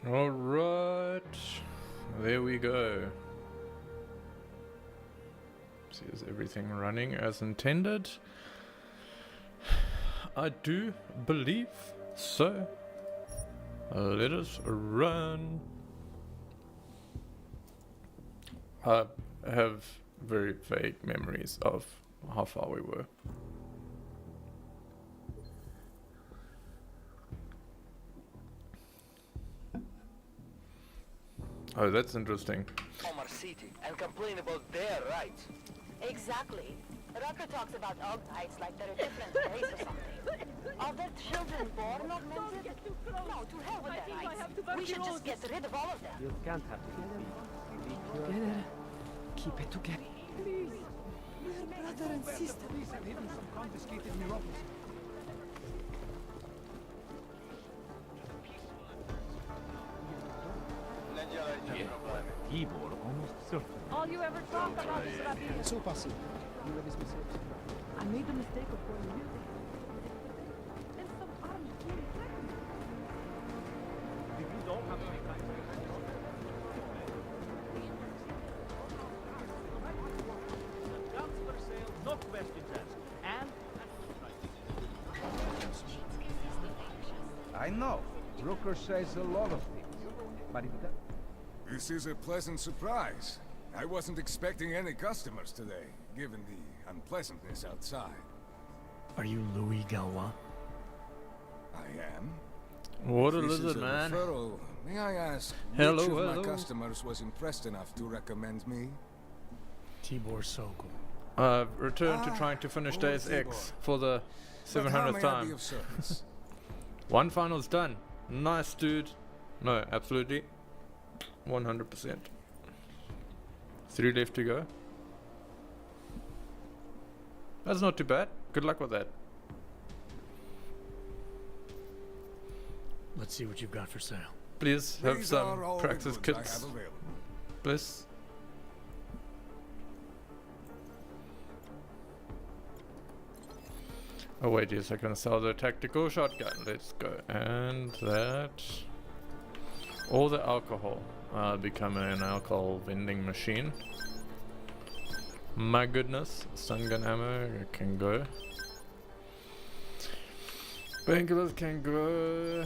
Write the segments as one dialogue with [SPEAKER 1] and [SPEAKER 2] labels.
[SPEAKER 1] Alright, there we go. See, is everything running as intended? I do believe so. Let us run. I have very vague memories of how far we were. Oh, that's interesting.
[SPEAKER 2] Omar City and complain about their rights.
[SPEAKER 3] Exactly. Rucker talks about all rights like they're a different race or something. Are their children born augmented? No, to hell with their rights. We should just get rid of all of them.
[SPEAKER 4] You can't have to together. Keep it together. Please. We're brother and sister. Please have hidden some confiscated neuropathy. Igor almost certain.
[SPEAKER 5] All you ever talk about is Rabin.
[SPEAKER 4] So passive. You let this mistake.
[SPEAKER 5] I made the mistake of calling you. There's some armed team.
[SPEAKER 4] If you don't have any kind guns for sale, no questions asked. And I know. Brooker says a lot of things. But it does.
[SPEAKER 6] This is a pleasant surprise. I wasn't expecting any customers today, given the unpleasantness outside.
[SPEAKER 7] Are you Louis Galois?
[SPEAKER 6] I am.
[SPEAKER 1] What a
[SPEAKER 6] If this
[SPEAKER 1] lizard,
[SPEAKER 6] is a
[SPEAKER 1] man.
[SPEAKER 6] referral, may I ask
[SPEAKER 1] Hello,
[SPEAKER 6] which of
[SPEAKER 1] hello.
[SPEAKER 6] my customers was impressed enough to recommend me?
[SPEAKER 7] Tibor Sokol.
[SPEAKER 1] I've returned to trying to finish
[SPEAKER 6] old
[SPEAKER 1] Deus
[SPEAKER 6] Tibor.
[SPEAKER 1] Ex for the
[SPEAKER 6] But how
[SPEAKER 1] 700th
[SPEAKER 6] may I be
[SPEAKER 1] time.
[SPEAKER 6] of service?
[SPEAKER 1] One final's done. Nice, dude. No, absolutely. 100%. 3 left to go. That's not too bad. Good luck with that.
[SPEAKER 7] Let's see what you've got for sale.
[SPEAKER 1] Please have
[SPEAKER 6] These are
[SPEAKER 1] some
[SPEAKER 6] all the
[SPEAKER 1] practice
[SPEAKER 6] goods I
[SPEAKER 1] kits.
[SPEAKER 6] have available.
[SPEAKER 1] Please. Oh wait, yes, I can sell the tactical shotgun. Let's go. And that. All the alcohol. Become an alcohol vending machine. My goodness. Stun gun ammo can go. Painkillers can go.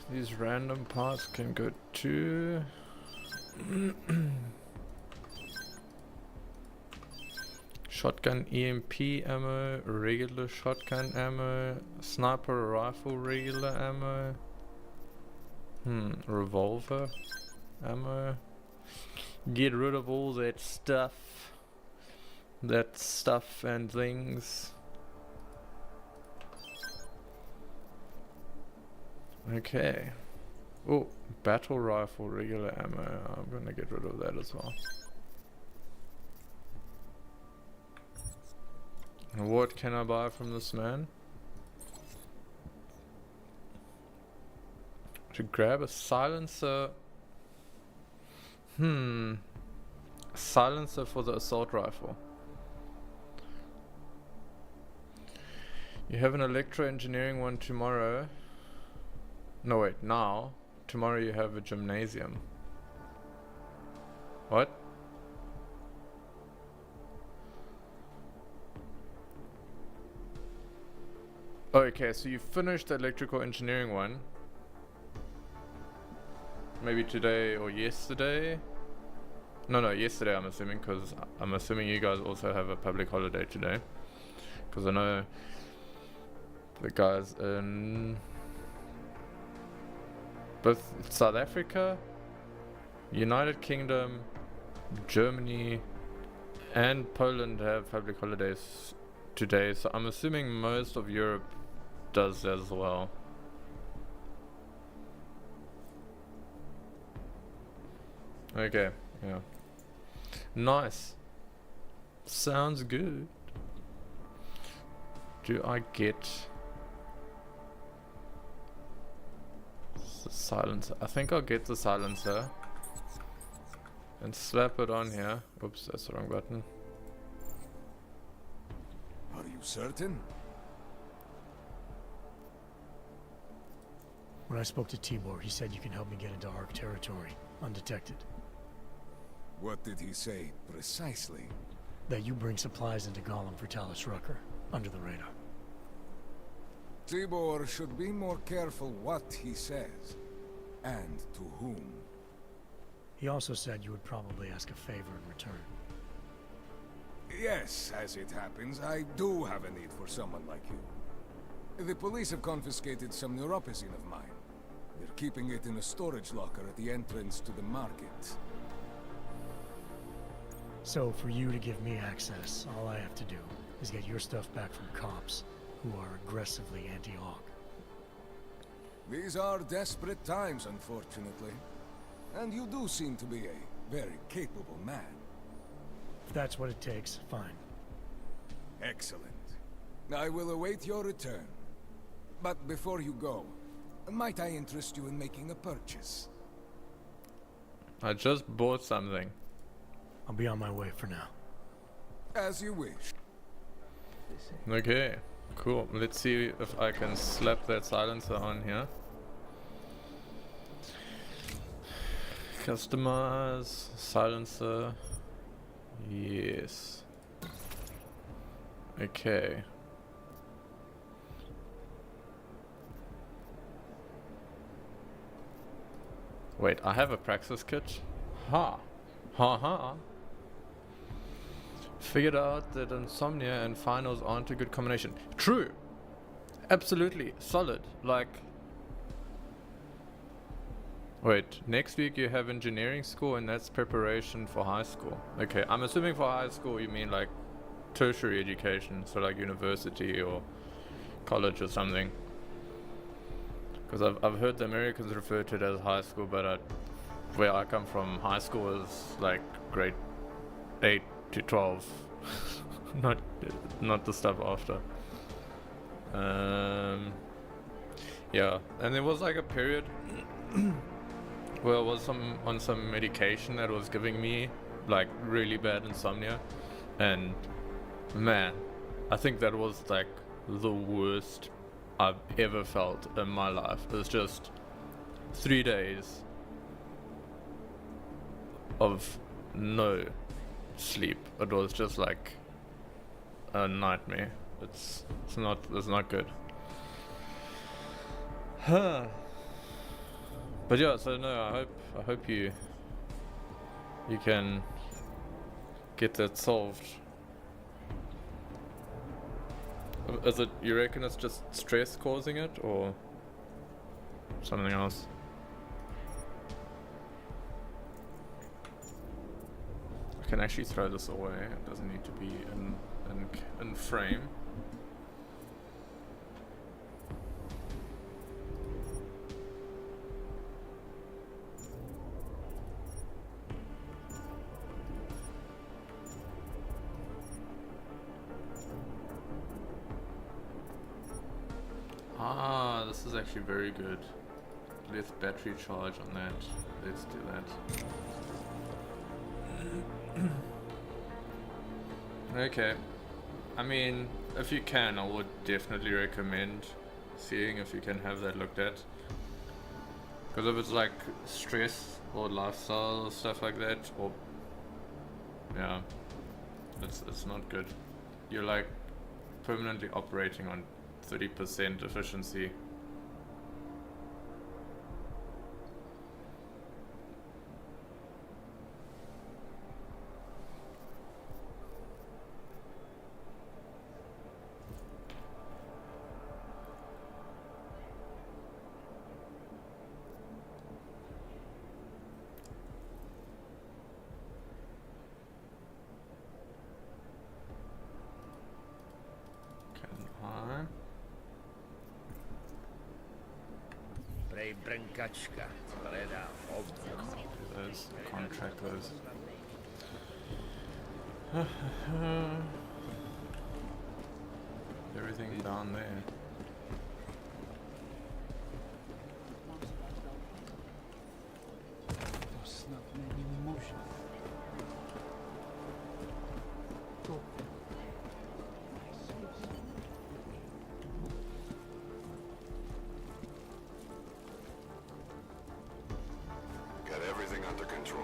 [SPEAKER 1] These random parts can go too. Shotgun EMP ammo, regular shotgun ammo, sniper rifle regular ammo. Revolver ammo. Get rid of all that stuff. That stuff and things. Okay. Oh, battle rifle regular ammo. I'm gonna get rid of that as well. What can I buy from this man? To grab a silencer. Silencer for the assault rifle. You have an electro engineering one tomorrow. No wait, now. Tomorrow you have a gymnasium. What? Okay, so you finished the electrical engineering one. Maybe today or yesterday? No, yesterday I'm assuming, because I'm assuming you guys also have a public holiday today. Because I know the guys in both South Africa, United Kingdom, Germany, and Poland have public holidays today, so I'm assuming most of Europe does as well. Okay, yeah. Nice. Sounds good. Do I get the silencer? I think I'll get the silencer and slap it on here. Oops, that's the wrong button.
[SPEAKER 6] Are you certain?
[SPEAKER 7] When I spoke to Tibor, he said you can help me get into Ark territory, undetected.
[SPEAKER 6] What did he say, precisely?
[SPEAKER 7] That you bring supplies into Gollum for Talus Rucker, under the radar.
[SPEAKER 6] Tibor should be more careful what he says, and to whom.
[SPEAKER 7] He also said you would probably ask a favor in return.
[SPEAKER 6] Yes, as it happens, I do have a need for someone like you. The police have confiscated some neuropozyne of mine. They're keeping it in a storage locker at the entrance to the market.
[SPEAKER 7] So, for you to give me access, all I have to do is get your stuff back from cops, who are aggressively anti-Aug.
[SPEAKER 6] These are desperate times, unfortunately. And you do seem to be a very capable man.
[SPEAKER 7] If that's what it takes, fine.
[SPEAKER 6] Excellent. I will await your return. But before you go, might I interest you in making a purchase?
[SPEAKER 1] I just bought something.
[SPEAKER 7] I'll be on my way for now.
[SPEAKER 6] As you wish.
[SPEAKER 1] Okay, cool. Let's see if I can slap that silencer on here. Customize silencer. Yes. Okay. Wait, I have a Praxis kit? Ha! Ha ha! Figured out that Insomnia and Finals aren't a good combination. True! Absolutely. Solid. Like... Wait, next week you have engineering school and that's preparation for high school. Okay, I'm assuming for high school you mean like tertiary education, so like university or college or something. Because I've heard the Americans refer to it as high school, but where I come from, high school is like grade 8 to 12. not the stuff after. Yeah, and there was like a period where I was on some medication that was giving me like really bad insomnia, and man, I think that was like the worst I've ever felt in my life. It was just 3 days of no sleep. It was just like a nightmare. It's not good. But yeah, so no, I hope you can get that solved. Is it, you reckon it's just stress causing it, or something else? I can actually throw this away. It doesn't need to be in frame. Ah, this is actually very good. Less battery charge on that. Let's do that. Okay. I mean, if you can, I would definitely recommend seeing if you can have that looked at. Because if it's like stress or lifestyle or stuff like that, or yeah, it's not good. You're like permanently operating on 30% efficiency. Those contract those. Everything down there.
[SPEAKER 6] under control.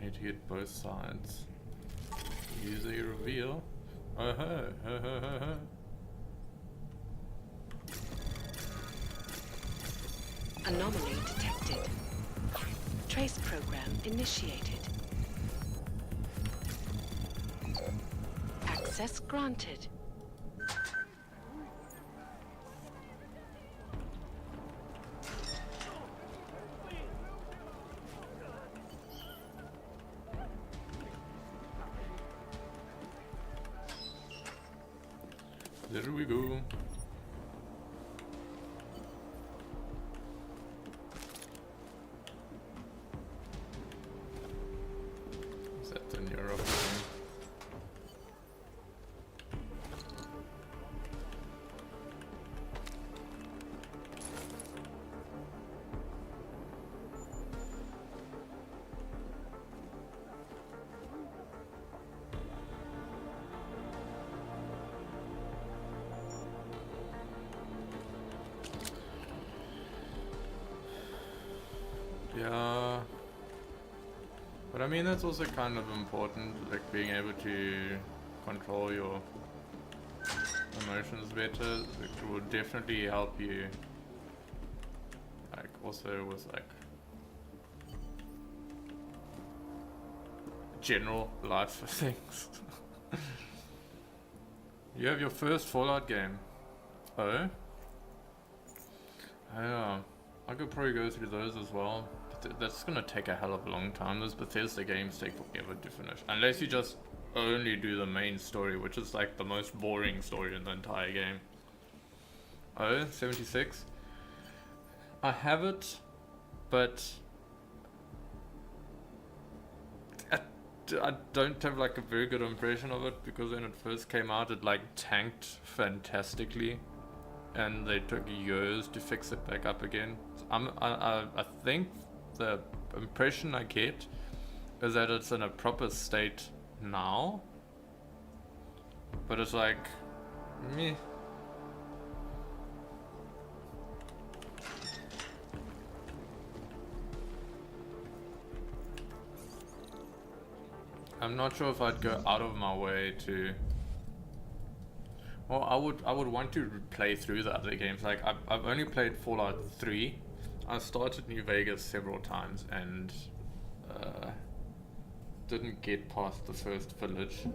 [SPEAKER 1] I need to hit both sides. Use a reveal.
[SPEAKER 8] Anomaly detected. Trace program initiated. Access granted.
[SPEAKER 1] There we go. Is that the Europe thing? Yeah, but I mean that's also kind of important, like being able to control your emotions better. It will definitely help you, like also with like general life things. You have your first Fallout game. Oh? Yeah, I could probably go through those as well. That's gonna take a hell of a long time. Those Bethesda games take forever to finish. Unless you just only do the main story, which is like the most boring story in the entire game. Oh, 76. I have it, but I don't have like a very good impression of it, because when it first came out it like tanked fantastically. And they took years to fix it back up again. I think the impression I get is that it's in a proper state now. But it's like, meh. I'm not sure if I'd go out of my way to. Well, I would want to play through the other games. Like I've only played Fallout 3. I started New Vegas several times and didn't get past the first village.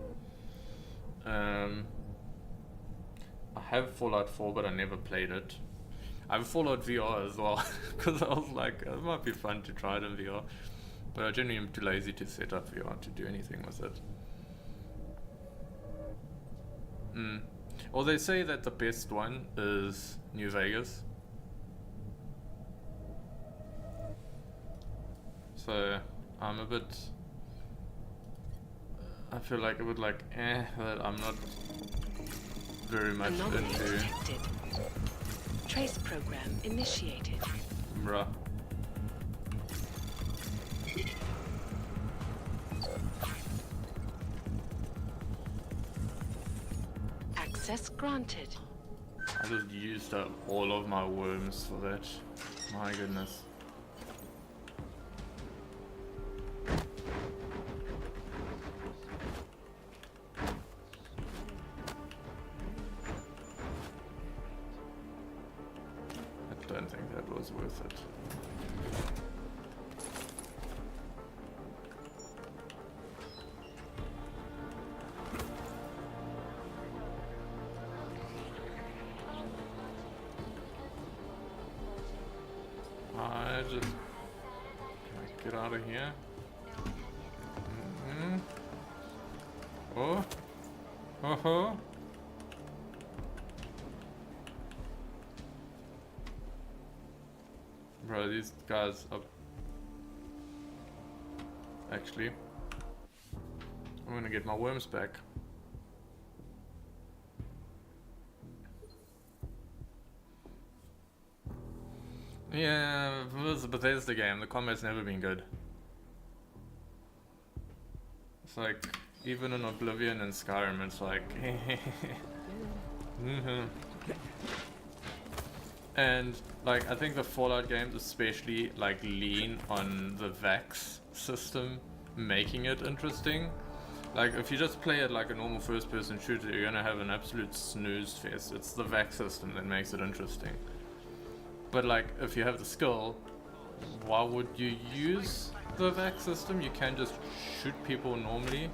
[SPEAKER 1] I have Fallout 4, but I never played it. I have Fallout VR as well, because I was like, it might be fun to try it in VR. But I genuinely am too lazy to set up VR to do anything with it. Well, they say that the best one is New Vegas. So I'm a bit. I feel like it would like that I'm not very much
[SPEAKER 8] Anomaly
[SPEAKER 1] into.
[SPEAKER 8] detected. Trace program initiated.
[SPEAKER 1] Bruh.
[SPEAKER 8] Access granted.
[SPEAKER 1] I just used up all of my worms for that. My goodness. I don't think that was worth it. Can I get out of here? Oh. Oh. Bro, these guys are... Actually, I'm gonna get my worms back. Yeah, it was a Bethesda game. The combat's never been good. It's like, even in Oblivion and Skyrim, it's like... And, like, I think the Fallout games especially, like, lean on the Vax system, making it interesting. Like, if you just play it like a normal first-person shooter, you're gonna have an absolute snooze fest. It's the Vax system that makes it interesting. But, like, if you have the skill, why would you use the Vax system? You can just shoot people normally.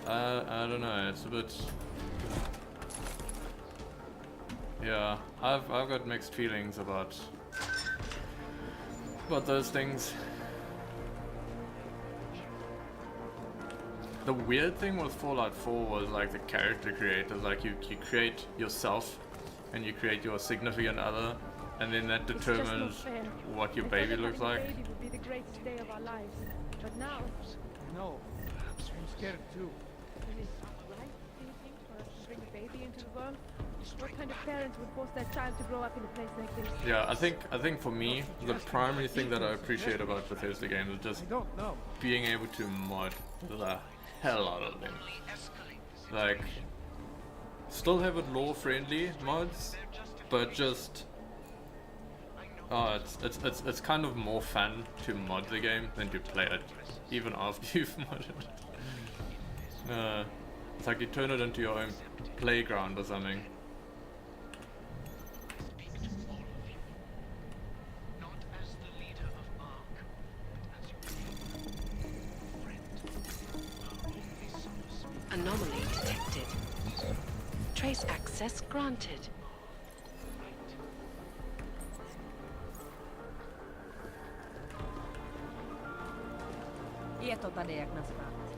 [SPEAKER 1] I don't know, it's a bit... Yeah, I've got mixed feelings about those things. The weird thing with Fallout 4 was like the character creators, like you create yourself and you create your significant other, and then that determines what your baby looks like.
[SPEAKER 5] Baby would be the greatest day of our lives, but now.
[SPEAKER 9] No, I'm scared too.
[SPEAKER 5] Is it right, do you think, for us to bring a baby into the world? What kind of parents would force their child to grow up in a place like this?
[SPEAKER 1] Yeah, I think for me, the primary thing that I appreciate about Bethesda games is just being able to mod the hell out of them. Like, still have it lore friendly mods, but just it's kind of more fun to mod the game than to play it, even after you've modded it. It's like you turn it into your own playground or something.
[SPEAKER 8] Anomaly detected. Trace access granted.
[SPEAKER 10] Je to tady jak na zpátky.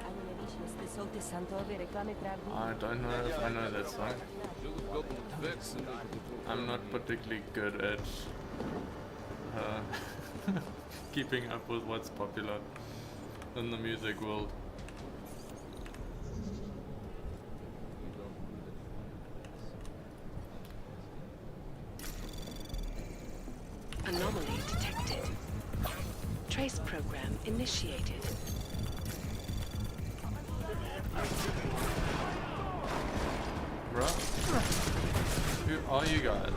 [SPEAKER 10] Ani nevíš, jestli jsou ty Santovy reklamy pravdivý?
[SPEAKER 1] I don't know if I know that song. I'm not particularly good at keeping up with what's popular in the music world.
[SPEAKER 8] Anomaly detected. Trace program initiated.
[SPEAKER 1] Bruh? Who are you guys?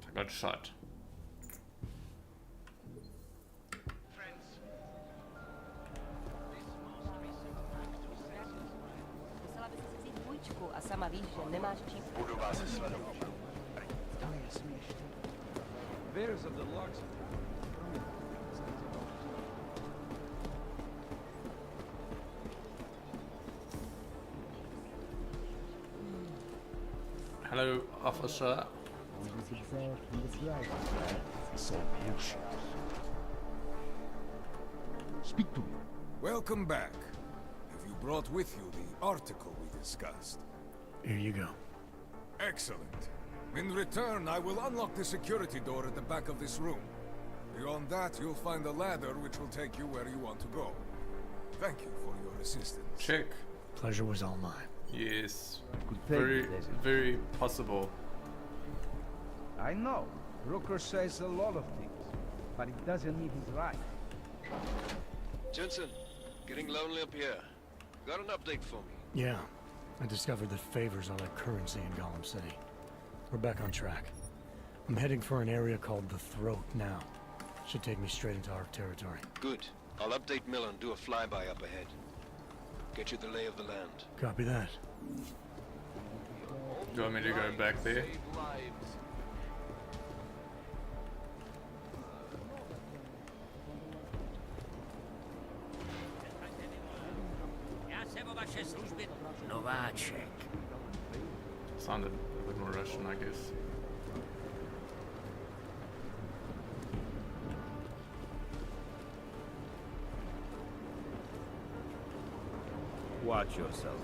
[SPEAKER 1] I got shot.
[SPEAKER 10] A sama víš, že nemáš čím.
[SPEAKER 2] Budu vás sledovat.
[SPEAKER 9] To je směšné. Bears of the logs.
[SPEAKER 1] Hello, officer.
[SPEAKER 6] Speak to me. Welcome back. Have you brought with you the article we discussed?
[SPEAKER 7] Here you go.
[SPEAKER 6] Excellent. In return, I will unlock the security door at the back of this room. Beyond that, you'll find a ladder which will take you where you want to go. Thank you for your assistance.
[SPEAKER 1] Check.
[SPEAKER 7] Pleasure was all mine.
[SPEAKER 1] Yes. Very, very possible.
[SPEAKER 9] I know. Brooker says a lot of things, but it doesn't mean he's right.
[SPEAKER 2] Jensen, getting lonely up here. Got an update for me?
[SPEAKER 7] Yeah. I discovered that favors are like currency in Gollum City. We're back on track. I'm heading for an area called the Throat now. Should take me straight into our territory.
[SPEAKER 2] Good. I'll update Miller and do a flyby up ahead. Get you the lay of the land.
[SPEAKER 7] Copy that.
[SPEAKER 1] Do you want me to go back there? Sounded a bit more Russian, I guess.
[SPEAKER 9] Watch yourself.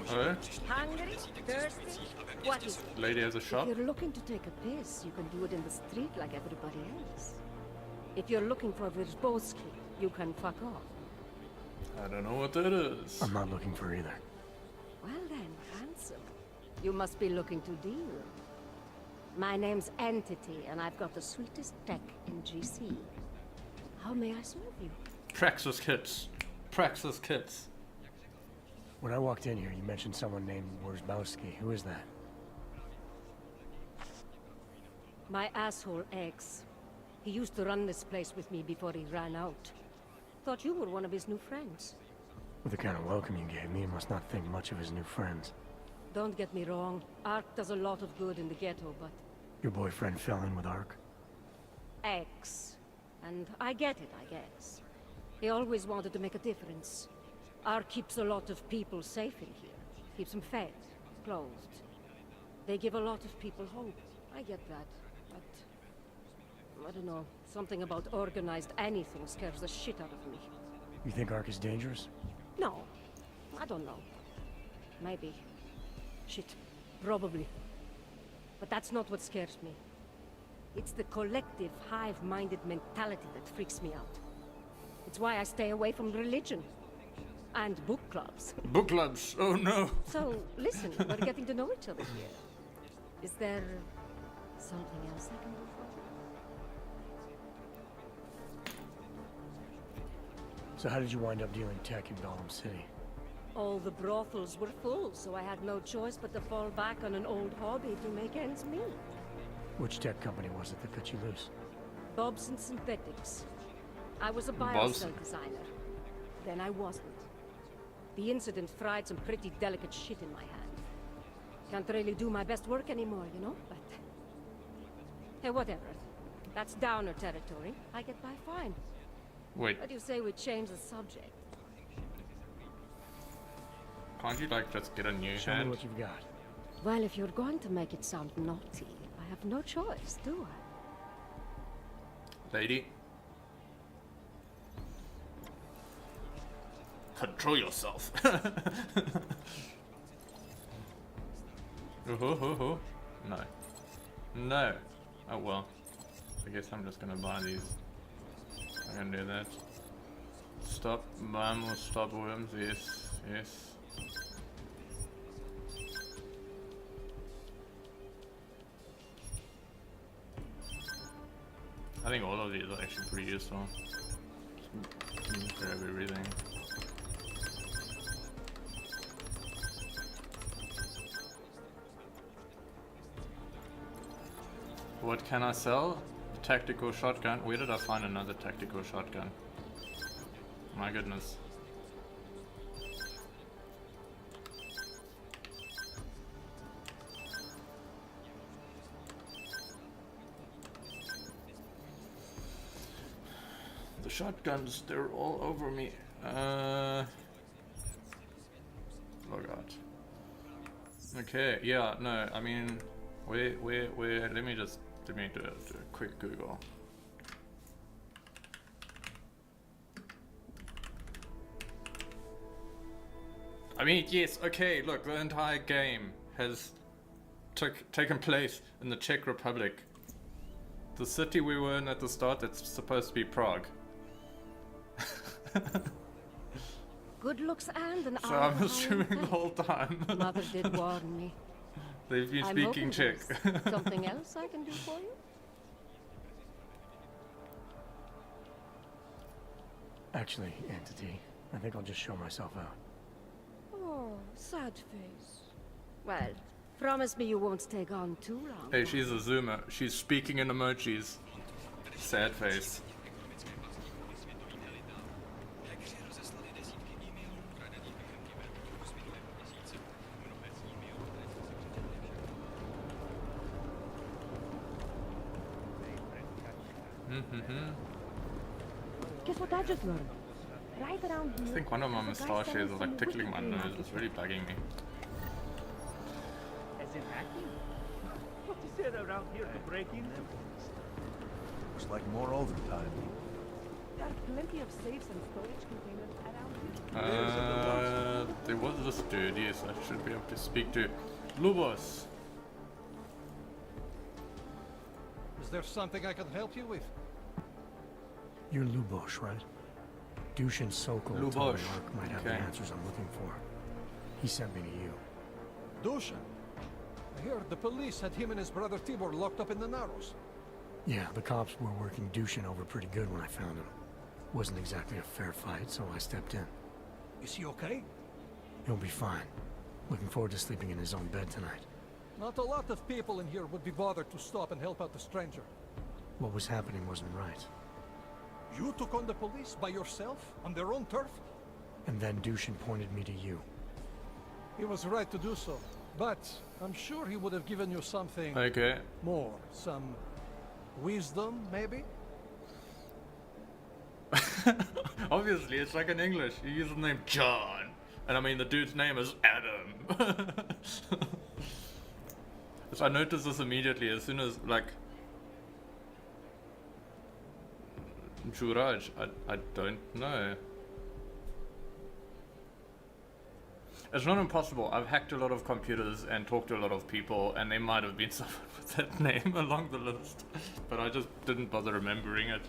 [SPEAKER 1] Hello?
[SPEAKER 10] Hungry? Thirsty? What is it?
[SPEAKER 1] Lady has a shop?
[SPEAKER 11] If you're looking to take a piss, you can do it in the street like everybody else.
[SPEAKER 10] If you're looking for Wyrzbowski, you can fuck off.
[SPEAKER 1] I don't know what that is.
[SPEAKER 7] I'm not looking for either.
[SPEAKER 10] Well then, handsome. You must be looking to deal. My name's Entity, and I've got the sweetest tech in GC. How may I serve you?
[SPEAKER 1] Praxis kits. Praxis kits.
[SPEAKER 7] When I walked in here, you mentioned someone named Wyrzbowski. Who is that?
[SPEAKER 10] My asshole ex. He used to run this place with me before he ran out. Thought you were one of his new friends.
[SPEAKER 7] With the kind of welcome you gave me, you must not think much of his new friends.
[SPEAKER 10] Don't get me wrong. Ark does a lot of good in the ghetto, but...
[SPEAKER 7] Your boyfriend fell in with Ark?
[SPEAKER 10] Ex. And I get it, I guess. He always wanted to make a difference. Ark keeps a lot of people safe in here. Keeps them fed, clothed. They give a lot of people hope. I get that, but... I don't know. Something about organized anything scares the shit out of me.
[SPEAKER 7] You think Ark is dangerous?
[SPEAKER 10] No. I don't know. Maybe. Shit. Probably. But that's not what scares me. It's the collective, hive-minded mentality that freaks me out. It's why I stay away from religion. And book clubs.
[SPEAKER 1] Book clubs, oh no.
[SPEAKER 10] So, listen, we're getting to know each other here. Is there something else I can do for you?
[SPEAKER 7] So how did you wind up dealing tech in Gollum City?
[SPEAKER 10] All the brothels were full, so I had no choice but to fall back on an old hobby to make ends meet.
[SPEAKER 7] Which tech company was it that cut you loose?
[SPEAKER 10] Bob's and Synthetics. I was a
[SPEAKER 1] Bob's?
[SPEAKER 10] biocell designer. Then I wasn't. The incident fried some pretty delicate shit in my hand. Can't really do my best work anymore, you know, but... Hey, whatever. That's downer territory. I get by fine.
[SPEAKER 1] Wait,
[SPEAKER 10] What do you say we change the subject?
[SPEAKER 1] can't you like just get a new
[SPEAKER 7] Show me
[SPEAKER 1] hand?
[SPEAKER 7] what you've got.
[SPEAKER 10] Well, if you're going to make it sound naughty, I have no choice, do I?
[SPEAKER 1] Lady. Control yourself. No. No. Oh well. I guess I'm just gonna buy these. I can do that. Stop, vamos, stop worms, yes, yes. I think all of these are actually pretty useful. Just grab everything. What can I sell? Tactical shotgun. Where did I find another tactical shotgun? My goodness. The shotguns, they're all over me. Oh god. Okay, yeah, no, I mean, where, let me do a quick Google. I mean, yes, okay, look, the entire game has taken place in the Czech Republic. The city we were in at the start, that's supposed to be Prague.
[SPEAKER 10] Good looks and an
[SPEAKER 1] So
[SPEAKER 10] hour
[SPEAKER 1] I'm assuming the whole time.
[SPEAKER 10] Mother did warn me.
[SPEAKER 1] They've been
[SPEAKER 10] I'm
[SPEAKER 1] speaking
[SPEAKER 10] hoping
[SPEAKER 1] Czech.
[SPEAKER 10] there's something else I can do for you?
[SPEAKER 7] Actually, Entity, I think I'll just show myself out.
[SPEAKER 10] Oh, sad face. Well, promise me you won't stay gone too long.
[SPEAKER 1] Hey, she's a zoomer. She's speaking in emojis. Sad face.
[SPEAKER 5] Guess what I just learned? Right around here.
[SPEAKER 1] I think one of my moustaches is like tickling my nose. It's really bugging me.
[SPEAKER 11] As in hacking? What is there around here to break into?
[SPEAKER 6] Looks like more overtime.
[SPEAKER 5] There are plenty of safes and storage containers around here.
[SPEAKER 1] There was this dude, yes, I should be able to speak to. Lubos!
[SPEAKER 11] Is there something I can help you with?
[SPEAKER 7] You're Lubosh, right? Dushin Sokol told me
[SPEAKER 1] Lubosh.
[SPEAKER 7] Ark might have the answers I'm looking for. He sent me to you.
[SPEAKER 12] Dushin? I heard the police had him and his brother Tibor locked up in the Narrows.
[SPEAKER 7] Yeah, the cops were working Dushin over pretty good when I found him. Wasn't exactly a fair fight, so I stepped in.
[SPEAKER 12] Is he okay?
[SPEAKER 7] He'll be fine. Looking forward to sleeping in his own bed tonight.
[SPEAKER 12] Not a lot of people in here would be bothered to stop and help out the stranger.
[SPEAKER 7] What was happening wasn't right.
[SPEAKER 12] You took on the police by yourself, on their own turf?
[SPEAKER 7] And then Dushin pointed me to you.
[SPEAKER 12] He was right to do so, but I'm sure he would have given you something
[SPEAKER 1] Okay.
[SPEAKER 12] more. Some wisdom, maybe?
[SPEAKER 1] Obviously, it's like in English. You use the name John. And I mean, the dude's name is Adam. So I noticed this immediately as soon as, like... Juraj, I don't know. It's not impossible. I've hacked a lot of computers and talked to a lot of people, and there might have been someone with that name along the list. But I just didn't bother remembering it.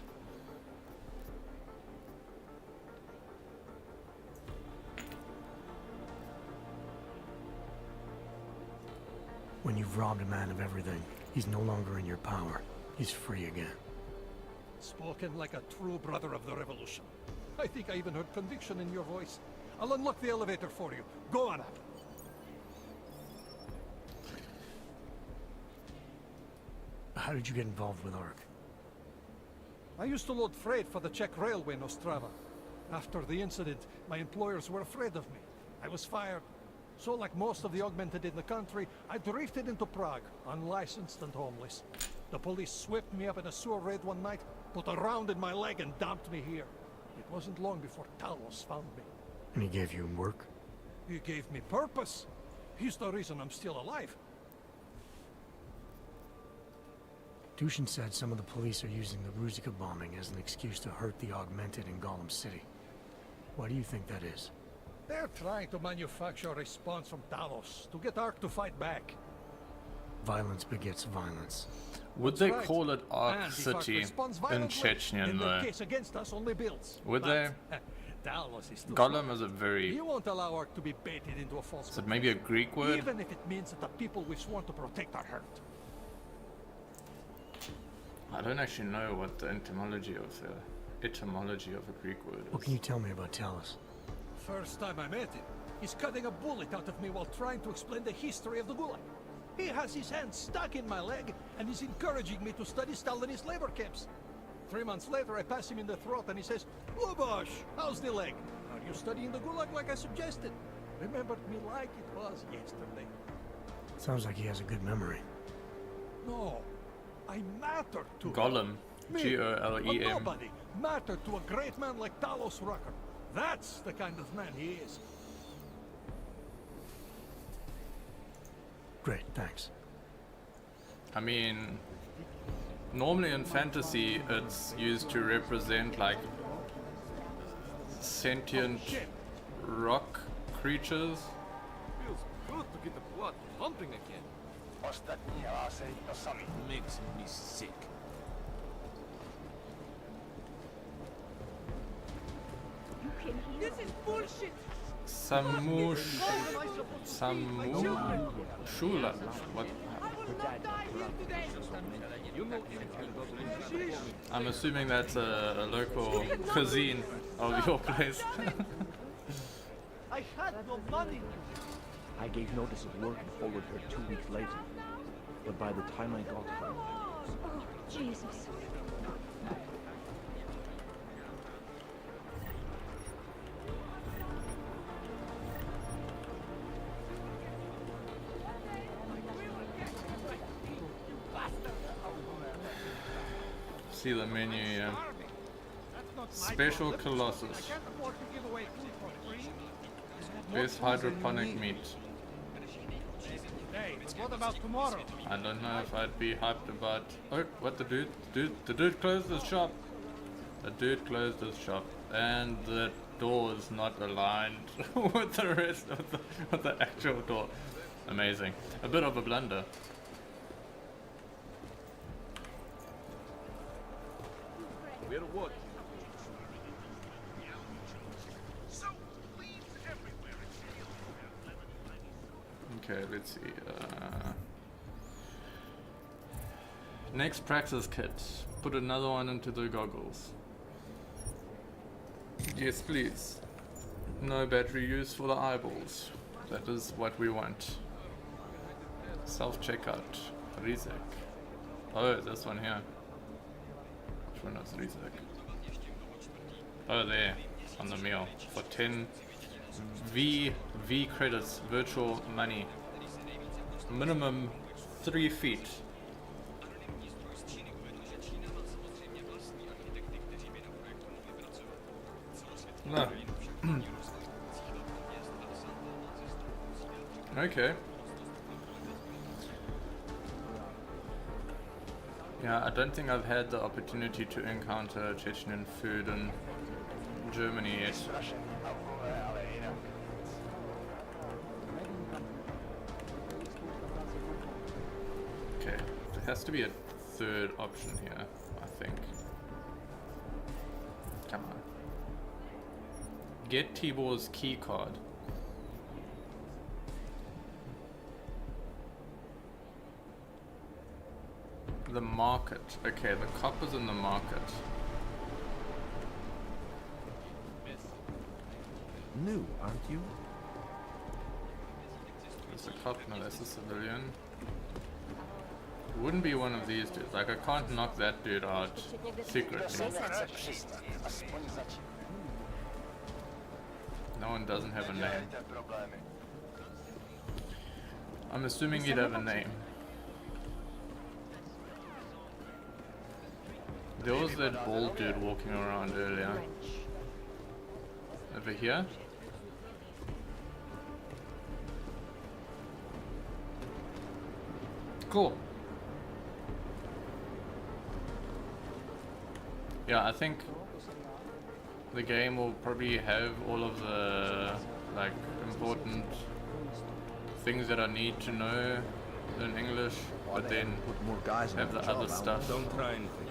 [SPEAKER 7] When you've robbed a man of everything, he's no longer in your power. He's free again.
[SPEAKER 12] Spoken like a true brother of the revolution. I think I even heard conviction in your voice. I'll unlock the elevator for you. Go on up.
[SPEAKER 7] How did you get involved with Ark?
[SPEAKER 12] I used to load freight for the Czech railway in Ostrava. After the incident, my employers were afraid of me. I was fired. So like most of the augmented in the country, I drifted into Prague, unlicensed and homeless. The police swept me up in a sewer raid one night, put a round in my leg and dumped me here. It wasn't long before Talos found me.
[SPEAKER 7] And he gave you work?
[SPEAKER 12] He gave me purpose. He's the reason I'm still alive.
[SPEAKER 7] Dushin said some of the police are using the Ruzika bombing as an excuse to hurt the augmented in Golem City. Why do you think that is?
[SPEAKER 12] They're trying to manufacture a response from Talos to get Ark to fight back.
[SPEAKER 7] Violence begets violence.
[SPEAKER 1] Would they call it Ark
[SPEAKER 12] And if Ark
[SPEAKER 1] City
[SPEAKER 12] responds
[SPEAKER 1] in
[SPEAKER 12] violently,
[SPEAKER 1] Chechnya
[SPEAKER 12] then their
[SPEAKER 1] though?
[SPEAKER 12] case against us only builds.
[SPEAKER 1] Would
[SPEAKER 12] But,
[SPEAKER 1] they?
[SPEAKER 12] Talos is too
[SPEAKER 1] Golem
[SPEAKER 12] smart.
[SPEAKER 1] is a very...
[SPEAKER 12] He won't allow Ark to be baited into a false
[SPEAKER 1] Is it maybe a Greek word?
[SPEAKER 12] even if it means that the people we've sworn to protect are hurt.
[SPEAKER 1] I don't actually know what the etymology of a Greek word is.
[SPEAKER 7] What can you tell me about Talos?
[SPEAKER 12] First time I met him, he's cutting a bullet out of me while trying to explain the history of the Gulag. He has his hand stuck in my leg and is encouraging me to study Stalinist labor camps. 3 months later, I pass him in the throat and he says, "Lubosh, how's the leg? Are you studying the Gulag like I suggested?" Remembered me like it was yesterday.
[SPEAKER 7] Sounds like he has a good memory.
[SPEAKER 12] No, I matter to
[SPEAKER 1] Golem.
[SPEAKER 12] me,
[SPEAKER 1] G-O-L-E-M.
[SPEAKER 12] a nobody, matter to a great man like Talos Rucker. That's the kind of man he is.
[SPEAKER 7] Great, thanks.
[SPEAKER 1] I mean, normally in fantasy it's used to represent like sentient rock creatures.
[SPEAKER 13] Feels good to get the blood pumping again. Makes me sick.
[SPEAKER 5] This is bullshit!
[SPEAKER 1] Shula. What? I'm assuming that's a local cuisine of your place.
[SPEAKER 11] I had no money.
[SPEAKER 14] I gave notice of work and followed her 2 weeks later. But by the time I got her...
[SPEAKER 10] Oh, Jesus.
[SPEAKER 1] See the menu, yeah. Special Colossus. Best hydroponic meat.
[SPEAKER 12] Hey, what about tomorrow?
[SPEAKER 1] I don't know if I'd be hyped about... Oh, what the dude? The dude closed his shop. The dude closed his shop. And the door is not aligned with the rest of the actual door. Amazing. A bit of a blunder.
[SPEAKER 13] We're what?
[SPEAKER 1] Okay, let's see. Next practice kit. Put another one into the goggles. Yes, please. No battery use for the eyeballs. That is what we want. Self-checkout. Rizek. Oh, this one here. Which one is Rizek? Oh, there. On the meal. For 10 V credits. Virtual money. Minimum 3 feet. No. Okay. Yeah, I don't think I've had the opportunity to encounter Chechen food in Germany yet. Okay, there has to be a third option here, I think. Come on. Get Tibor's key card. The market. Okay, the copper's in the market.
[SPEAKER 14] New, aren't you?
[SPEAKER 1] There's a cop, no, that's a civilian. Wouldn't be one of these dudes. Like, I can't knock that dude out secretly. No one doesn't have a name. I'm assuming he'd have a name. There was that bald dude walking around earlier. Over here? Cool. Yeah, I think the game will probably have all of the like important things that I need to know in English, but then
[SPEAKER 14] Put more guys
[SPEAKER 1] have the other stuff.
[SPEAKER 13] Don't try anything.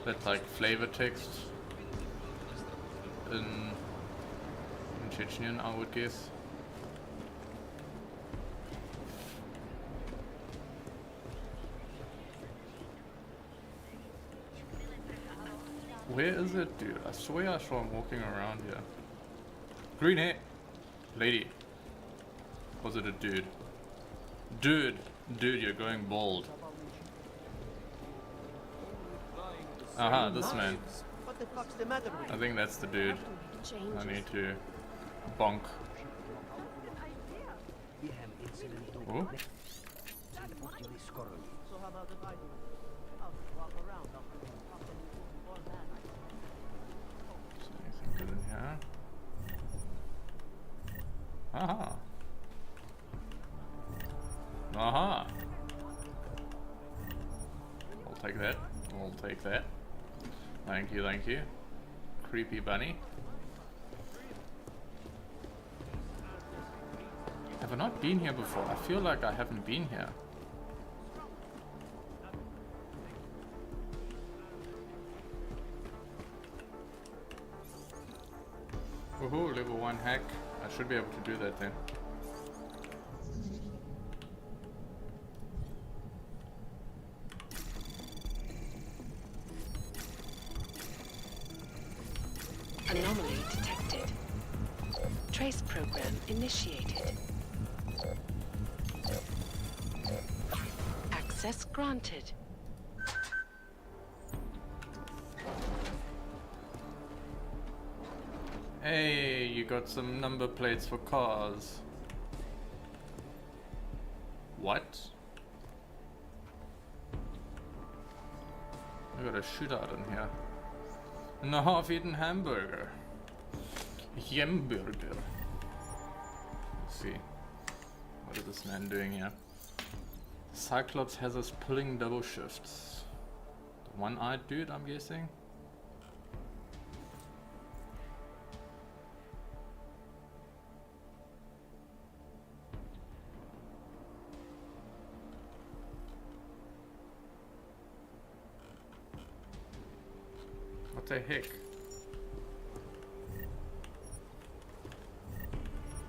[SPEAKER 1] That's like flavor text in Chechenian, I would guess. Where is it, dude? I swear I saw him walking around here. Green hair. Lady. Was it a dude? Dude, you're going bald. Aha, this man.
[SPEAKER 11] What the fuck's the matter with
[SPEAKER 1] I think that's the dude. I need to bonk. Oh?
[SPEAKER 11] So how about if I do? I'll walk around.
[SPEAKER 1] Anything good in here? Aha. Aha. I'll take that. I'll take that. Thank you, thank you. Creepy bunny. Have I not been here before? I feel like I haven't been here. Woohoo, level 1 hack. I should be able to do that then.
[SPEAKER 8] Anomaly detected. Trace program initiated. Access granted.
[SPEAKER 1] Hey, you got some number plates for cars. What? I got a shootout in here. And a half-eaten hamburger. Hamburger. Let's see. What is this man doing here? Cyclops has us pulling double shifts. The one-eyed dude, I'm guessing? What the heck?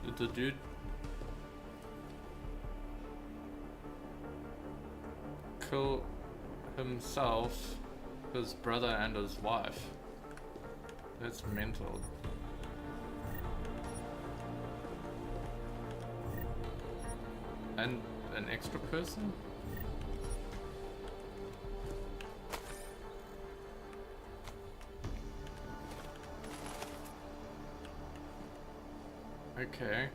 [SPEAKER 1] Did the dude... kill himself, his brother and his wife. That's mental. And an extra person? Okay.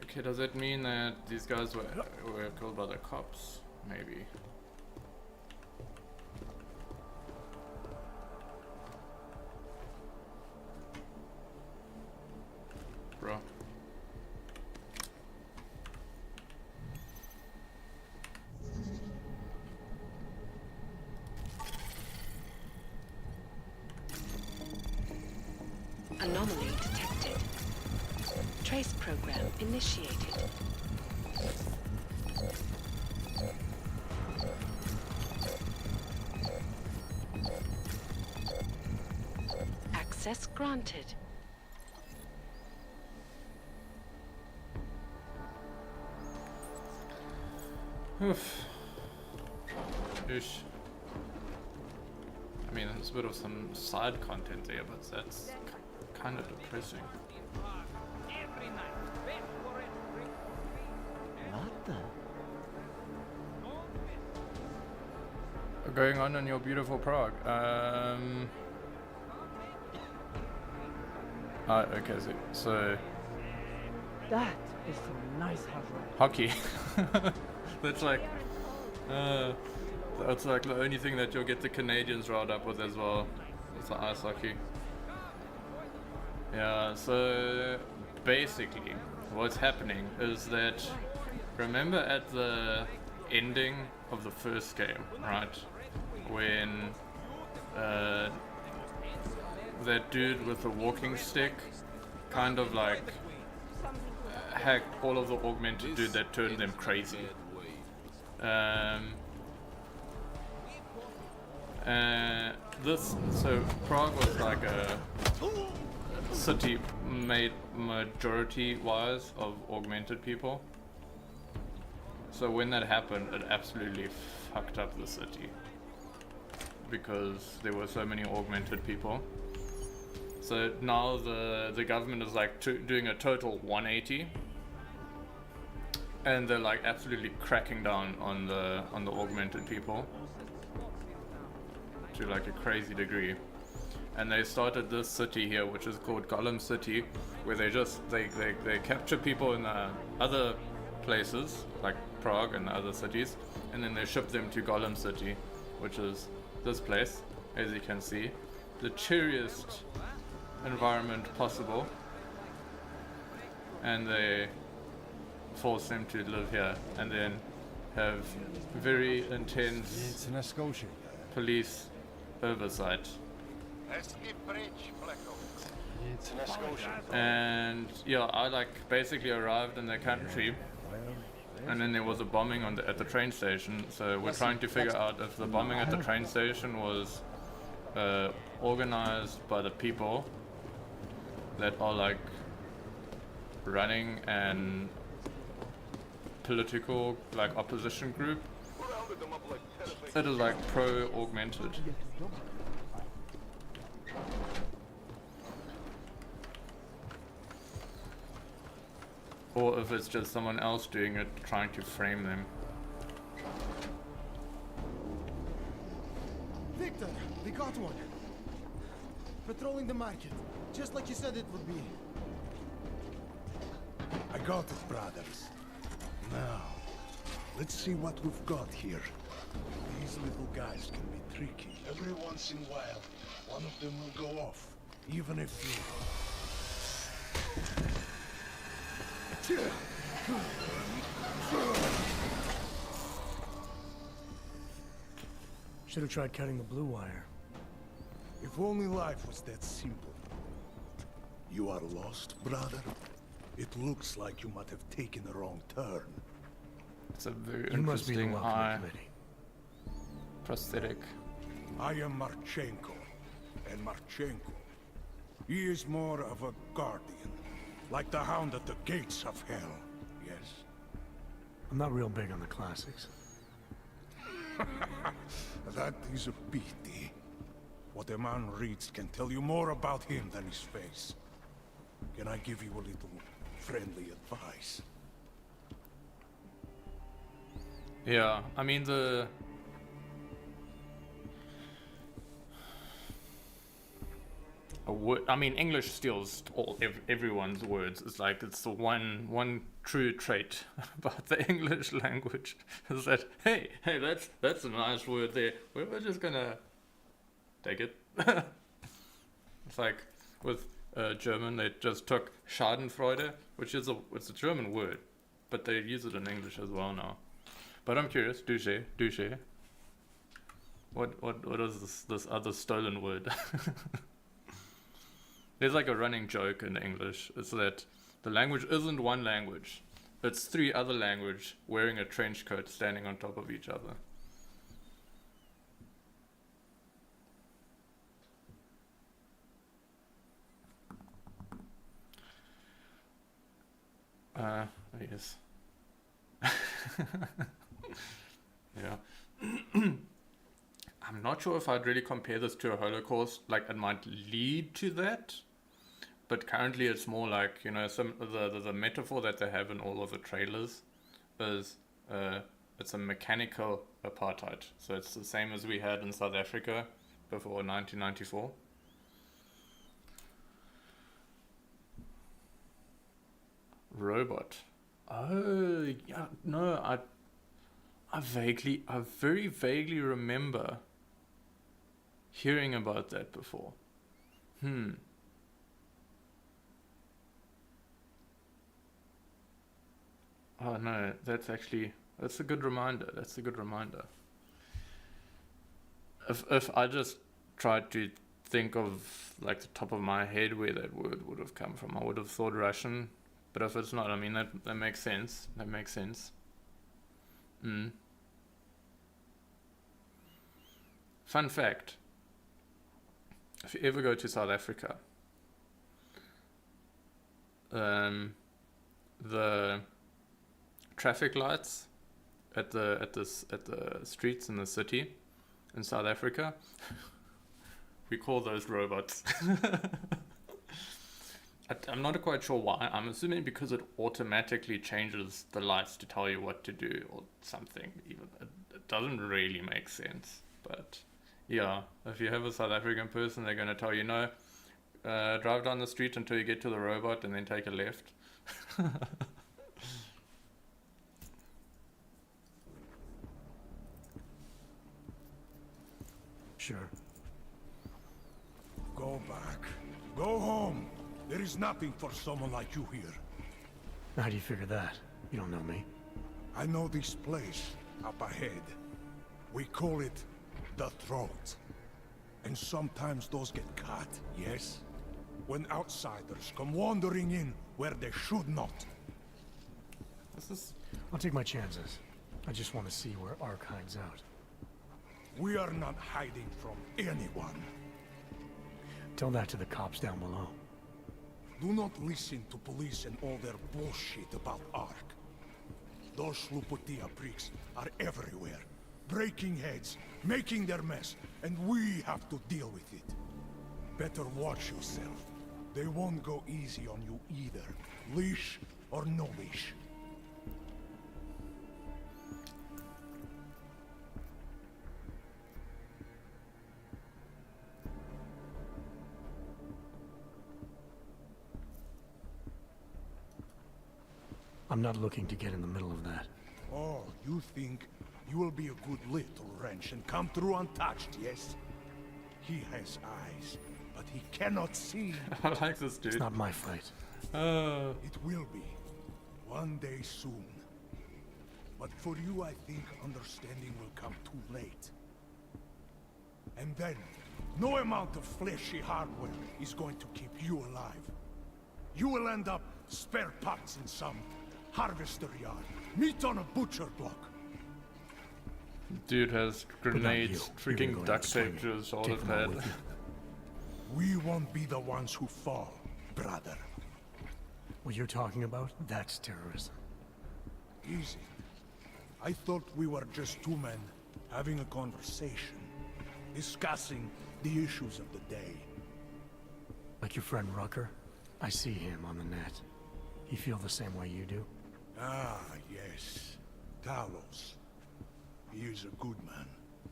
[SPEAKER 1] Okay, does that mean that these guys were killed by the cops? Maybe. Bro.
[SPEAKER 8] Anomaly detected. Trace program initiated. Access granted.
[SPEAKER 1] Oof. Ish. I mean, there's a bit of some side content there, but that's kind of depressing.
[SPEAKER 14] What the?
[SPEAKER 1] Going on in your beautiful Prague. Okay, so
[SPEAKER 14] That is some nice hardware.
[SPEAKER 1] hockey. That's like that's like the only thing that you'll get the Canadians riled up with as well. It's the ice hockey. Yeah, so basically what's happening is that, remember at the ending of the first game, right, when that dude with the walking stick kind of like hacked all of the augmented dude that turned them crazy. So Prague was like a city made majority wise of augmented people. So when that happened, it absolutely fucked up the city because there were so many augmented people. So now the government is like doing a total 180, and they're like absolutely cracking down on the augmented people to like a crazy degree. And they started this city here, which is called Golem City, where they capture people in other places like Prague and other cities, and then they ship them to Golem City, which is this place, as you can see, the cheeriest environment possible, and they force them to live here and then have very intense police oversight. And yeah, I like basically arrived in the country, and then there was a bombing at the train station. So we're trying to figure out if the bombing at the train station was organized by the people that are like running an political like opposition group that is like pro-augmented. Or if it's just someone else doing it, trying to frame them.
[SPEAKER 15] Victor, we got one. Patrolling the market, just like you said it would be.
[SPEAKER 16] I got it, brothers. Now, let's see what we've got here. These little guys can be tricky. Every once in a while, one of them will go off, even if you...
[SPEAKER 7] Should have tried cutting the blue wire.
[SPEAKER 16] If only life was that simple. You are lost, brother? It looks like you might have taken a wrong turn.
[SPEAKER 1] It's a very interesting eye prosthetic.
[SPEAKER 16] I am Marchenko, and Marchenko, he is more of a guardian, like the hound at the gates of hell, yes?
[SPEAKER 7] I'm not real big on the classics.
[SPEAKER 16] That is a pity. What a man reads can tell you more about him than his face. Can I give you a little friendly advice?
[SPEAKER 1] Yeah, I mean English steals everyone's words. It's like it's the one true trait about the English language is that hey, that's a nice word there. We're just gonna take it. It's like with German, they just took Schadenfreude, which is it's a German word, but they use it in English as well now. But I'm curious, douche. What is this other stolen word? There's like a running joke in English. It's that the language isn't one language. It's three other languages wearing a trench coat standing on top of each other. Yes. Yeah. I'm not sure if I'd really compare this to a Holocaust. Like, it might lead to that, but currently it's more like, you know, the metaphor that they have in all of the trailers is it's a mechanical apartheid. So it's the same as we had in South Africa before 1994. Robot. Oh, yeah, no, I very vaguely remember hearing about that before. Oh no, that's a good reminder. That's a good reminder. If I just tried to think of like the top of my head where that word would have come from, I would have thought Russian. But if it's not, I mean, that makes sense. That makes sense. Fun fact. If you ever go to South Africa, the traffic lights at the streets in the city in South Africa, we call those robots. I'm not quite sure why. I'm assuming because it automatically changes the lights to tell you what to do or something. Even it doesn't really make sense. But yeah, if you have a South African person, they're going to tell you, no, drive down the street until you get to the robot and then take a left.
[SPEAKER 7] Sure.
[SPEAKER 16] Go back. Go home. There is nothing for someone like you here.
[SPEAKER 7] How do you figure that? You don't know me.
[SPEAKER 16] I know this place, up ahead. We call it the Throat. And sometimes those get cut, yes? When outsiders come wandering in where they should not.
[SPEAKER 7] I'll take my chances. I just want to see where Ark hides out.
[SPEAKER 16] We are not hiding from anyone.
[SPEAKER 7] Tell that to the cops down below.
[SPEAKER 16] Do not listen to police and all their bullshit about Ark. Those Slupotia pricks are everywhere, breaking heads, making their mess, and we have to deal with it. Better watch yourself. They won't go easy on you either, leash or no leash.
[SPEAKER 7] I'm not looking to get in the middle of that.
[SPEAKER 16] Oh, you think you will be a good little wrench and come through untouched, yes? He has eyes, but he cannot see.
[SPEAKER 1] I like this dude.
[SPEAKER 7] It's not my fight.
[SPEAKER 16] It will be. One day soon. But for you, I think understanding will come too late. And then, no amount of fleshy hardware is going to keep you alive. You will end up spare parts in some harvester yard, meat on a butcher block.
[SPEAKER 1] Dude has grenades,
[SPEAKER 7] You're gonna
[SPEAKER 1] freaking
[SPEAKER 7] go
[SPEAKER 1] duct
[SPEAKER 7] down
[SPEAKER 1] tape to
[SPEAKER 7] swinging.
[SPEAKER 1] his shoulder
[SPEAKER 7] Take them all
[SPEAKER 1] pad.
[SPEAKER 7] with you.
[SPEAKER 16] We won't be the ones who fall, brother.
[SPEAKER 7] What you're talking about, that's terrorism.
[SPEAKER 16] Easy. I thought we were just two men having a conversation, discussing the issues of the day.
[SPEAKER 7] Like your friend Rucker? I see him on the net. He feel the same way you do?
[SPEAKER 16] Ah, yes. Talos. He is a good man.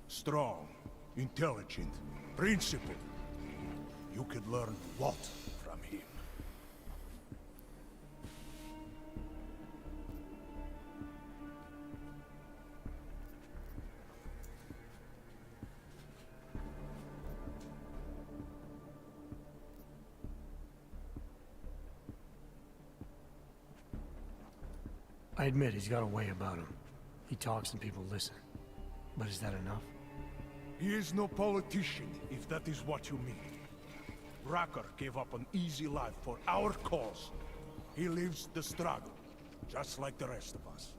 [SPEAKER 16] Strong, intelligent, principled. You could learn a lot from him.
[SPEAKER 7] I admit he's got a way about him. He talks and people listen. But is that enough?
[SPEAKER 16] He is no politician, if that is what you mean. Rucker gave up an easy life for our cause. He lives the struggle, just like the rest of us.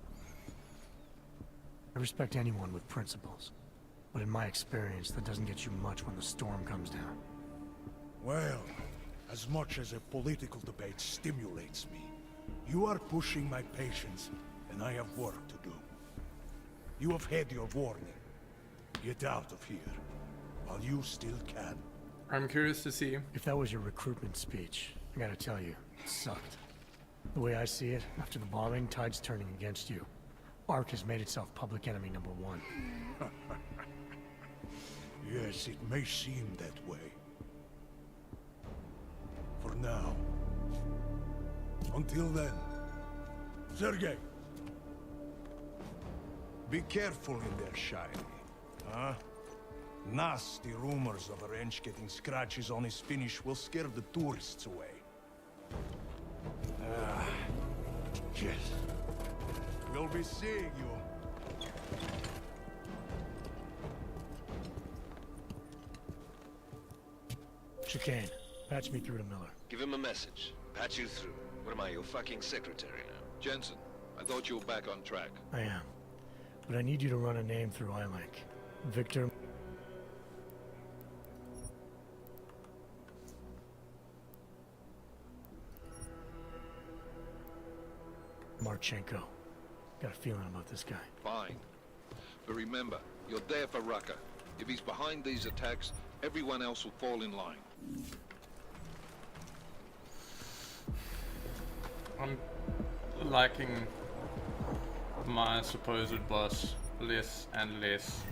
[SPEAKER 7] I respect anyone with principles. But in my experience, that doesn't get you much when the storm comes down.
[SPEAKER 16] Well, as much as a political debate stimulates me, you are pushing my patience, and I have work to do. You have had your warning. Get out of here, while you still can.
[SPEAKER 1] I'm curious to see.
[SPEAKER 7] If that was your recruitment speech, I gotta tell you, it sucked. The way I see it, after the bombing, tide's turning against you. ARC has made itself public enemy #1.
[SPEAKER 16] Yes, it may seem that way. For now. Until then. Sergei! Be careful in there, Shiny. Huh? Nasty rumors of a wrench getting scratches on his finish will scare the tourists away. Ah, yes. We'll be seeing you.
[SPEAKER 7] Chicane, patch me through to Miller.
[SPEAKER 2] Give him a message. Patch you through. What am I, your fucking secretary now?
[SPEAKER 13] Jensen, I thought you were back on track.
[SPEAKER 7] I am. But I need you to run a name through iLink. Victor... Marchenko. Got a feeling about this guy.
[SPEAKER 13] Fine. But remember, you're there for Rucker. If he's behind these attacks, everyone else will fall in line.
[SPEAKER 1] I'm liking my supposed boss less and less.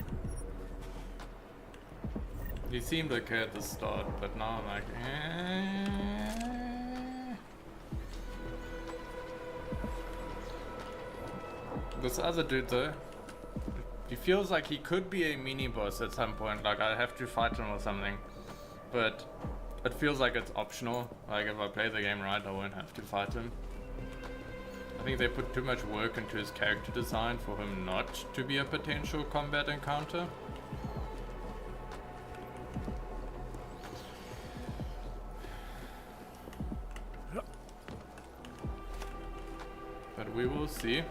[SPEAKER 1] He seemed okay at the start, but now I'm like, This other dude though, he feels like he could be a mini boss at some point, like I have to fight him or something, but it feels like it's optional. Like if I play the game right, I won't have to fight him. I think they put too much work into his character design for him not to be a potential combat encounter. But we will see.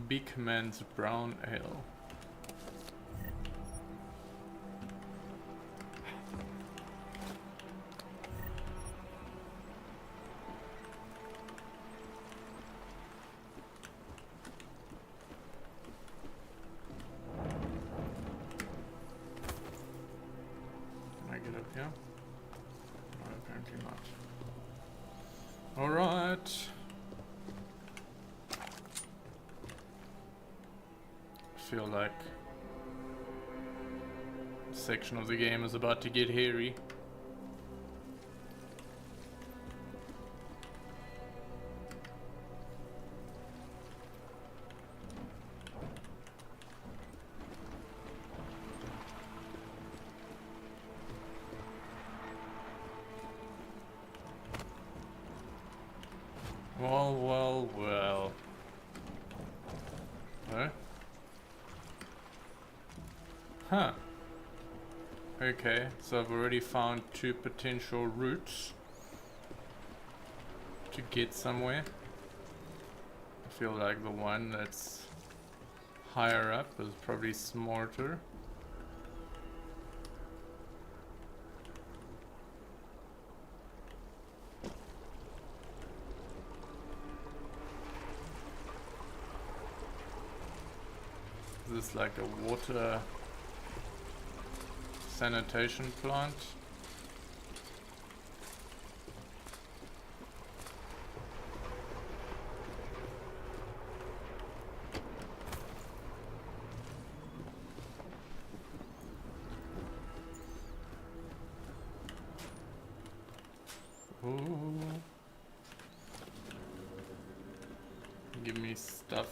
[SPEAKER 1] Big Man's Brown Ale. Can I get up here? No, apparently not. Alright. Feel like this section of the game is about to get hairy. Well, well, well. Huh? Huh. Okay, so I've already found 2 potential routes to get somewhere. I feel like the one that's higher up is probably smarter. This is like a water sanitation plant. Ooh. Give me stuff.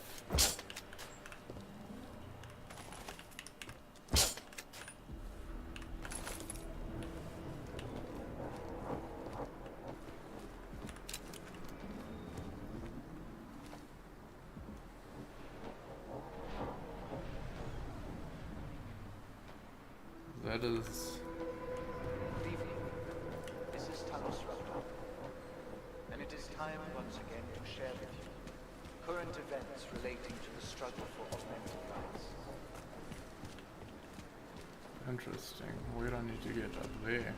[SPEAKER 1] That is...
[SPEAKER 17] Good evening. This is Talos Raptor. And it is time once again to share with you current events relating to the struggle for augmented rights.
[SPEAKER 1] Interesting. Where do I need to get up there?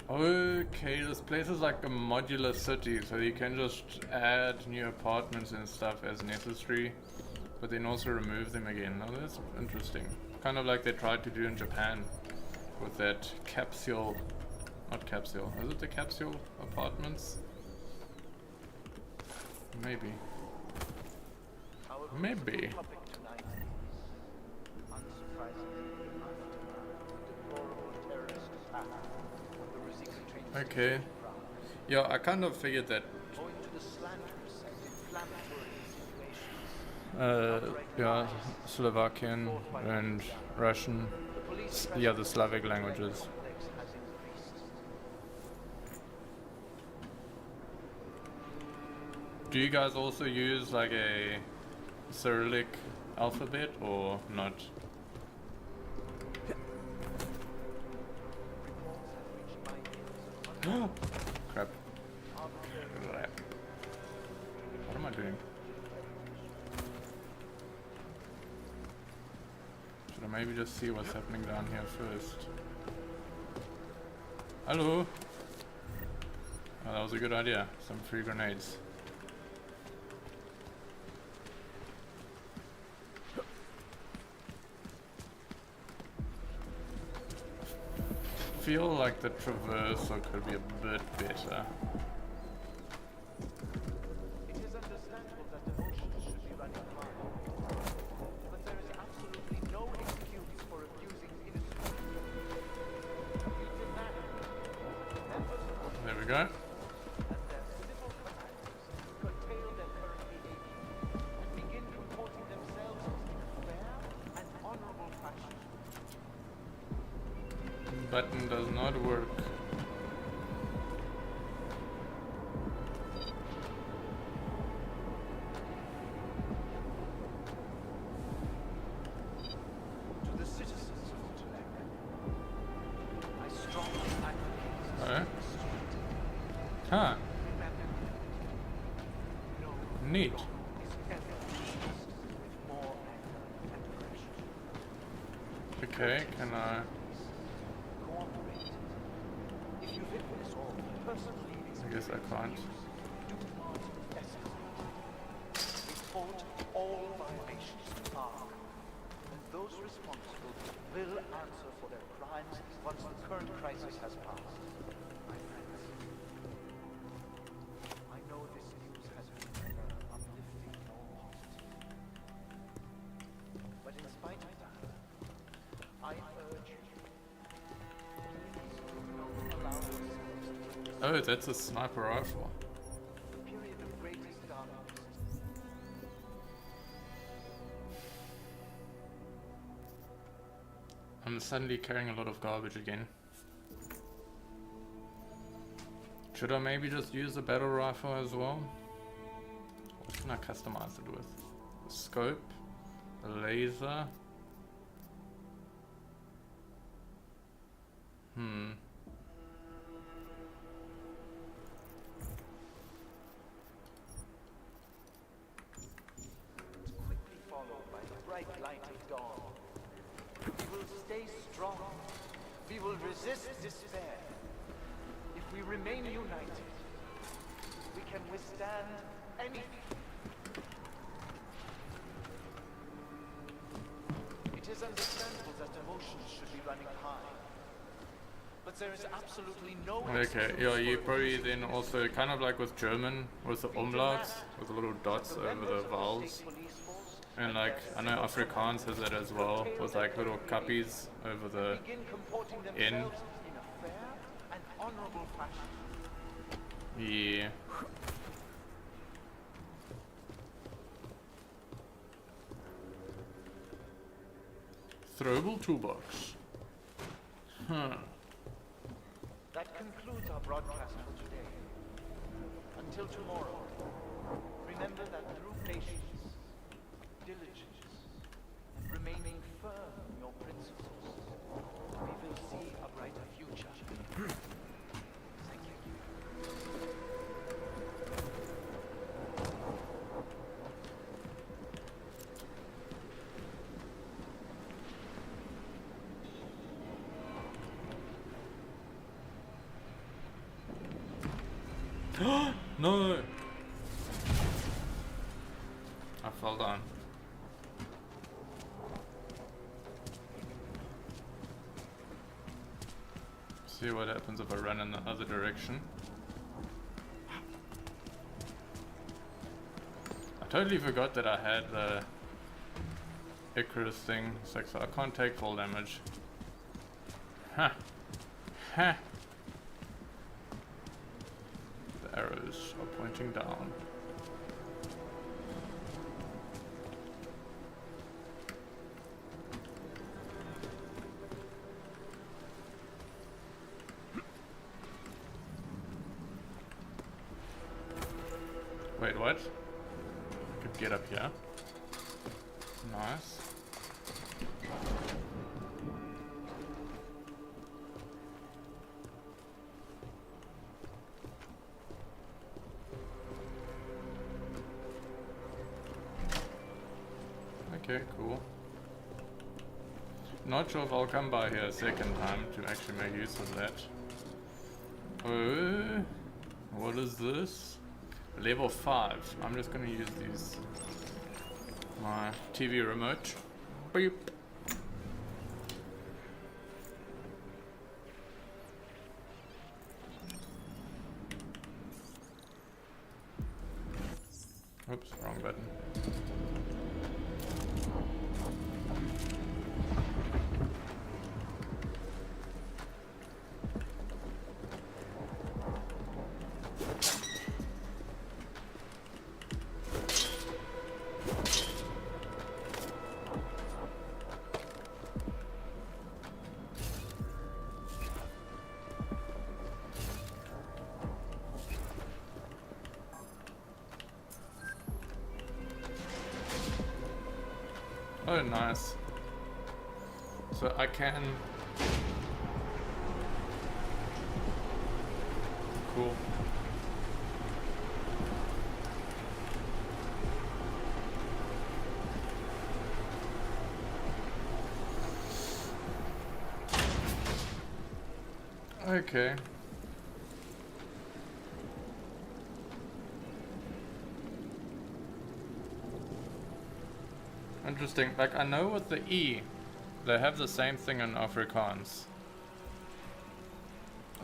[SPEAKER 1] Okay, this place is like a modular city, so you can just add new apartments and stuff as necessary, but then also remove them again. Now that's interesting. Kind of like they tried to do in Japan with that capsule, not capsule, is it the capsule apartments? Maybe. Maybe. Okay. Yeah, I kind of figured that. Yeah, Slovakian and Russian. Yeah, the Slavic languages. Do you guys also use like a Cyrillic alphabet or not? Crap. What am I doing? Should I maybe just see what's happening down here first? Hello? Oh, that was a good idea. Some free grenades. Feel like the traversal could be a bit better.
[SPEAKER 17] It is understandable that the oceans should be running high, but there is absolutely no excuse for abusing innocent people.
[SPEAKER 1] There we go. Button does not work.
[SPEAKER 17] To the citizens of Tulek, I strongly advocate
[SPEAKER 1] Huh. Neat. Okay, can I... I guess I can't.
[SPEAKER 17] Report all violations to ARC, and those responsible will answer for their crimes once the current crisis has passed. My friends, I know this news has been neither uplifting nor positive. But in spite of that, I urge you, please do not allow yourselves to...
[SPEAKER 1] Oh, that's a sniper rifle.
[SPEAKER 17] period of greatest darkness.
[SPEAKER 1] I'm suddenly carrying a lot of garbage again. Should I maybe just use the battle rifle as well? What can I customize it with? The scope, the laser,
[SPEAKER 17] Quickly followed by the bright light of dawn. We will stay strong. We will resist despair. If we remain united, we can withstand anything. It is understandable that emotions should be running high. But there is absolutely no
[SPEAKER 1] Okay, yeah, you probably then also, kind of like with German, with the umlauts, with the little dots over the vowels. And like, I know Afrikaans has that as well, with like little kappies over the N.
[SPEAKER 17] in a fair and honorable fashion.
[SPEAKER 1] Yeah. Throwable toolbox. Huh.
[SPEAKER 17] That concludes our broadcast for today. Until tomorrow, remember that through patience, diligence, and remaining firm in your principles, we will see a brighter future. Thank you.
[SPEAKER 1] No! I fell down. See what happens if I run in the other direction. I totally forgot that I had the Icarus thing, so I can't take full damage. Huh. Huh. The arrows are pointing down. Wait, what? I could get up here. Nice. Okay, cool. Not sure if I'll come by here a second time to actually make use of that. What is this? Level 5. I'm just gonna use these. My TV remote. Beep. Oops, wrong button. Oh, nice. So I can... Cool. Okay. Interesting. Like, I know with the E, they have the same thing in Afrikaans.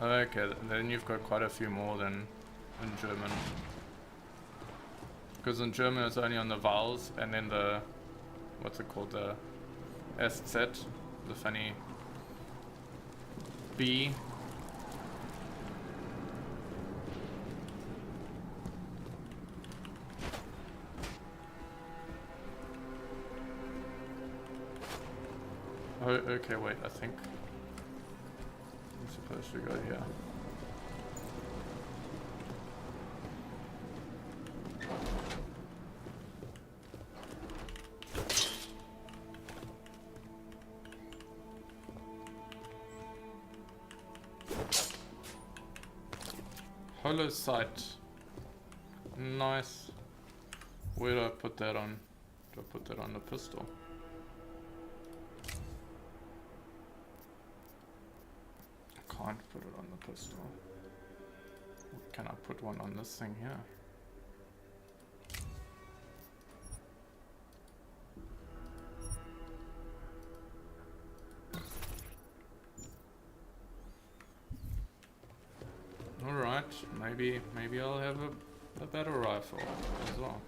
[SPEAKER 1] Okay, then you've got quite a few more than in German. Because in German it's only on the vowels and then the, what's it called, the SZ, the funny B. Oh, okay, wait, I think I'm supposed to go here. Holo sight. Nice. Where do I put that on? Do I put that on the pistol? I can't put it on the pistol. Can I put one on this thing here? Alright, maybe I'll have a better rifle as well.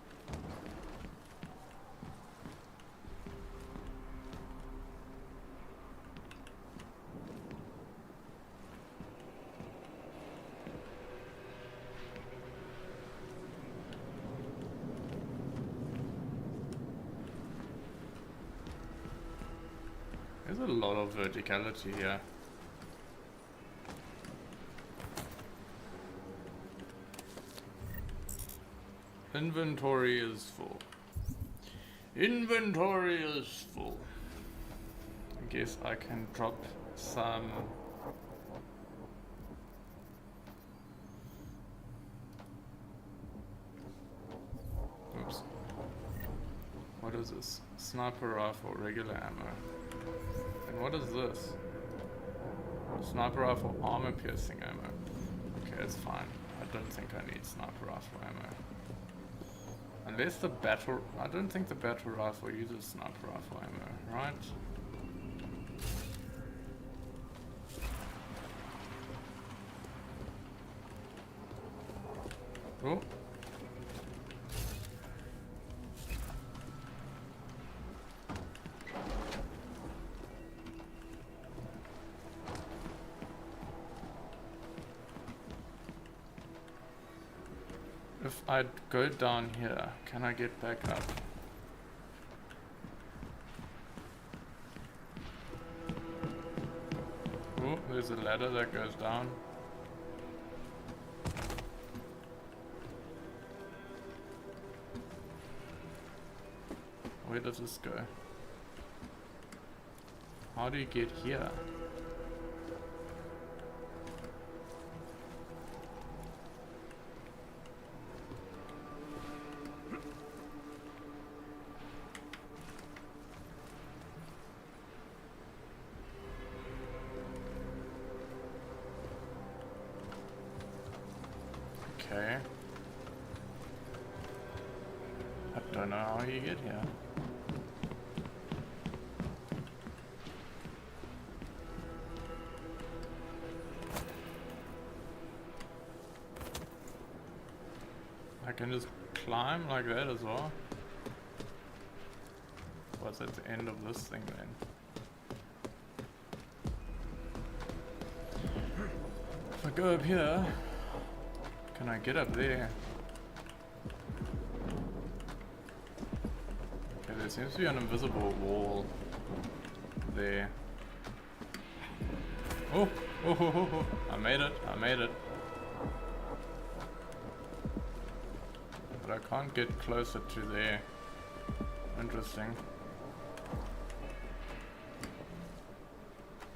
[SPEAKER 1] There's a lot of verticality here. Inventory is full. Inventory is full. I guess I can drop some. Oops. What is this? Sniper rifle, regular ammo. And what is this? Sniper rifle, armor piercing ammo. Okay, it's fine. I don't think I need sniper rifle ammo. Unless the battle... I don't think the battle rifle uses sniper rifle ammo, right? Oh. If I go down here, can I get back up? Oh, there's a ladder that goes down. Where does this go? How do you get here? Okay. I don't know how you get here. I can just climb like that as well. What's at the end of this thing then? If I go up here, can I get up there? Okay, there seems to be an invisible wall there. Oh, oh, oh, oh, oh. I made it, I made it. But I can't get closer to there. Interesting.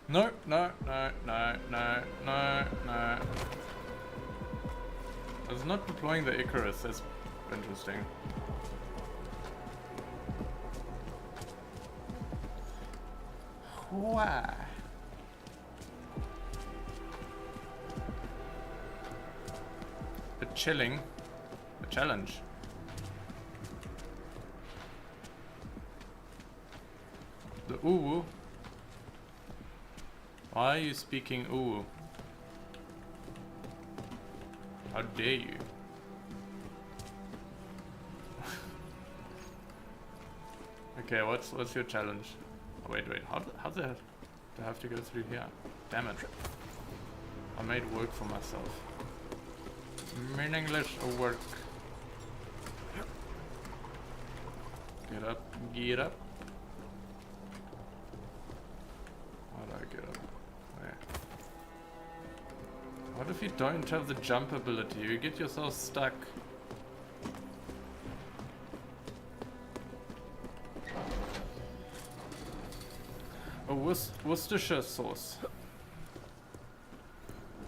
[SPEAKER 1] No, no, no, no, no, no, no. I was not deploying the Icarus, that's interesting. Why? A chilling. A challenge. The ooh. Why are you speaking ooh? How dare you? Okay, what's your challenge? Oh, wait, how's that? Do I have to go through here? Damn it. I made work for myself. Meaningless work. Get up, get up. How do I get up? There. What if you don't have the jump ability? You get yourself stuck. A Worcestershire sauce.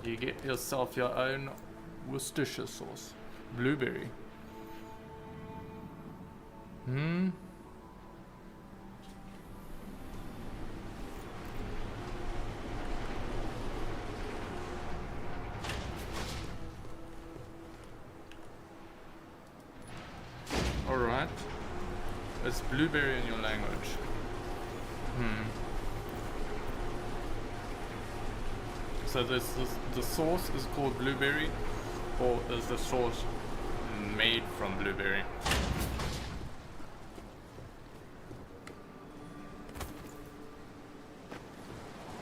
[SPEAKER 1] You get yourself your own Worcestershire sauce. Blueberry. Alright. It's blueberry in your language. So the sauce is called blueberry, or is the sauce made from blueberry?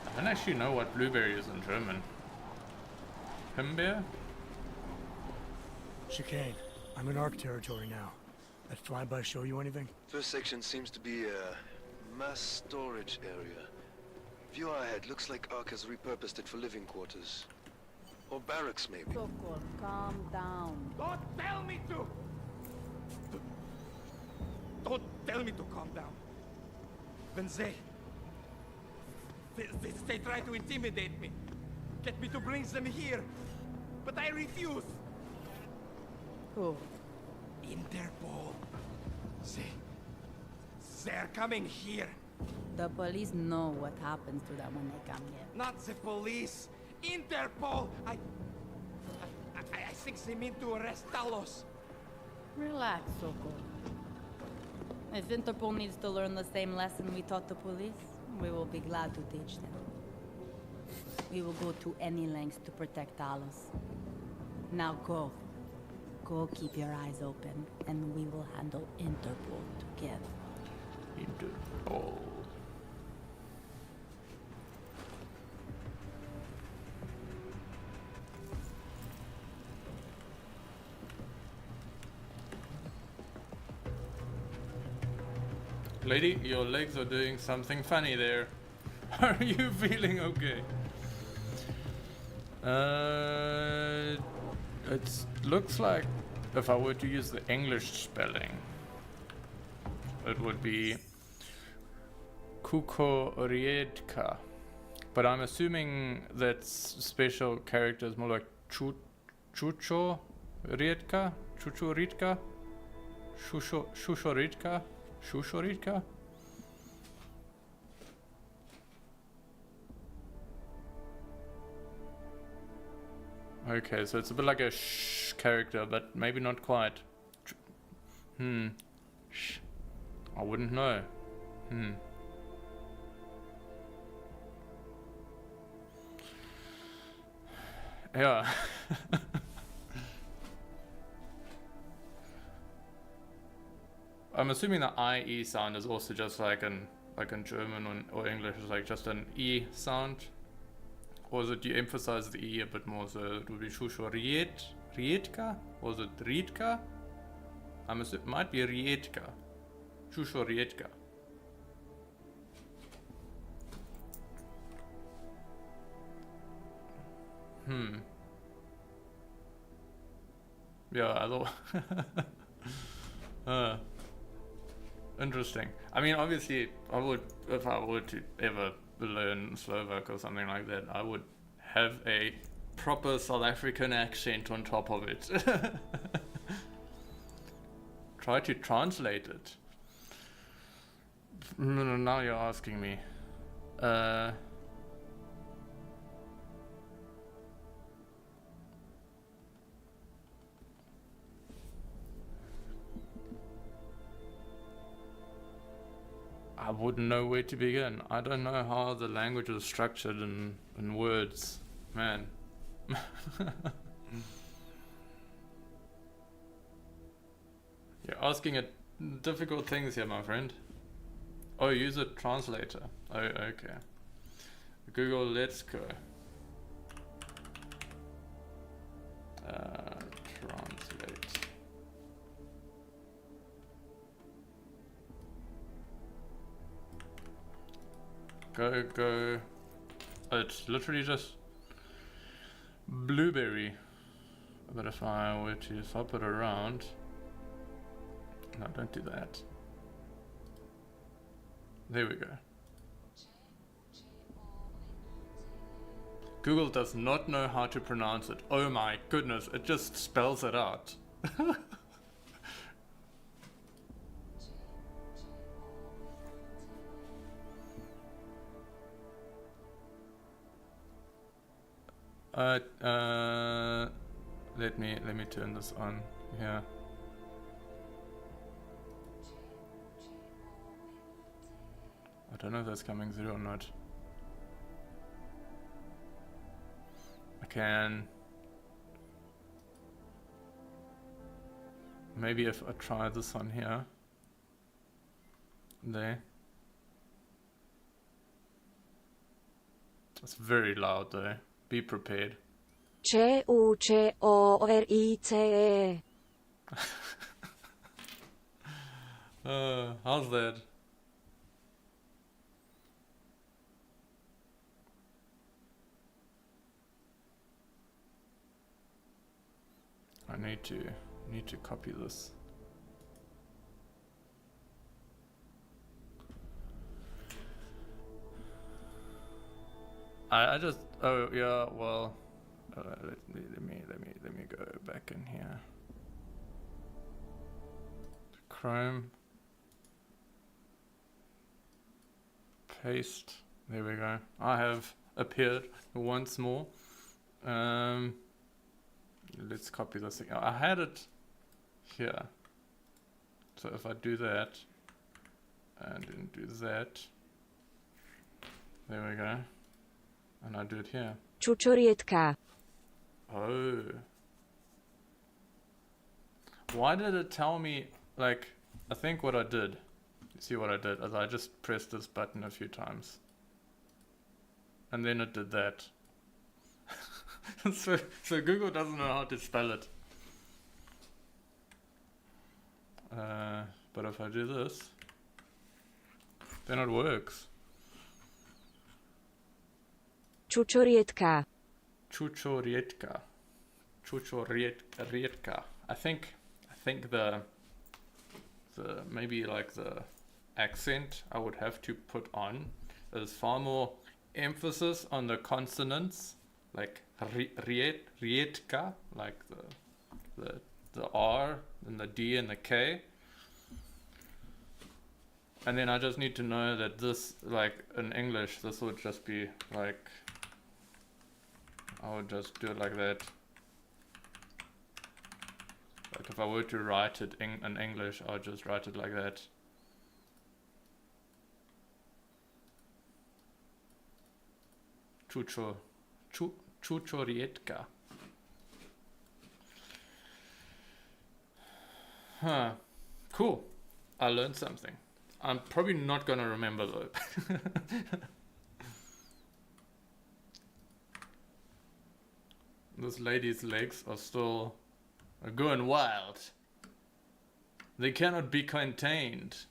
[SPEAKER 1] I don't actually know what blueberry is in German. Himbeer?
[SPEAKER 7] Chicane, I'm in ARC territory now. That flyby show you anything?
[SPEAKER 2] First section seems to be a mass storage area. View ahead. Looks like ARC has repurposed it for living quarters. Or barracks, maybe.
[SPEAKER 3] Sokol, calm down.
[SPEAKER 11] Don't tell me to! Don't tell me to calm down. When they try to intimidate me. Get me to bring them here. But I refuse.
[SPEAKER 3] Who?
[SPEAKER 11] Interpol. They're coming here.
[SPEAKER 3] The police know what happens to them when they come here.
[SPEAKER 11] Not the police. Interpol. I think they mean to arrest Talos.
[SPEAKER 3] Relax, Sokol. If Interpol needs to learn the same lesson we taught the police, we will be glad to teach them. We will go to any lengths to protect Talos. Now go. Go keep your eyes open, and we will handle Interpol together.
[SPEAKER 1] Interpol. Lady, your legs are doing something funny there. Are you feeling okay? It looks like if I were to use the English spelling, it would be Kukoriedka. But I'm assuming that special character is more like Chucho Riedka? Chucho Riedka? Shusho Riedka? Shushoritka? Okay, so it's a bit like a shh character, but maybe not quite. Shh. I wouldn't know. Yeah. I'm assuming the IE sound is also just like in German or English is like just an E sound, or is it you emphasize the E a bit more? So it would be Shusho Riedka, or is it Riedka? I'm assuming it might be Riedka, Shusho Riedka. Yeah, I thought. Interesting. I mean, obviously, I would, if I were to ever learn Slovak or something like that, I would have a proper South African accent on top of it. Try to translate it. Now you're asking me. I wouldn't know where to begin. I don't know how the language is structured in words. Man. You're asking it difficult things here, my friend. Oh, use a translator. Oh, okay. Google, let's go. Translate. Go. It's literally just blueberry. But if I were to swap it around, no, don't do that. There we go. Google does not know how to pronounce it. Oh my goodness, it just spells it out. Let me turn this on here. I don't know if that's coming through or not. I can maybe if I try this on here. There. It's very loud though. Be prepared.
[SPEAKER 10] Chorite.
[SPEAKER 1] How's that? I need to copy this. I just, oh yeah, well, let me go back in here. Chrome, paste. There we go. I have appeared once more. Let's copy this again. I had it here. So if I do that and then do that, there we go. And I do it here.
[SPEAKER 10] Čučorietka.
[SPEAKER 1] Oh. Why did it tell me, like, I think what I did, you see what I did, is I just pressed this button a few times. And then it did that. so Google doesn't know how to spell it. But if I do this, then it works.
[SPEAKER 10] Čučorietka.
[SPEAKER 1] Čučorietka. Čučorietka. I think the maybe like the accent I would have to put on is far more emphasis on the consonants, like rietka, like the R and the D and the K. And then I just need to know that this, like in English, this would just be like, I would just do it like that. Like if I were to write it in English, I would just write it like that. Čučorietka. Huh. Cool. I learned something. I'm probably not gonna remember though. This lady's legs are still going wild. They cannot be contained.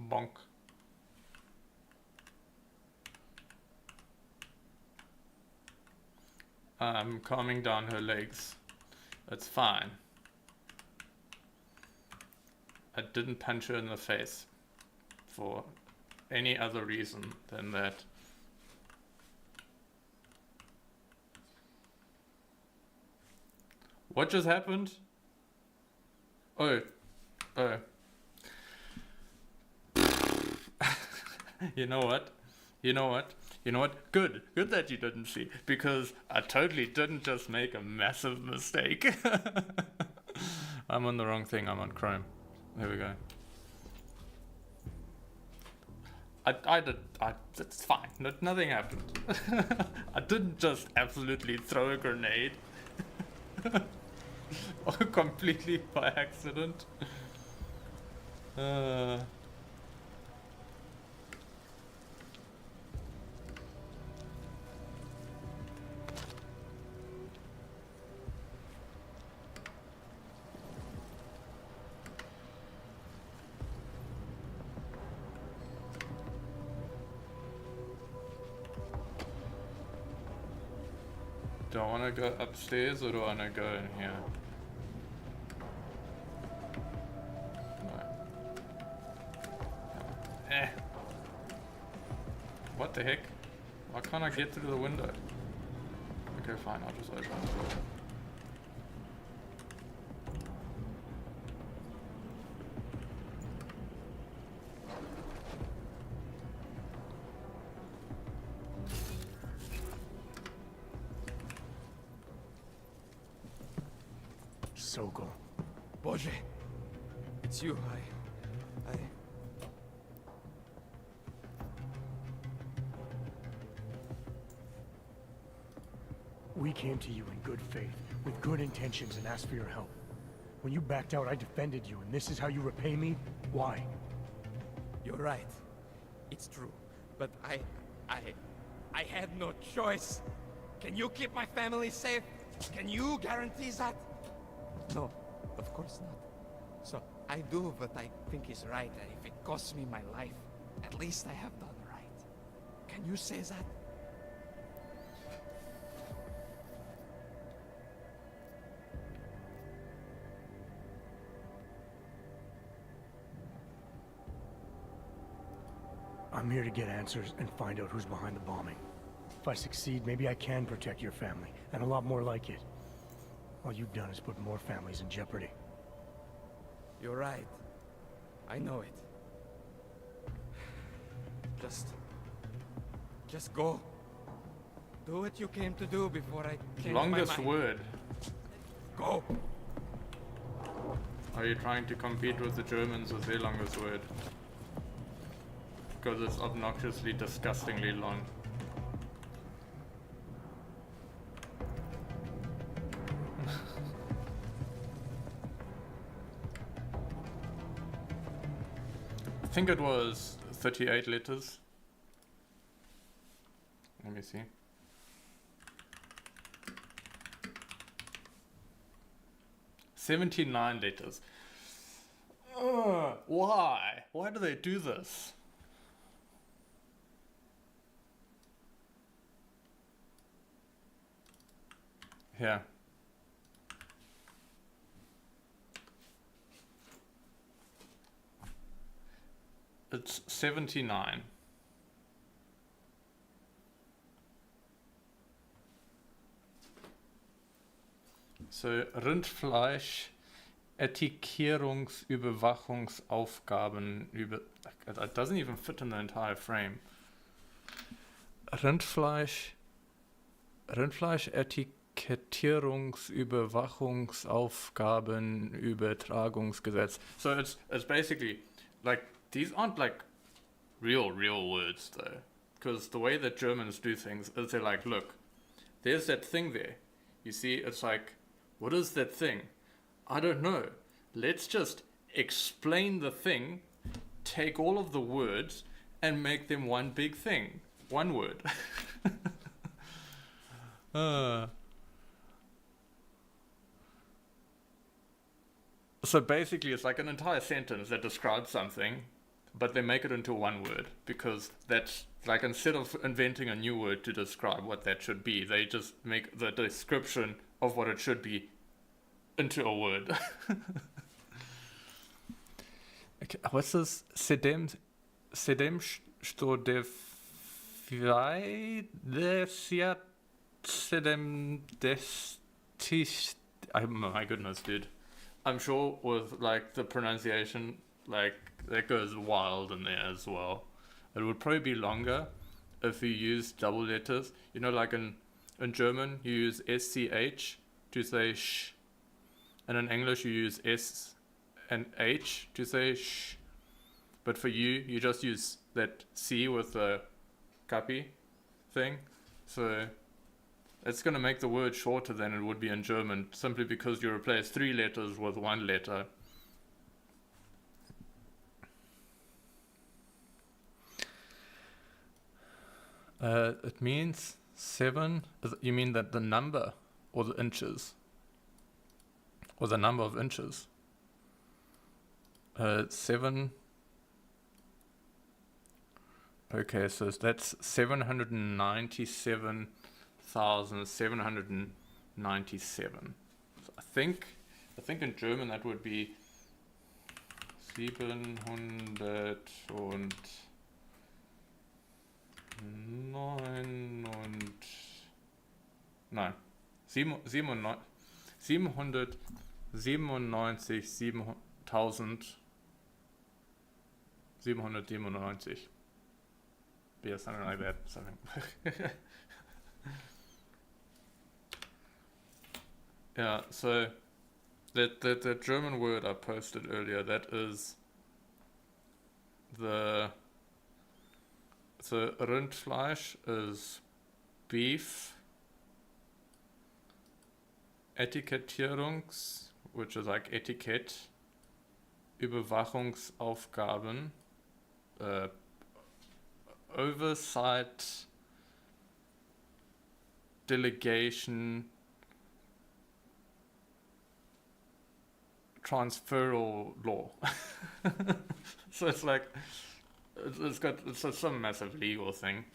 [SPEAKER 1] Bonk. I'm calming down her legs. That's fine. I didn't punch her in the face for any other reason than that. What just happened? Oh. You know what? Good that you didn't see, because I totally didn't just make a massive mistake. I'm on the wrong thing. I'm on Chrome. There we go. It's fine. Nothing happened. I didn't just absolutely throw a grenade. Completely by accident. Do I want to go upstairs or do I want to go in here? No. Eh. What the heck? Why can't I get through the window? Okay, fine, I'll just open the door.
[SPEAKER 7] Sokol.
[SPEAKER 11] Boże, it's you. I...
[SPEAKER 7] We came to you in good faith, with good intentions, and asked for your help. When you backed out, I defended you, and this is how you repay me? Why?
[SPEAKER 11] You're right. It's true. But I had no choice. Can you keep my family safe? Can you guarantee that? No, of course not. So I do what I think is right, and if it costs me my life, at least I have done right. Can you say that?
[SPEAKER 7] I'm here to get answers and find out who's behind the bombing. If I succeed, maybe I can protect your family, and a lot more like it. All you've done is put more families in jeopardy.
[SPEAKER 11] You're right. I know it. Just go. Do what you came to do before I came
[SPEAKER 1] Longest
[SPEAKER 11] to my mind.
[SPEAKER 1] word.
[SPEAKER 11] Go.
[SPEAKER 1] Are you trying to compete with the Germans with their longest word? Because it's obnoxiously, disgustingly long. I think it was 38 letters. Let me see. $79 letters. Why? Why do they do this? Yeah. It's 79. So, Rindfleisch, Etikettungsüberwachungsaufgaben über... It doesn't even fit in the entire frame. Rindfleisch, Etikettierungsüberwachungsaufgaben, Übertragungsgesetz. So it's basically like, these aren't like real words though, because the way that Germans do things is they're like, look, there's that thing there. You see, it's like, what is that thing? I don't know. Let's just explain the thing, take all of the words, and make them one big thing. One word. So basically it's like an entire sentence that describes something, but they make it into one word, because that's like, instead of inventing a new word to describe what that should be, they just make the description of what it should be into a word. Okay, what's this? Sedem sto my goodness, dude. I'm sure with like the pronunciation, like that goes wild in there as well. It would probably be longer if you use double letters. You know, like in German you use SCH to say sh, and in English you use S and H to say sh. But for you just use that C with the copy thing. So it's going to make the word shorter than it would be in German, simply because you replace 3 letters with 1 letter. It means 7. You mean that the number or the inches? Or the number of inches? 7. Okay, so that's 797 797. So I think in German that would be 700 und 9 und nein 797. Yeah, something like that. Something. Yeah, so the German word I posted earlier, that is so Rindfleisch is beef. Etikettierungs, which is like etiquette. Überwachungsaufgaben. Oversight. Delegation. Transferal law. So it's like it's some massive legal thing.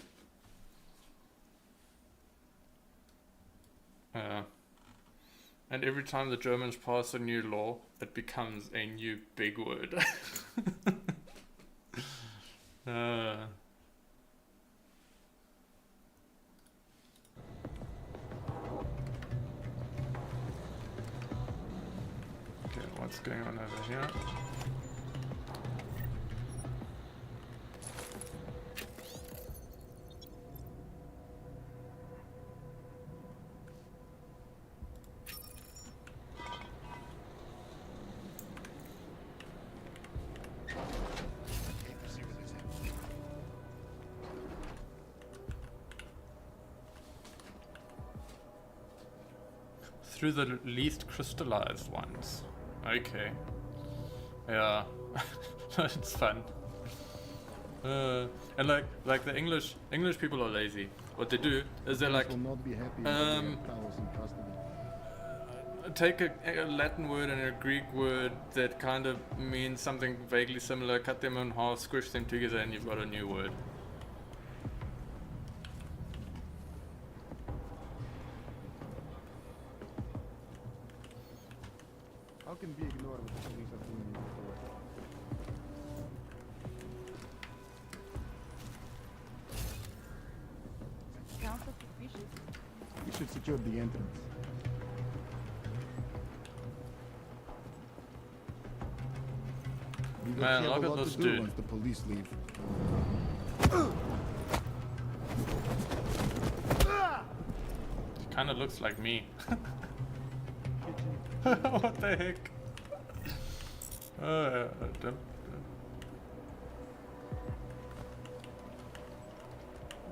[SPEAKER 1] And every time the Germans pass a new law, it becomes a new big word. Okay, what's going on over here? Through the least crystallized ones. Okay. Yeah. It's fun. And like the English people are lazy. What they do is they're like take a Latin word and a Greek word that kind of means something vaguely similar, cut them in half, squish them together, and you've got a new word.
[SPEAKER 9] How can be ignored what the police are doing in the way?
[SPEAKER 5] Sounds suspicious.
[SPEAKER 9] We should secure the entrance. We
[SPEAKER 1] Man, look at this dude.
[SPEAKER 9] Once the police leave.
[SPEAKER 1] He kind of looks like me. What the heck?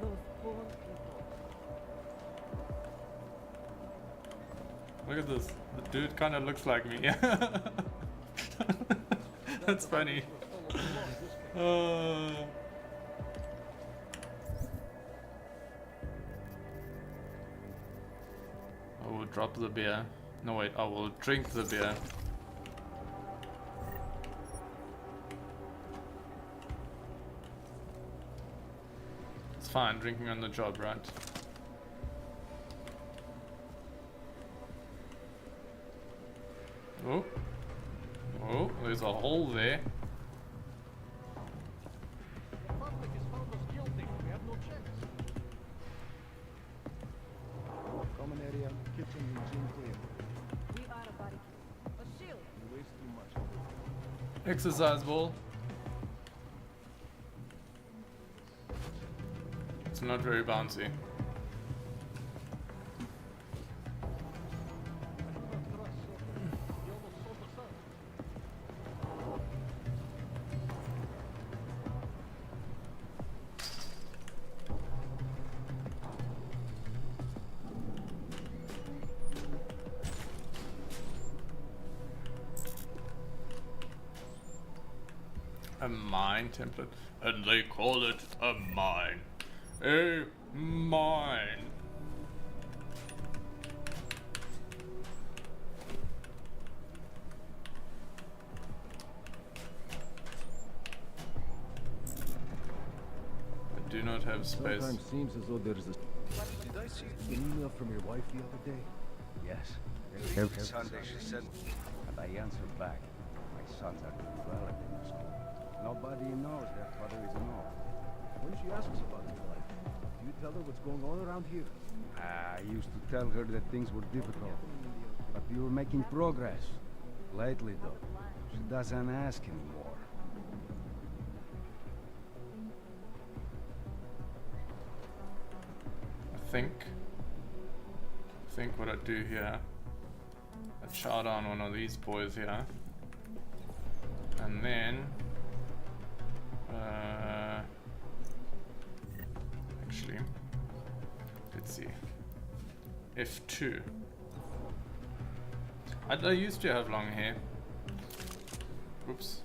[SPEAKER 5] Those poor people.
[SPEAKER 1] Look at this. The dude kind of looks like me. That's funny. I will drop the beer. No wait, I will drink the beer. It's fine, drinking on the job, right? Oh. Oh, there's a hole there.
[SPEAKER 12] The public has found us guilty. We have no chance.
[SPEAKER 9] Common area, kitchen, and gym clear.
[SPEAKER 5] We are a barricade. A shield.
[SPEAKER 9] You waste too much.
[SPEAKER 1] Exercise ball. It's not very bouncy. A mine template, and they call it a mine. A mine. do not have space.
[SPEAKER 14] Sometimes seems as though there's a...
[SPEAKER 2] Did I see
[SPEAKER 14] an email from your wife the other day?
[SPEAKER 9] Yes. Every Sunday she sent me. And I answered back. My sons are doing well at the new school. Nobody knows their father is an orc.
[SPEAKER 14] When she asks about your life, do you tell her what's going on around here?
[SPEAKER 9] I used to tell her that things were difficult. But we were making progress. Lately, though, she doesn't ask anymore.
[SPEAKER 1] I think what I do here, I chow down one of these boys here, and then actually, let's see, F2. I used to have long hair. Oops.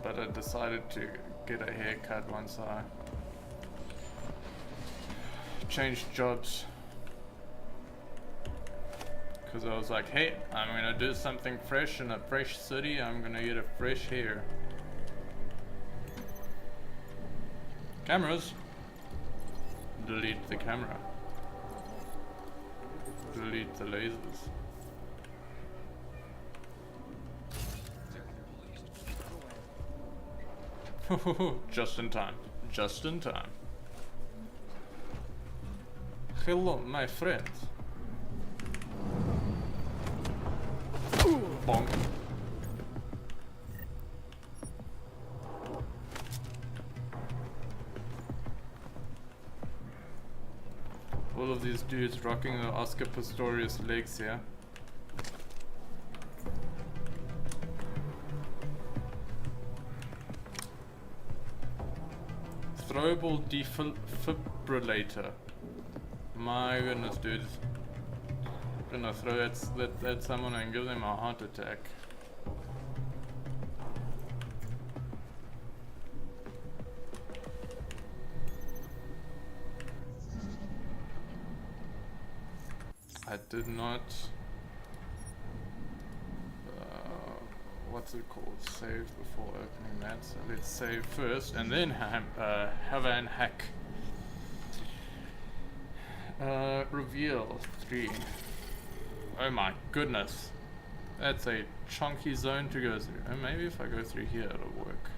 [SPEAKER 1] But I decided to get a haircut once I changed jobs. Because I was like, hey, I'm gonna do something fresh in a fresh city, I'm gonna get a fresh hair. Cameras. Delete the camera. Delete the lasers. Just in time. Just in time. Hello, my friends. Bonk. All of these dudes rocking the Oscar Pistorius legs here. Throwable defibrillator. My goodness, dude. I'm gonna throw that at someone and give them a heart attack. I did not... what's it called? Save before opening that. So let's save first and then have an hack. Reveal 3. Oh my goodness. That's a chunky zone to go through. And maybe if I go through here it'll work.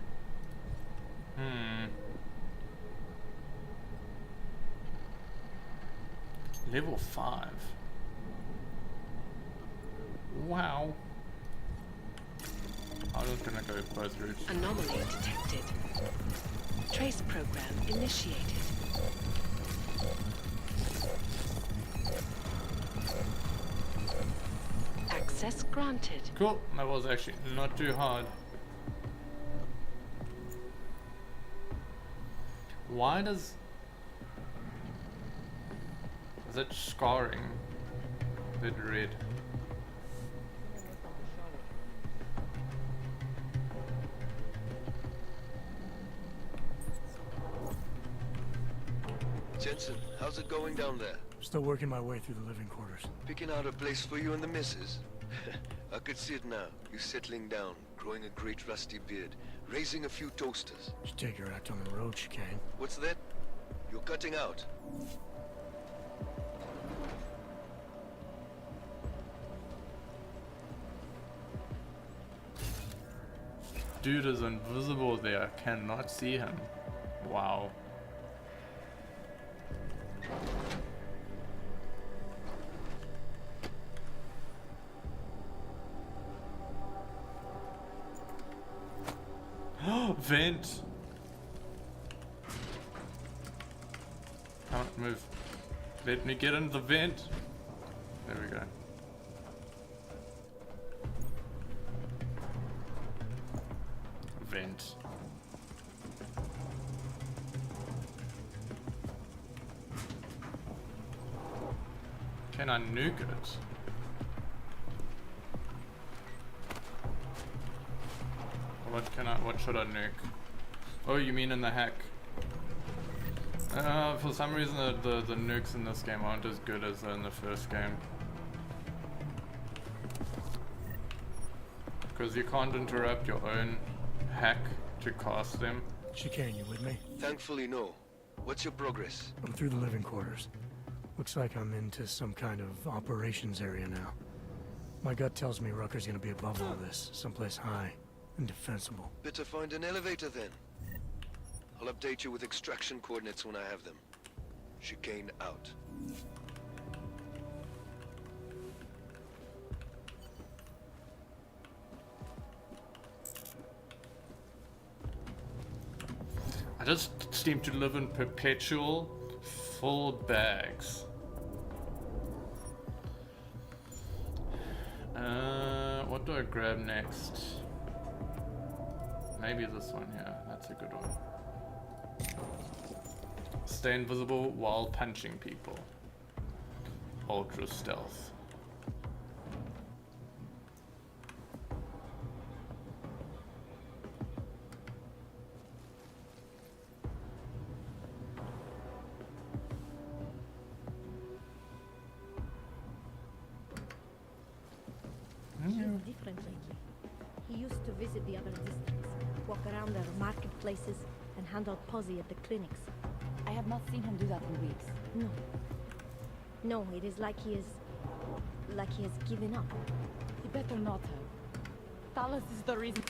[SPEAKER 1] Level 5. Wow. I'm just gonna go both routes.
[SPEAKER 8] Anomaly detected. Trace program initiated. Access granted.
[SPEAKER 1] Cool, that was actually not too hard. Why does... Is it scarring? That red?
[SPEAKER 2] Jensen, how's it going down there?
[SPEAKER 7] Still working my way through the living quarters.
[SPEAKER 2] Picking out a place for you and the missus? I could see it now. You settling down, growing a great rusty beard, raising a few toasters.
[SPEAKER 7] Should take your act on the road, Chicane.
[SPEAKER 2] What's that? You're cutting out.
[SPEAKER 1] Dude is invisible there. Cannot see him. Wow. Vent. Can't move. Let me get into the vent. There we go. Vent. Can I nuke it? What should I nuke? Oh, you mean in the hack? For some reason the nukes in this game aren't as good as in the first game. Because you can't interrupt your own hack to cast them.
[SPEAKER 7] Chicane, you with me?
[SPEAKER 2] Thankfully, no. What's your progress?
[SPEAKER 7] I'm through the living quarters. Looks like I'm into some kind of operations area now. My gut tells me Rucker's gonna be above all this, someplace high and defensible.
[SPEAKER 2] Better find an elevator then. I'll update you with extraction coordinates when I have them. Chicane out.
[SPEAKER 1] I just seem to live in perpetual full bags. What do I grab next? Maybe this one here. That's a good one. Stay invisible while punching people. Ultra stealth.
[SPEAKER 10] He's different lately. He used to visit the other districts, walk around their marketplaces, and hand out posse at the clinics.
[SPEAKER 3] I have not seen him do that in weeks.
[SPEAKER 10] No. No, it is like he has given up.
[SPEAKER 3] He better not have. Talos is the reason.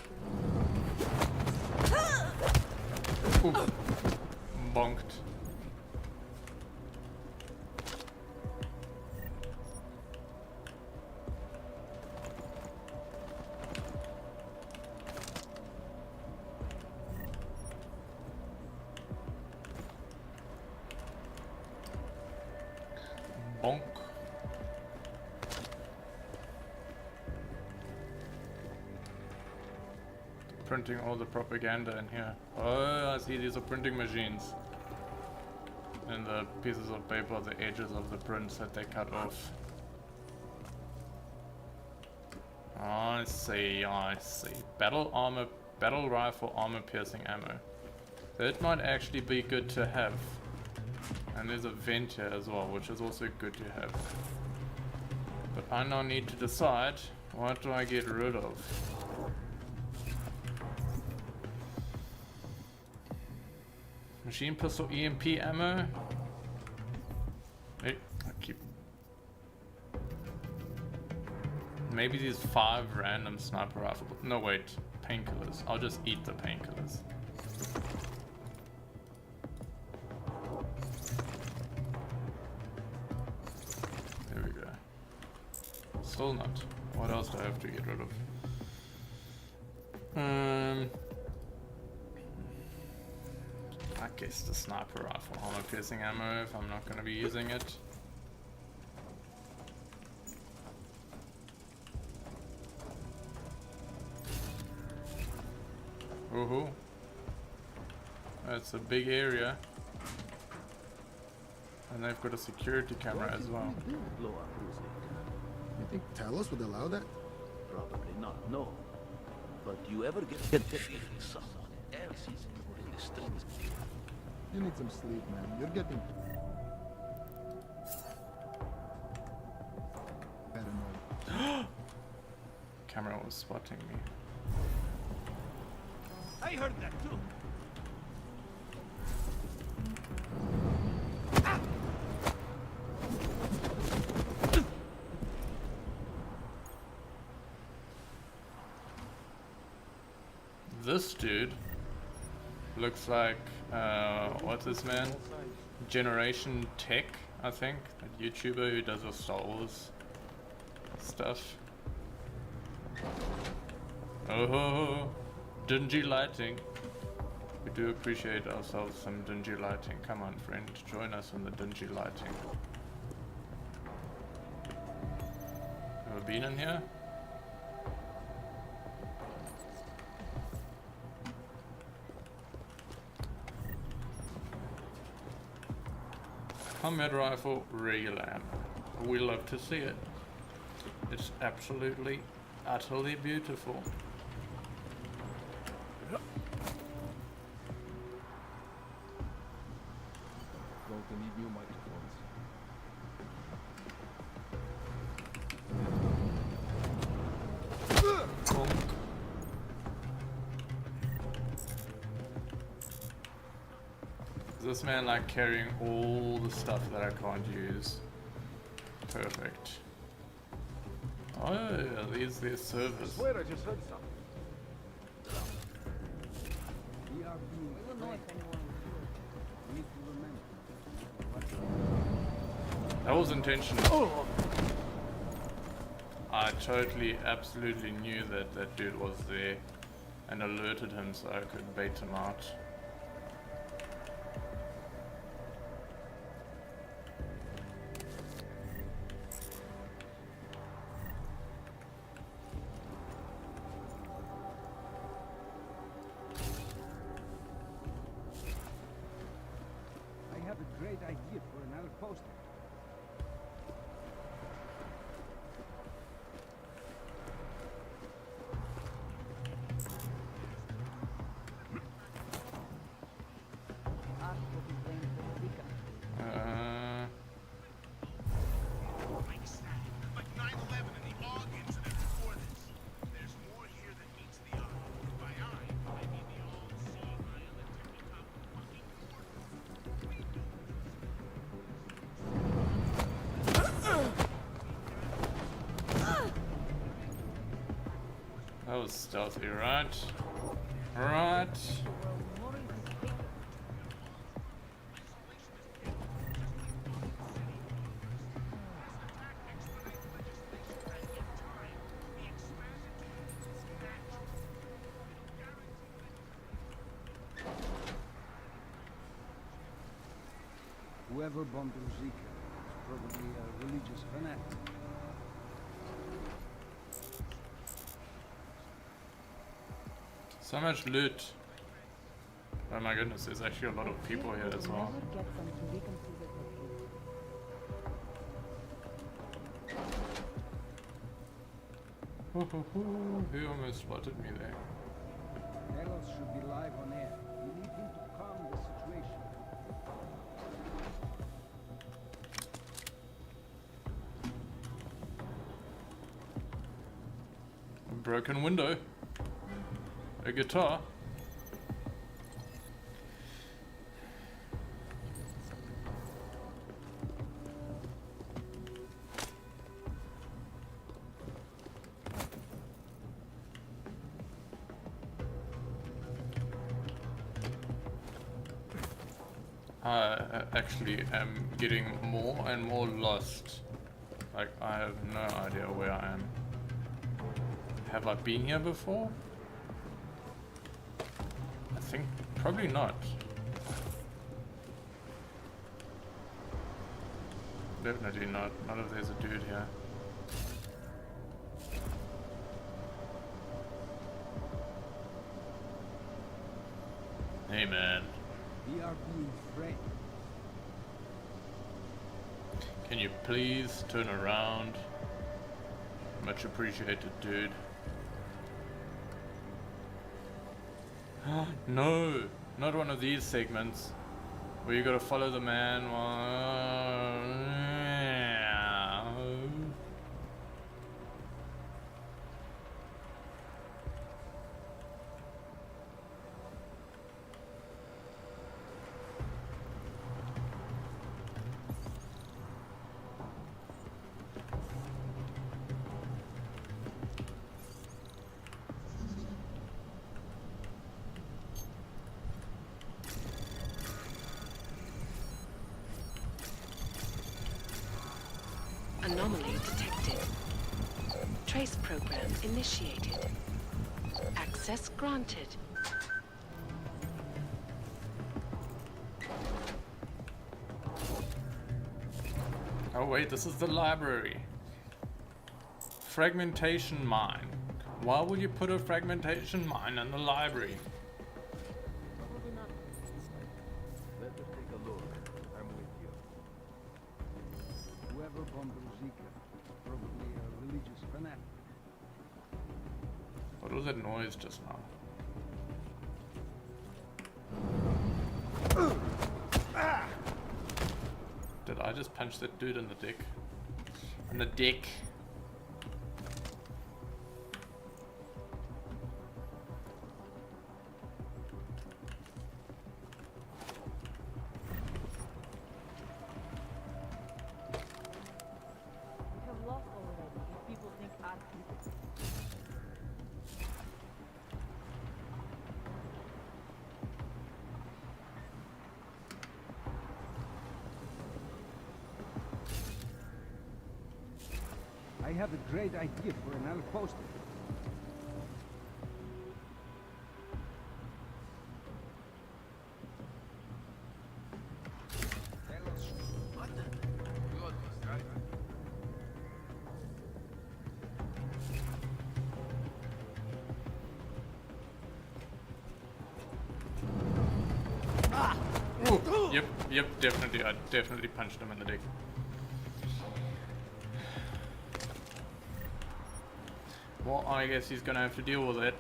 [SPEAKER 1] Ooh. Bonked. Bonk. Printing all the propaganda in here. Oh, I see, these are printing machines. And the pieces of paper are the edges of the prints that they cut off. I see, I see. Battle armor, battle rifle armor piercing ammo. That might actually be good to have. And there's a vent here as well, which is also good to have. But I now need to decide, what do I get rid of? Machine pistol EMP ammo? Hey, I keep... Maybe these 5 random sniper rifle... No wait, painkillers. I'll just eat the painkillers. Still not. What else do I have to get rid of? I guess the sniper rifle armor piercing ammo if I'm not going to be using it. Woohoo! That's a big area. And they've got a security camera as well.
[SPEAKER 15] You think Talos would allow that?
[SPEAKER 14] Probably not, no. But you ever get the feeling someone else is in the streets?
[SPEAKER 15] You need some sleep, man. You're getting paranoid.
[SPEAKER 1] Camera was spotting me.
[SPEAKER 11] I heard that too.
[SPEAKER 1] This dude looks like, what's this man? Generation Tech, I think. That YouTuber who does the Star Wars stuff. Oh, dingy lighting. We do appreciate ourselves some dingy lighting. Come on, friend, join us in the dingy lighting. Ever been in here? Combat rifle, regular ammo. We love to see it. It's absolutely, utterly beautiful. Is this man like carrying all the stuff that I can't use? Perfect. Oh, yeah, these servers.
[SPEAKER 6] I swear I just heard something.
[SPEAKER 9] We are being
[SPEAKER 3] We will know if anyone
[SPEAKER 9] We need to remember.
[SPEAKER 1] That was intentional. Oh. I totally, absolutely knew that that dude was there and alerted him so I could bait him out.
[SPEAKER 9] I have a great idea for an outpost.
[SPEAKER 1] That was stealthy, right? Right.
[SPEAKER 9] Whoever bombed Ruzika is probably a religious fanatic.
[SPEAKER 1] So much loot. Oh my goodness, there's actually a lot of people here as well. Who almost spotted me there?
[SPEAKER 9] Deus should be live on air. We need him to calm the situation.
[SPEAKER 1] A broken window. A guitar. I actually am getting more and more lost. Like, I have no idea where I am. Have I been here before? I think probably not. Definitely not. Not if there's a dude here. Hey man.
[SPEAKER 9] We are being framed.
[SPEAKER 1] Can you please turn around? Much appreciated, dude. No, not one of these segments where you gotta follow the man while...
[SPEAKER 8] Anomaly detected. Trace program initiated. Access granted.
[SPEAKER 1] Oh wait, this is the library. Fragmentation mine. Why would you put a fragmentation mine in the library?
[SPEAKER 9] Let us take a look. I'm with you. Whoever bombed Ruzika is probably a religious fanatic.
[SPEAKER 1] What was that noise just now? Did I just punch that dude in the dick? In the dick.
[SPEAKER 9] I have a great idea for an outpost.
[SPEAKER 1] Ooh, yep, definitely. I definitely punched him in the dick. Well, I guess he's gonna have to deal with it.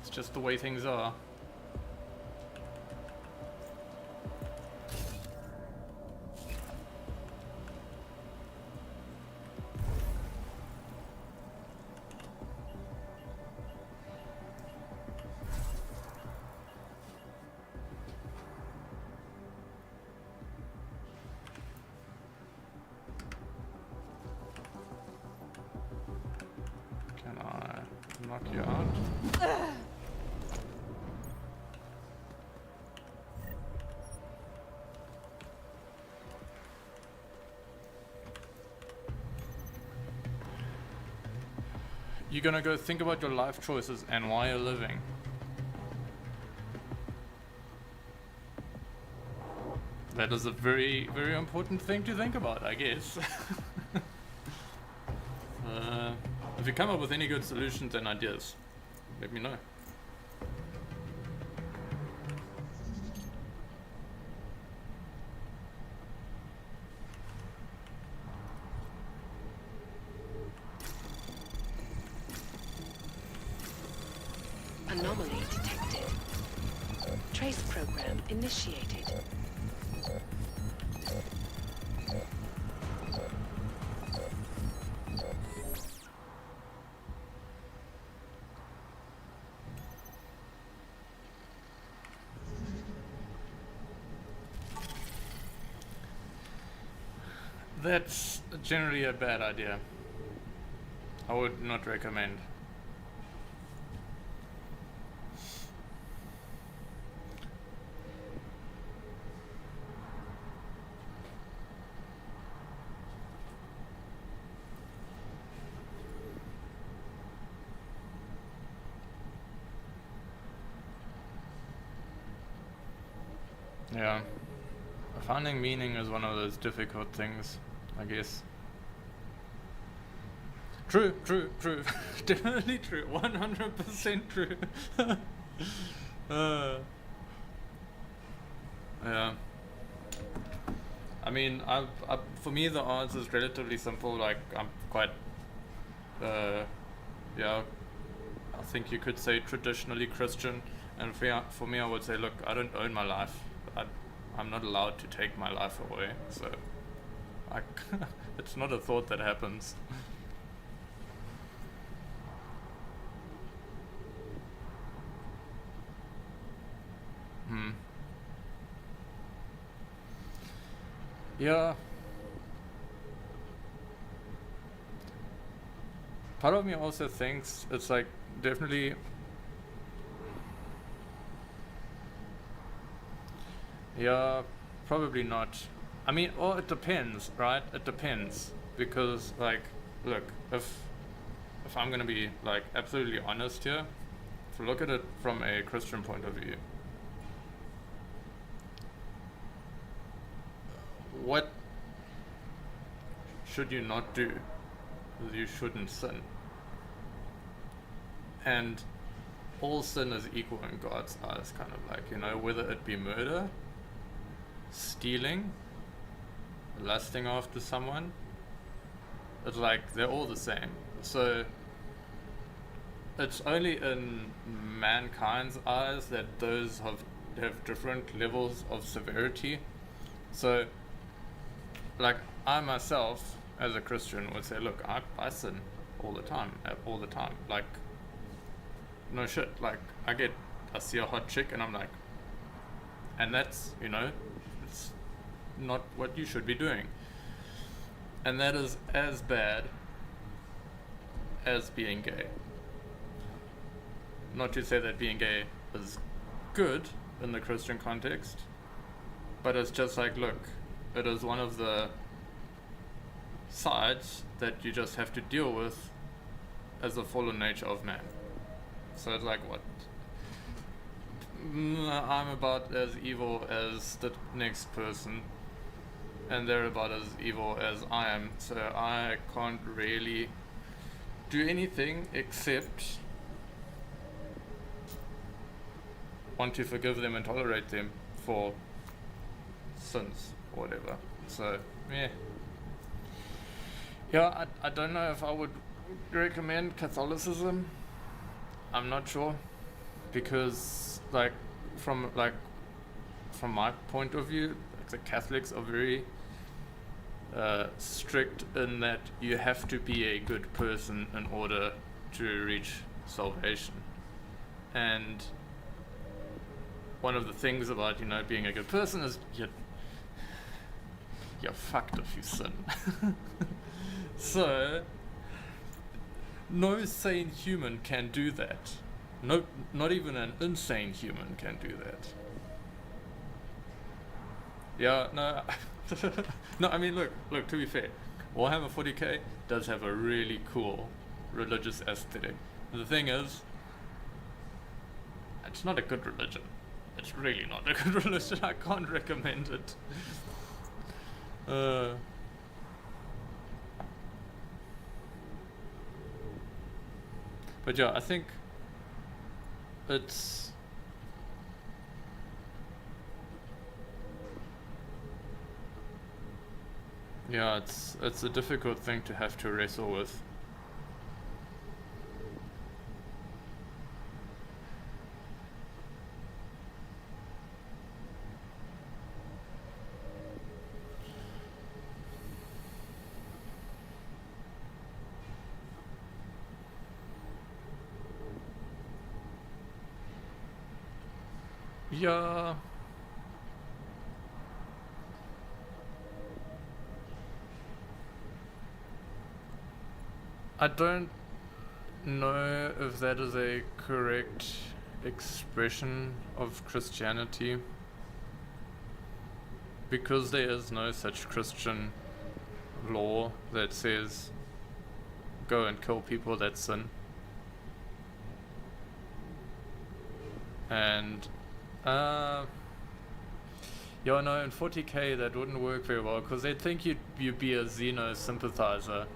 [SPEAKER 1] It's just the way things are. Can I knock you out? You're gonna go think about your life choices and why you're living. That is a very, very important thing to think about, I guess. If you come up with any good solutions and ideas, let me know.
[SPEAKER 8] Anomaly detected. Trace program initiated.
[SPEAKER 1] That's generally a bad idea. I would not recommend. Yeah. Finding meaning is one of those difficult things, I guess. True. Definitely true. 100% true. Yeah. I mean, for me the answer is relatively simple. Like, I'm quite, yeah, I think you could say traditionally Christian. And for me, I would say, look, I don't own my life. I'm not allowed to take my life away. So, it's not a thought that happens. Yeah. Part of me also thinks it's like definitely. Yeah, probably not. I mean, or it depends, right? It depends, because like, look, if I'm gonna be like absolutely honest here, if you look at it from a Christian point of view, what should you not do? You shouldn't sin. And all sin is equal in God's eyes, kind of like, you know, whether it be murder, stealing, lusting after someone, it's like they're all the same. So it's only in mankind's eyes that those have different levels of severity. So like I myself as a Christian would say, look, I sin all the time. Like, no shit, like I see a hot chick and I'm like, and that's, you know, it's not what you should be doing. And that is as bad as being gay. Not to say that being gay is good in the Christian context, but it's just like, look, it is one of the sides that you just have to deal with as the fallen nature of man. So it's like, what? I'm about as evil as the next person, and they're about as evil as I am, so I can't really do anything except want to forgive them and tolerate them for sins or whatever. So yeah, I don't know if I would recommend Catholicism. I'm not sure, because from my point of view, the Catholics are very strict in that you have to be a good person in order to reach salvation. And one of the things about, being a good person is you're fucked if you sin. So no sane human can do that. No, not even an insane human can do that. Yeah, no, no. I mean, look. To be fair, Warhammer 40k does have a really cool religious aesthetic. The thing is, it's not a good religion. It's really not a good religion. I can't recommend it. But yeah, I think it's it's a difficult thing to have to wrestle with. Yeah. I don't know if that is a correct expression of Christianity, because there is no such Christian law that says go and kill people that sin. And yeah, no, in 40k that wouldn't work very well, because they'd think you'd be a Xeno sympathizer.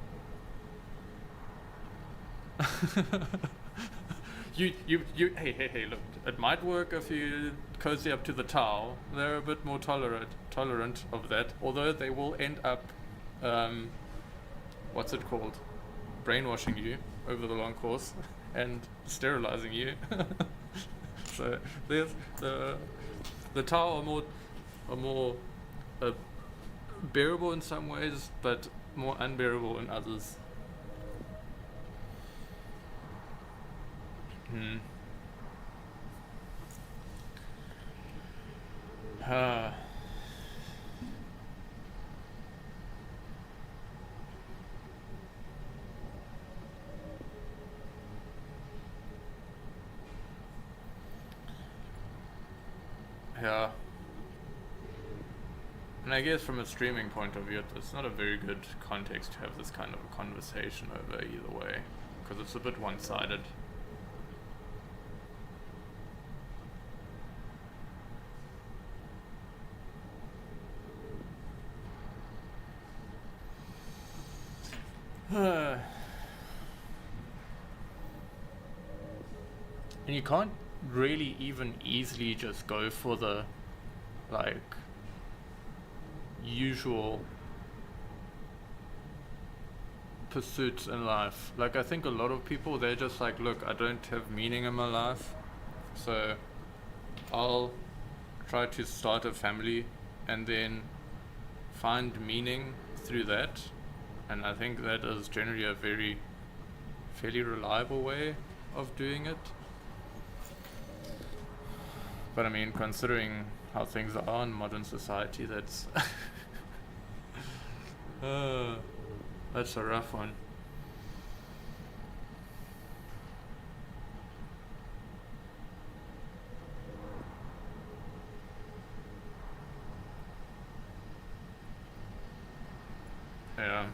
[SPEAKER 1] Hey, look, it might work if you cozy up to the Tau. They're a bit more tolerant of that, although they will end up what's it called, brainwashing you over the long course and sterilizing you. So there's the Tau are more bearable in some ways, but more unbearable in others. Yeah. And I guess from a streaming point of view, it's not a very good context to have this kind of a conversation over either way, because it's a bit one-sided. And you can't really even easily just go for the usual pursuits in life. I think a lot of people, they're just like, look, I don't have meaning in my life, so I'll try to start a family and then find meaning through that. And I think that is generally a fairly reliable way of doing it. But I mean, considering how things are in modern society, that's that's a rough one. Yeah.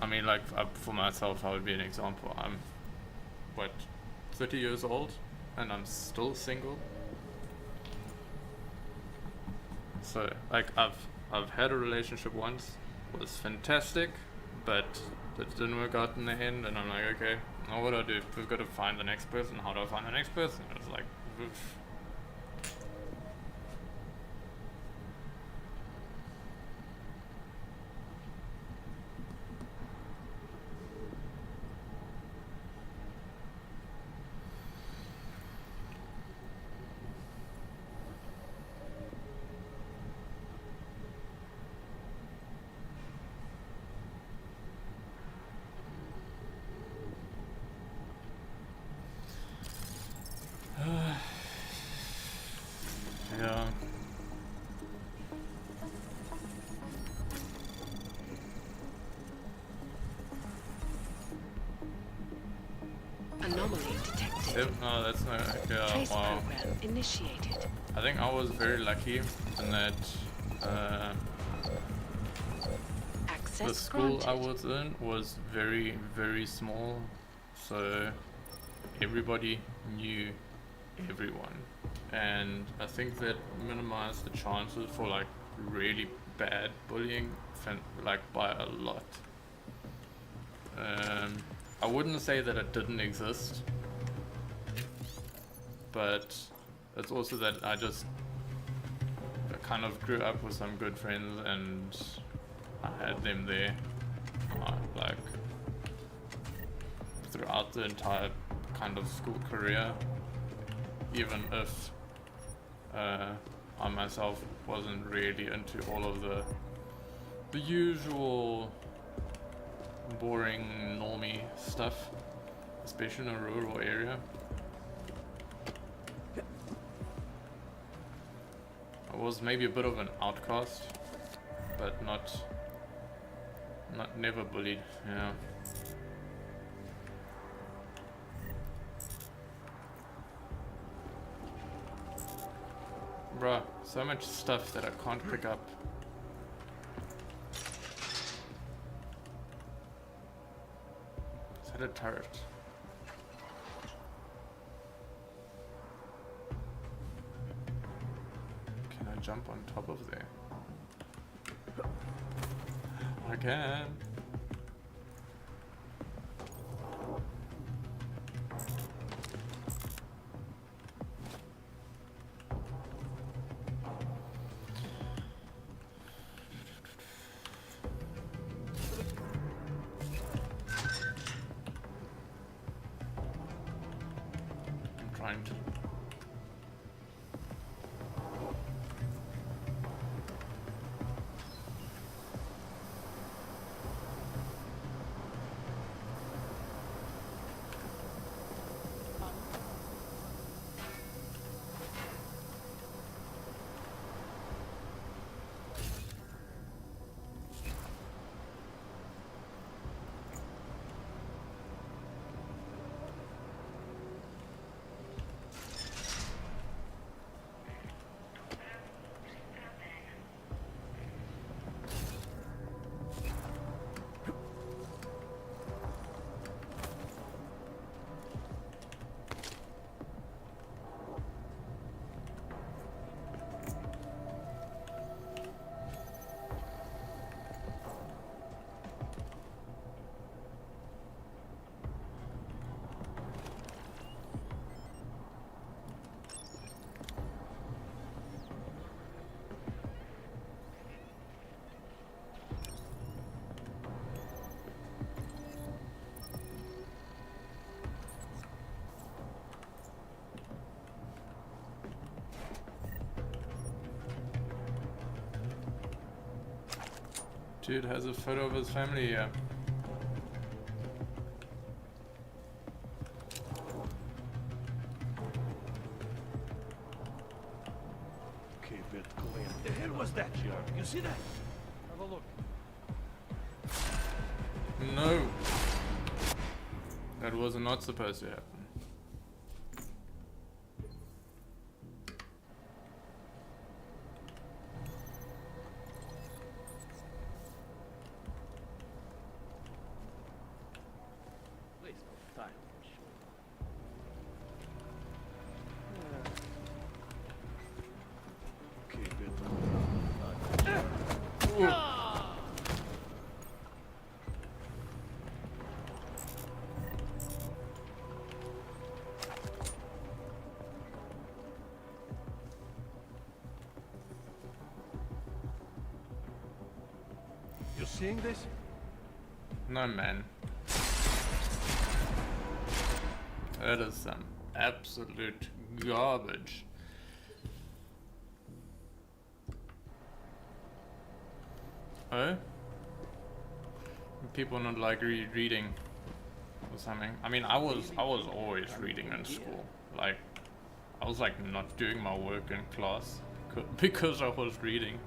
[SPEAKER 1] I mean, like, for myself, I would be an example. I'm, what, 30 years old, and I'm still single. So, like, I've had a relationship once, it was fantastic, but it didn't work out in the end, and I'm like, okay, now what do I do? We've got to find the next person. How do I find the next person? And it's like, oof. Yeah.
[SPEAKER 8] Anomaly detected.
[SPEAKER 1] Yep, no, that's not. Yeah,
[SPEAKER 8] Trace
[SPEAKER 1] wow.
[SPEAKER 8] program initiated.
[SPEAKER 1] I think I was very lucky in that the school I was in was very, very small, so everybody knew everyone, and I think that minimized the chances for like really bad bullying, like by a lot. I wouldn't say that it didn't exist, but it's also that I kind of grew up with some good friends and I had them there, like throughout the entire kind of school career, even if I myself wasn't really into all of the usual boring normie stuff, especially in a rural area. I was maybe a bit of an outcast, but never bullied, yeah. Bruh, so much stuff that I can't pick up. Is that a turret? Can I jump on top of there? I can. I'm trying to. Dude has a photo of his family here.
[SPEAKER 14] Keep it clean. The hell was that, Jerk? You see that?
[SPEAKER 12] Have a look.
[SPEAKER 1] No. That was not supposed to happen.
[SPEAKER 12] seeing this?
[SPEAKER 1] No, man. That is some absolute garbage. Oh? People not like reading or something. I mean, I was always reading in school. Like, I was like not doing my work in class because I was reading.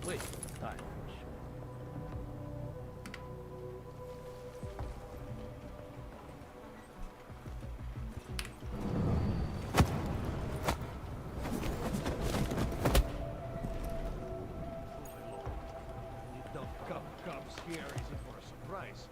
[SPEAKER 14] Wait, time.
[SPEAKER 12] Comes here isn't for a surprise.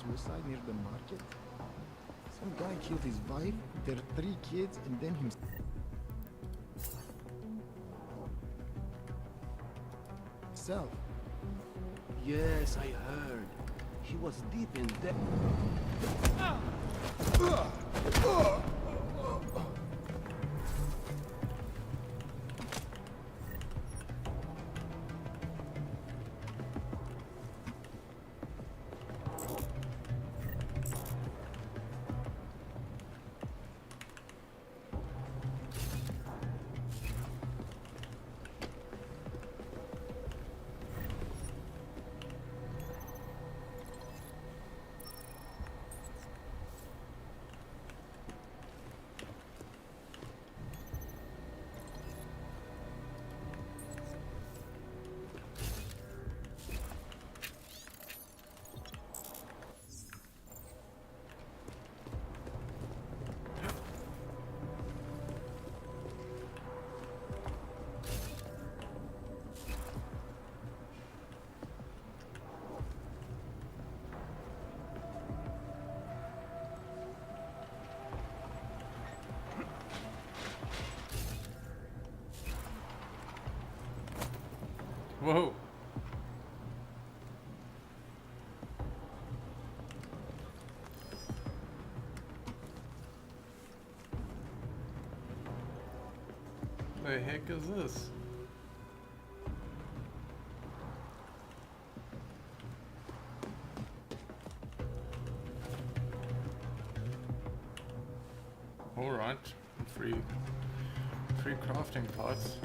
[SPEAKER 15] Suicide near the market? Some guy killed his wife, their 3 kids, and then himself.
[SPEAKER 14] Yes, I heard. He was deep in debt.
[SPEAKER 1] Whoa. The heck is this? All right, free crafting parts.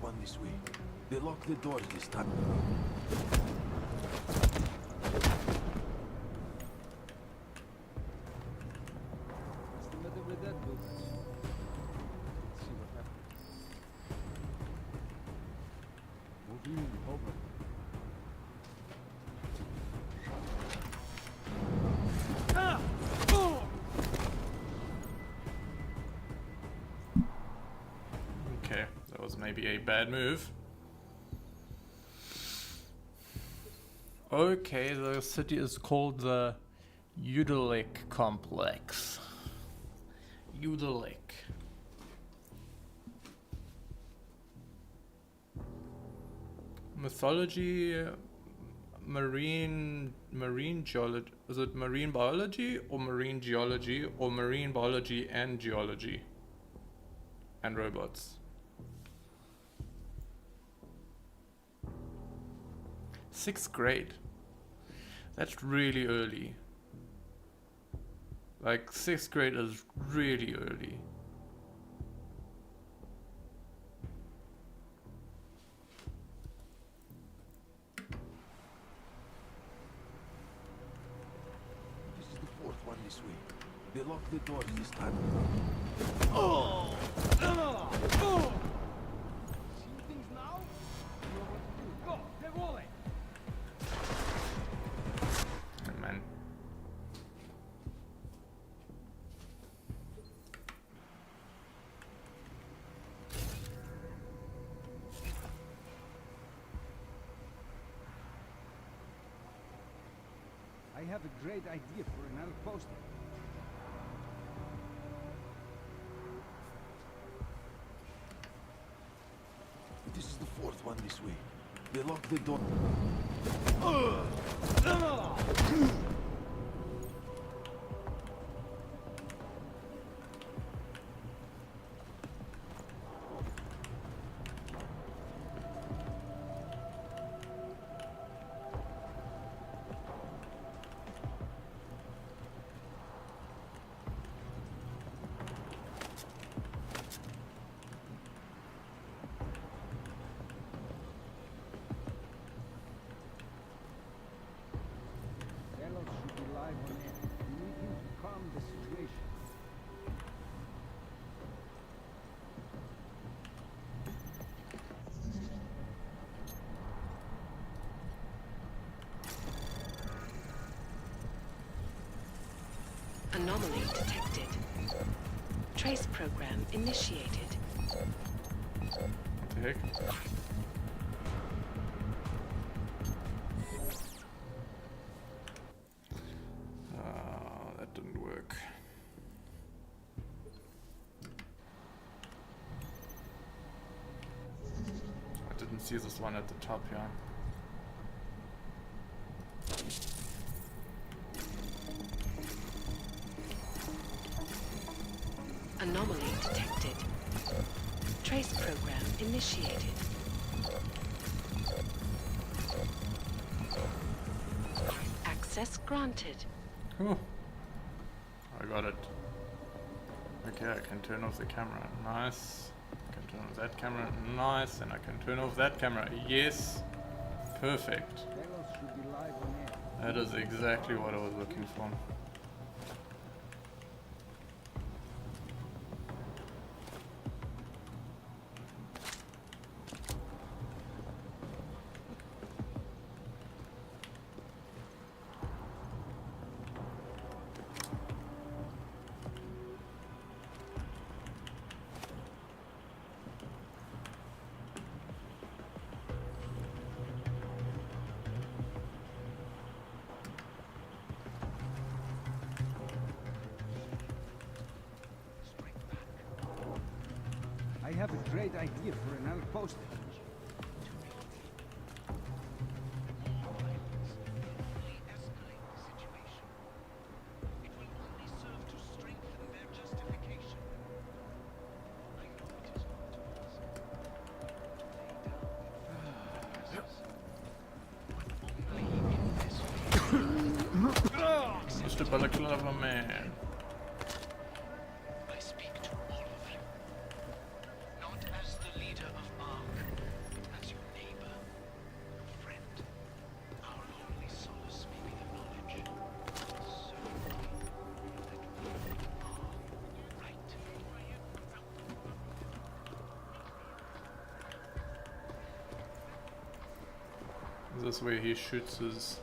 [SPEAKER 14] one this way. They locked the doors this time.
[SPEAKER 9] What's the matter with that building? Let's see what happens. Moving over.
[SPEAKER 1] Okay, that was maybe a bad move. Okay, the city is called the Udalik Complex. Udalik. Mythology, marine geology. Is it marine biology or marine geology or marine biology and geology? And robots. 6th grade. That's really early. Like 6th grade is really early.
[SPEAKER 14] This is the 4th one this way. They locked the doors this time.
[SPEAKER 9] Oh! See things now? You know what to do. Go! Devuole!
[SPEAKER 1] Man.
[SPEAKER 9] I have a great idea for an outpost.
[SPEAKER 14] This is the 4th one this way. They locked the door.
[SPEAKER 9] Deus should be live on air. We need him to calm the situation.
[SPEAKER 8] Anomaly detected. Trace program initiated.
[SPEAKER 1] What the heck? That didn't work. I didn't see this one at the top here.
[SPEAKER 8] Anomaly detected. Trace program initiated. Access granted.
[SPEAKER 1] Whew. I got it. Okay, I can turn off the camera. Nice. I can turn off that camera. Nice. And I can turn off that camera. Yes. Perfect.
[SPEAKER 9] Deus should be live on air.
[SPEAKER 1] That is exactly what I was looking for.
[SPEAKER 9] I have a great idea for an outpost.
[SPEAKER 1] Mr. Balaclava Man.
[SPEAKER 17] I speak to all of you, not as the leader of Ark,
[SPEAKER 1] Is this where he shoots his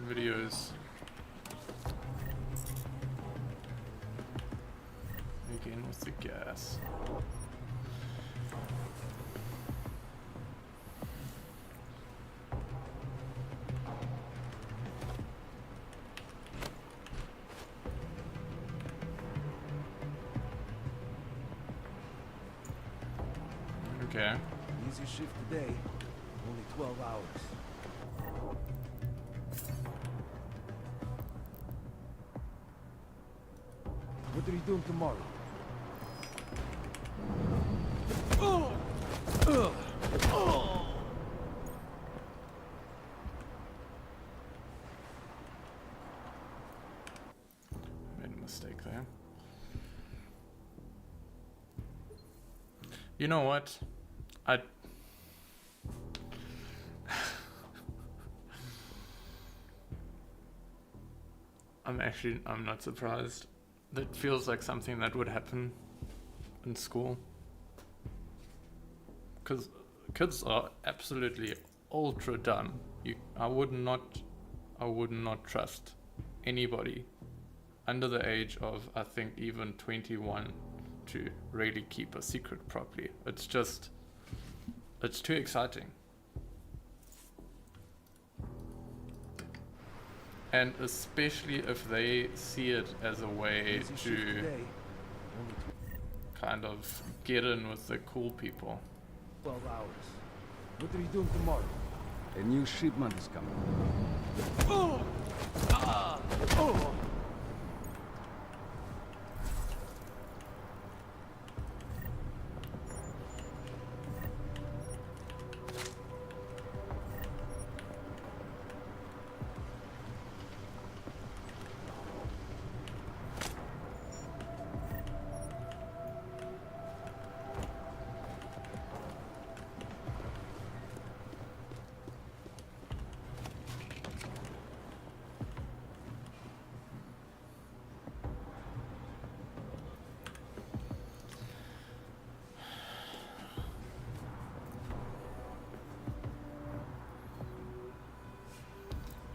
[SPEAKER 1] videos? Again with the gas. Okay.
[SPEAKER 9] Easy shift today. Only 12 hours. What are you doing tomorrow?
[SPEAKER 1] Made a mistake there. You know what? I'm not surprised. That feels like something that would happen in school. Because kids are absolutely ultra dumb. I would not trust anybody under the age of, I think, even 21 to really keep a secret properly. It's too exciting. And especially if they see it as a way to kind of get in with the cool people.
[SPEAKER 9] 12 hours. What are you doing tomorrow? A new shipment is coming.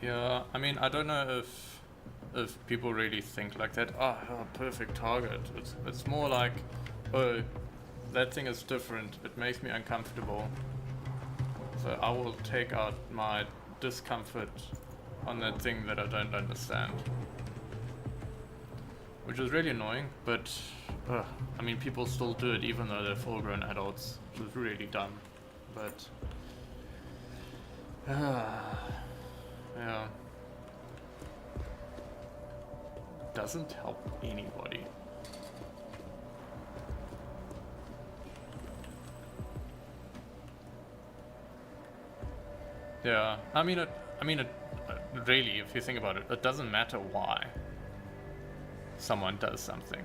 [SPEAKER 1] Yeah, I mean, I don't know if people really think like that. Oh, perfect target. It's more like, oh, that thing is different. It makes me uncomfortable. So I will take out my discomfort on that thing that I don't understand. Which is really annoying, but I mean, people still do it even though they're full-grown adults, which is really dumb. But yeah, doesn't help anybody. Yeah, I mean, really, if you think about it, it doesn't matter why someone does something.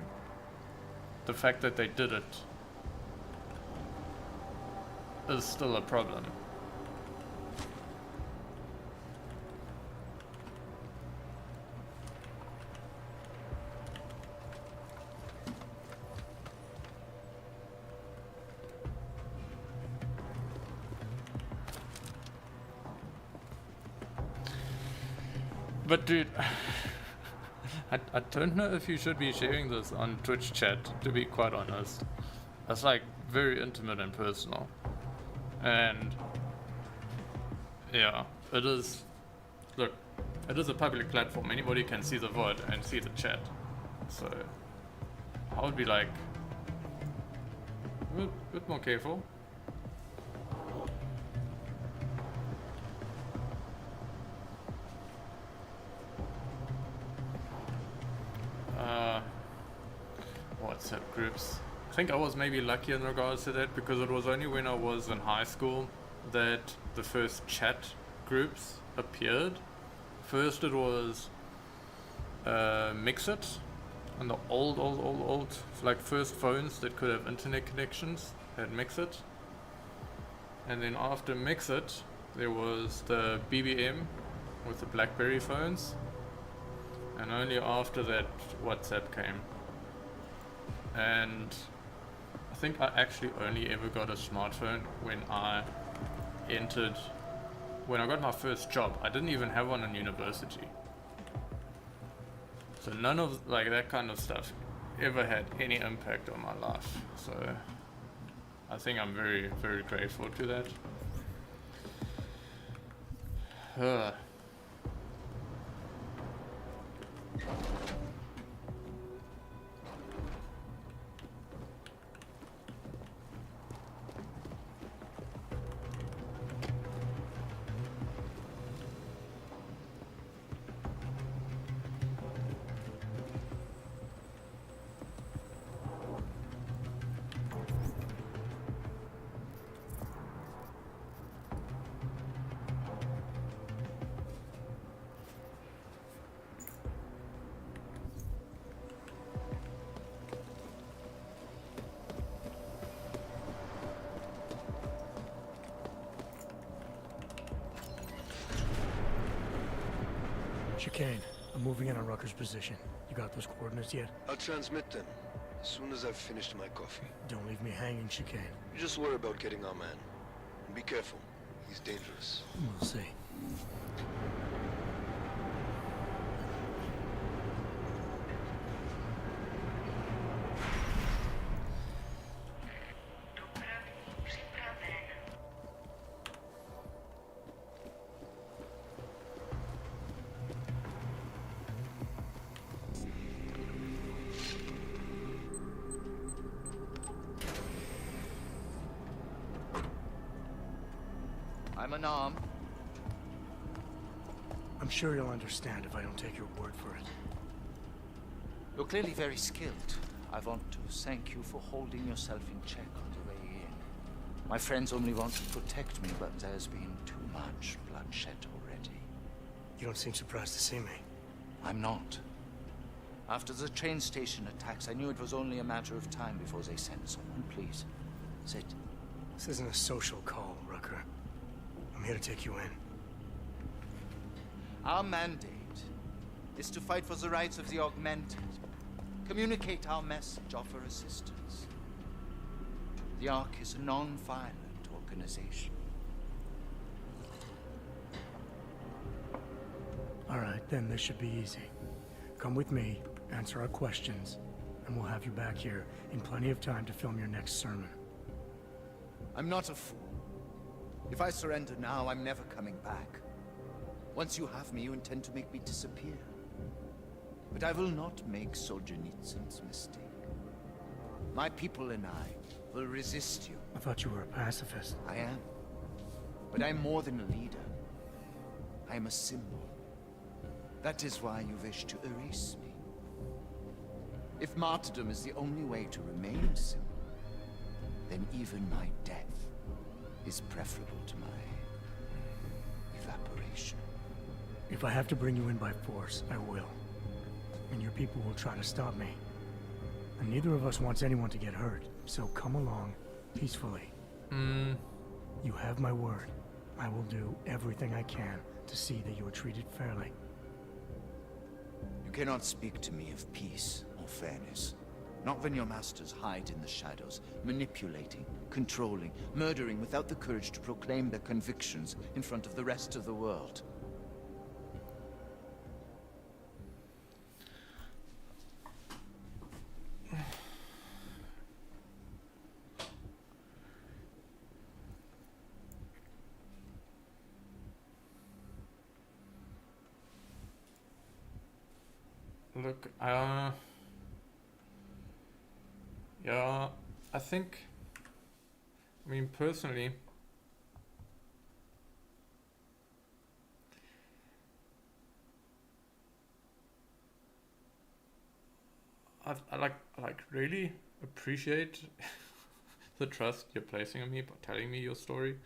[SPEAKER 1] The fact that they did it is still a problem. But dude, I don't know if you should be sharing this on Twitch chat, to be quite honest. That's like very intimate and personal. And yeah, it is, look, it is a public platform. Anybody can see the VOD and see the chat. So I would be like a bit more careful. WhatsApp groups. I think I was maybe lucky in regards to that, because it was only when I was in high school that the first chat groups appeared. First it was Mixit, on the old like first phones that could have internet connections had Mixit. And then after Mixit there was the BBM with the BlackBerry phones, and only after that WhatsApp came. And I think I actually only ever got a smartphone when I got my first job. I didn't even have one in university. So none of like that kind of stuff ever had any impact on my life. So I think I'm very, very grateful to that.
[SPEAKER 7] Chicane, I'm moving in on Rucker's position. You got those coordinates yet?
[SPEAKER 2] I'll transmit them as soon as I've finished my coffee.
[SPEAKER 7] Don't leave me hanging, Chicane.
[SPEAKER 2] You just worry about getting our man. And be careful. He's dangerous.
[SPEAKER 7] We'll see.
[SPEAKER 17] I'm unarmed.
[SPEAKER 7] I'm sure you'll understand if I don't take your word for it.
[SPEAKER 17] You're clearly very skilled. I want to thank you for holding yourself in check on the way in. My friends only want to protect me, but there's been too much bloodshed already.
[SPEAKER 7] You don't seem surprised to see me.
[SPEAKER 17] I'm not. After the train station attacks, I knew it was only a matter of time before they sent someone. Please, sit.
[SPEAKER 7] This isn't a social call, Rucker. I'm here to take you in.
[SPEAKER 17] Our mandate is to fight for the rights of the augmented. Communicate our message, offer assistance. The Ark is a non-violent organization.
[SPEAKER 7] Alright, then this should be easy. Come with me, answer our questions, and we'll have you back here in plenty of time to film your next sermon.
[SPEAKER 17] I'm not a fool. If I surrender now, I'm never coming back. Once you have me, you intend to make me disappear. But I will not make Solzhenitsyn's mistake. My people and I will resist you.
[SPEAKER 7] I thought you were a pacifist.
[SPEAKER 17] I am. But I'm more than a leader. I am a symbol. That is why you wish to erase me. If martyrdom is the only way to remain a symbol, then even my death is preferable to my evaporation.
[SPEAKER 7] If I have to bring you in by force, I will. And your people will try to stop me. And neither of us wants anyone to get hurt, so come along peacefully. You have my word. I will do everything I can to see that you are treated fairly.
[SPEAKER 17] You cannot speak to me of peace or fairness. Not when your masters hide in the shadows, manipulating, controlling, murdering without the courage to proclaim their convictions in front of the rest of the world.
[SPEAKER 1] Look, yeah, I think, I mean, personally, I really appreciate the trust you're placing in me by telling me your story,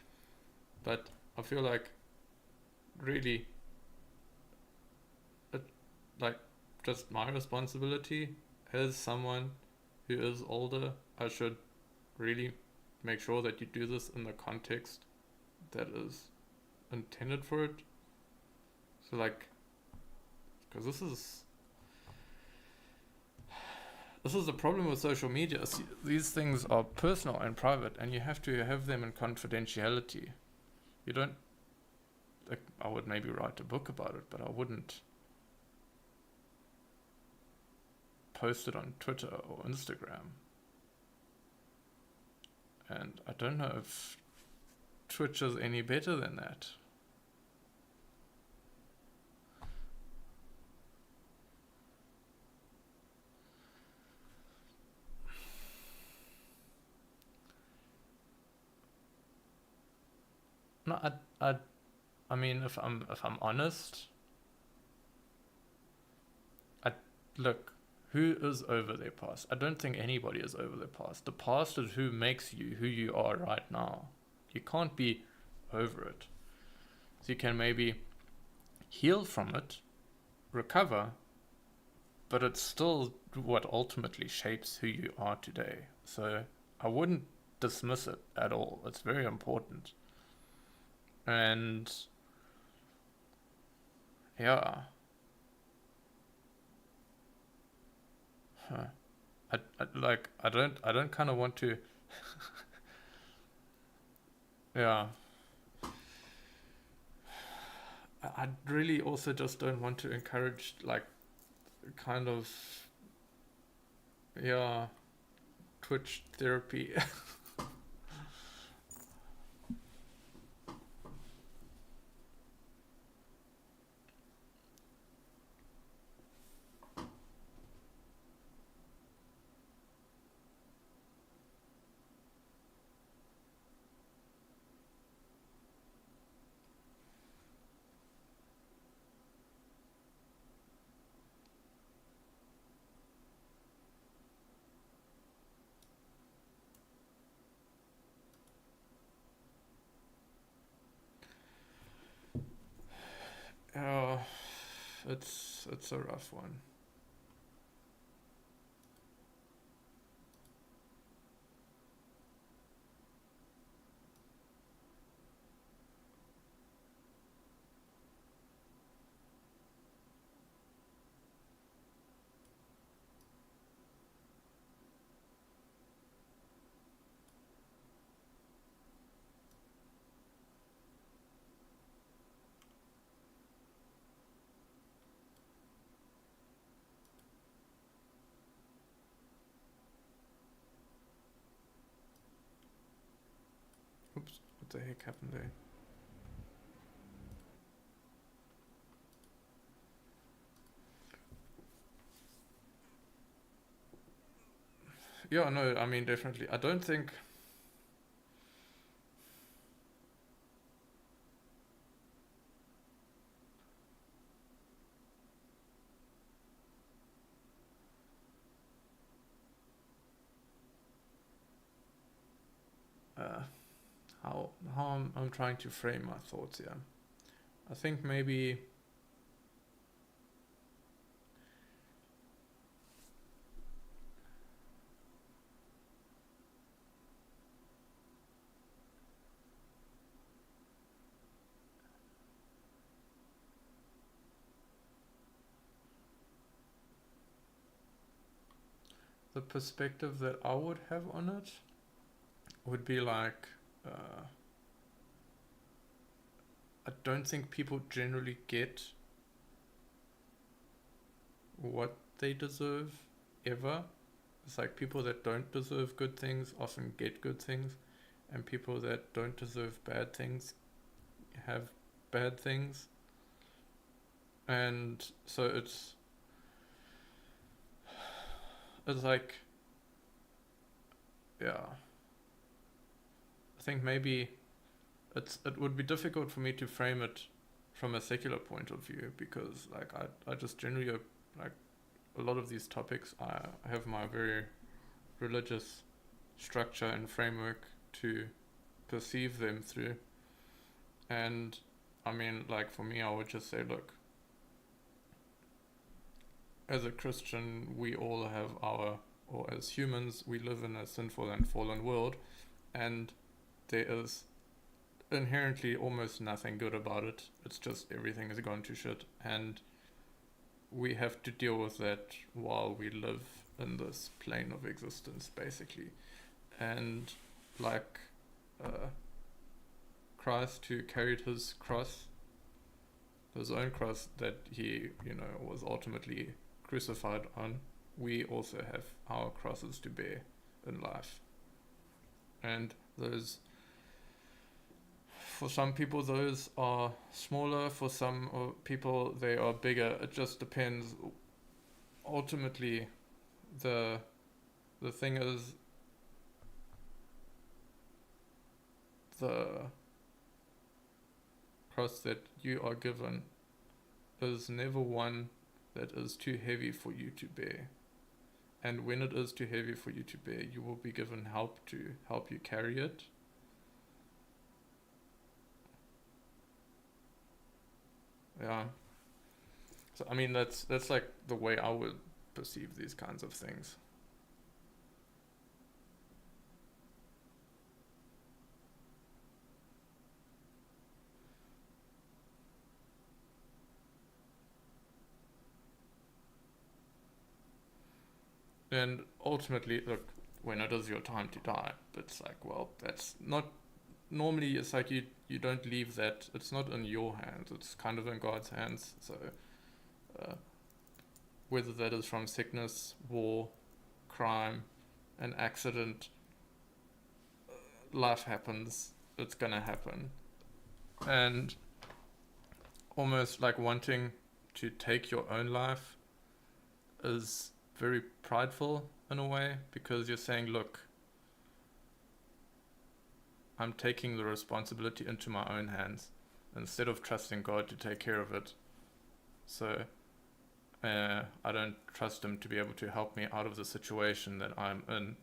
[SPEAKER 1] but I feel like really, just my responsibility as someone who is older, I should really make sure that you do this in the context that is intended for it. So because this this is the problem with social media. These things are personal and private, and you have to have them in confidentiality. You don't, like, I would maybe write a book about it, but I wouldn't post it on Twitter or Instagram. And I don't know if Twitch is any better than that. No, I mean, if I'm honest, look, who is over their past? I don't think anybody is over their past. The past is who makes you who you are right now. You can't be over it. So you can maybe heal from it, recover, but it's still what ultimately shapes who you are today. So I wouldn't dismiss it at all. It's very important. And yeah, I don't kind of want to. Yeah, I really also just don't want to encourage like kind of, yeah, Twitch therapy. Oh, it's a rough one. Oops, what the heck happened there? Yeah, no, I mean, definitely. I don't think. How I'm trying to frame my thoughts here. I think maybe the perspective that I would have on it would be like, I don't think people generally get what they deserve ever. It's like people that don't deserve good things often get good things, and people that don't deserve bad things have bad things. And so it's like, yeah, I think maybe it would be difficult for me to frame it from a secular point of view, because like I just generally like a lot of these topics I have my very religious structure and framework to perceive them through. And I mean, like, for me, I would just say, look, as a Christian, we all have or as humans, we live in a sinful and fallen world, and there is inherently almost nothing good about it. It's just everything has gone to shit, and we have to deal with that while we live in this plane of existence, basically. And like Christ, who carried his cross, his own cross that he, was ultimately crucified on, we also have our crosses to bear in life. And those, for some people, those are smaller. For some people, they are bigger. It just depends. Ultimately, the thing is, the cross that you are given is never one that is too heavy for you to bear. And when it is too heavy for you to bear, you will be given help to help you carry it. Yeah. So I mean, that's like the way I would perceive these kinds of things. And ultimately, look, when it is your time to die, it's like, well, that's not, normally it's like you don't leave that, it's not in your hands, it's kind of in God's hands. So whether that is from sickness, war, crime, an accident, life happens, it's gonna happen. And almost like wanting to take your own life is very prideful in a way, because you're saying, look, I'm taking the responsibility into my own hands instead of trusting God to take care of it. So I don't trust him to be able to help me out of the situation that I'm in.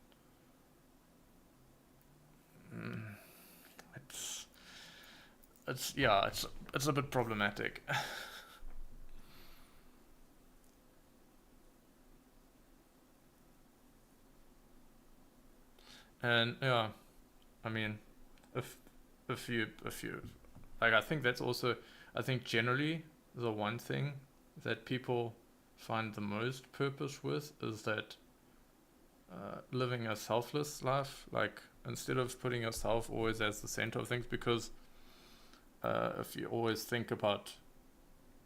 [SPEAKER 1] It's a bit problematic. And yeah, I mean, if you like, I think that's also, I think generally the one thing that people find the most purpose with is that living a selfless life, like instead of putting yourself always as the center of things, because if you always think about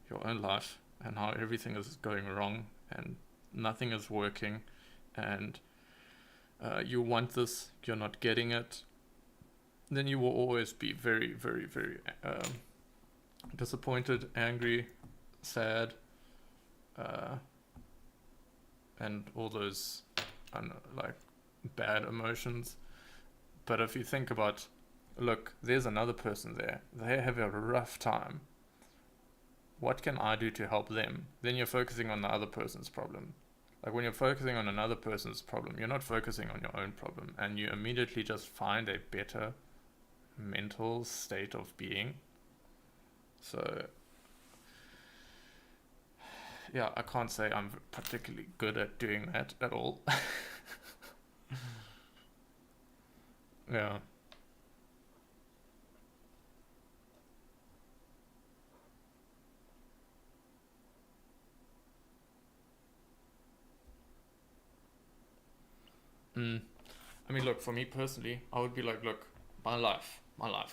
[SPEAKER 1] your own life and how everything is going wrong and nothing is working, and you want this, you're not getting it, then you will always be very, very, very disappointed, angry, sad, and all those like bad emotions. But if you think about, look, there's another person there, they have a rough time, what can I do to help them? Then you're focusing on the other person's problem. Like when you're focusing on another person's problem, you're not focusing on your own problem, and you immediately just find a better mental state of being. So yeah, I can't say I'm particularly good at doing that at all. Yeah. I mean, look, for me personally, I would be like, look, my life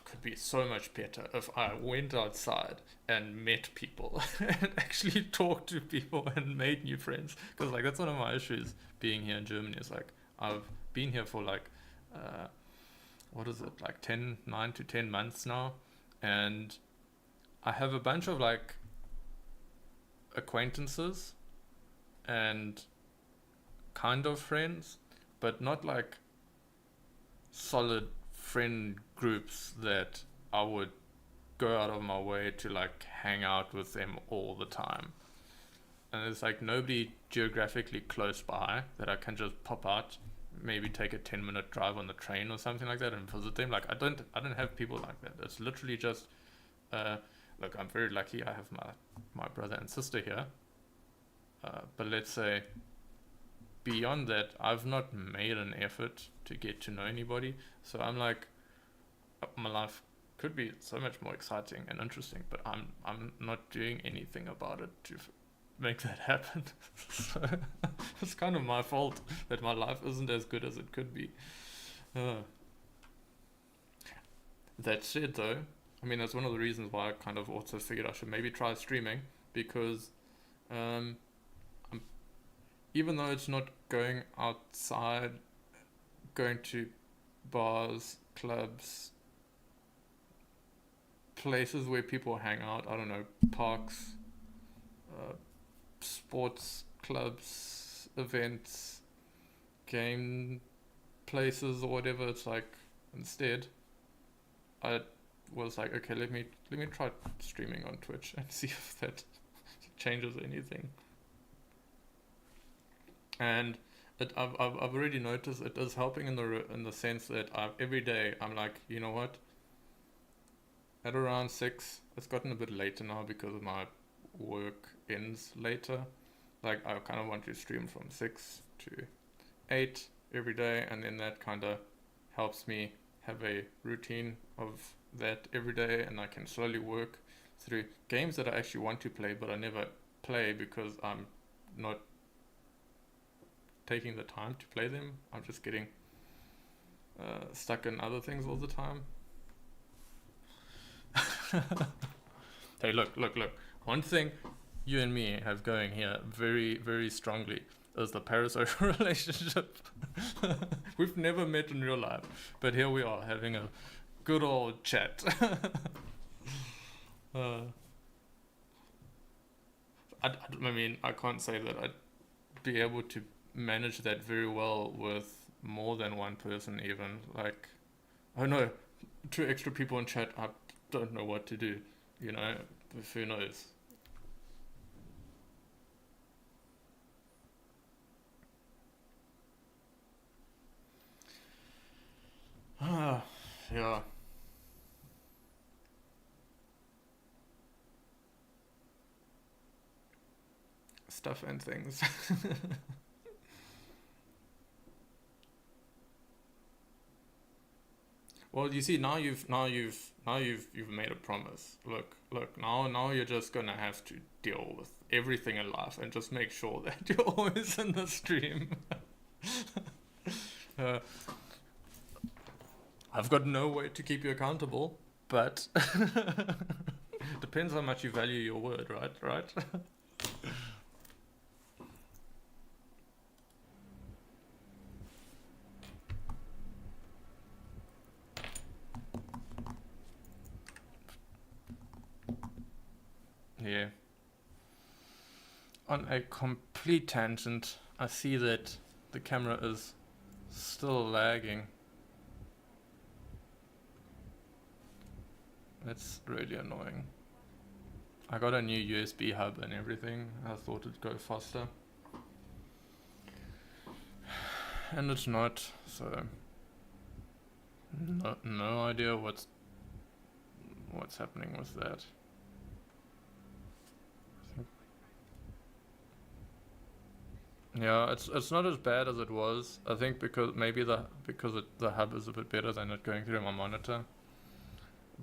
[SPEAKER 1] could be so much better if I went outside and met people and actually talked to people and made new friends. Because like that's one of my issues being here in Germany. Is like I've been here for like what is it, like 9 to 10 months now, and I have a bunch of like acquaintances and kind of friends, but not like solid friend groups that I would go out of my way to like hang out with them all the time. And there's like nobody geographically close by that I can just pop out, maybe take a 10-minute drive on the train or something like that and visit them. Like I don't have people like that. It's literally just look, I'm very lucky I have my brother and sister here, but let's say beyond that, I've not made an effort to get to know anybody. So I'm like, my life could be so much more exciting and interesting, but I'm not doing anything about it to make that happen. So it's kind of my fault that my life isn't as good as it could be. That said though, I mean, that's one of the reasons why I kind of also figured I should maybe try streaming, because even though it's not going outside, going to bars, clubs, places where people hang out, I don't know, parks, sports clubs, events, game places or whatever, it's like, instead I was like, okay, let me try streaming on Twitch and see if that changes anything. And I've already noticed it is helping in the sense that every day I'm like, you know what? At around 6, it's gotten a bit later now because my work ends later. Like, I kind of want to stream from 6 to 8 every day, and then that kind of helps me have a routine of that every day, and I can slowly work through games that I actually want to play, but I never play because I'm not taking the time to play them. I'm just getting stuck in other things all the time. Hey, look. One thing you and me have going here very, very strongly is the parasocial relationship. We've never met in real life, but here we are having a good old chat. I mean, I can't say that I'd be able to manage that very well with more than one person even. Like, I know 2 extra people in chat, I don't know what to do, you know, who knows. Yeah. Stuff and things. Well, you see, now you've made a promise. Look, now you're just gonna have to deal with everything in life and just make sure that you're always in the stream. I've got no way to keep you accountable, but depends how much you value your word, right? Yeah. On a complete tangent, I see that the camera is still lagging. That's really annoying. I got a new USB hub and everything. I thought it'd go faster. And it's not, so no idea what's happening with that. Yeah, it's not as bad as it was. I think because the hub is a bit better than it going through my monitor.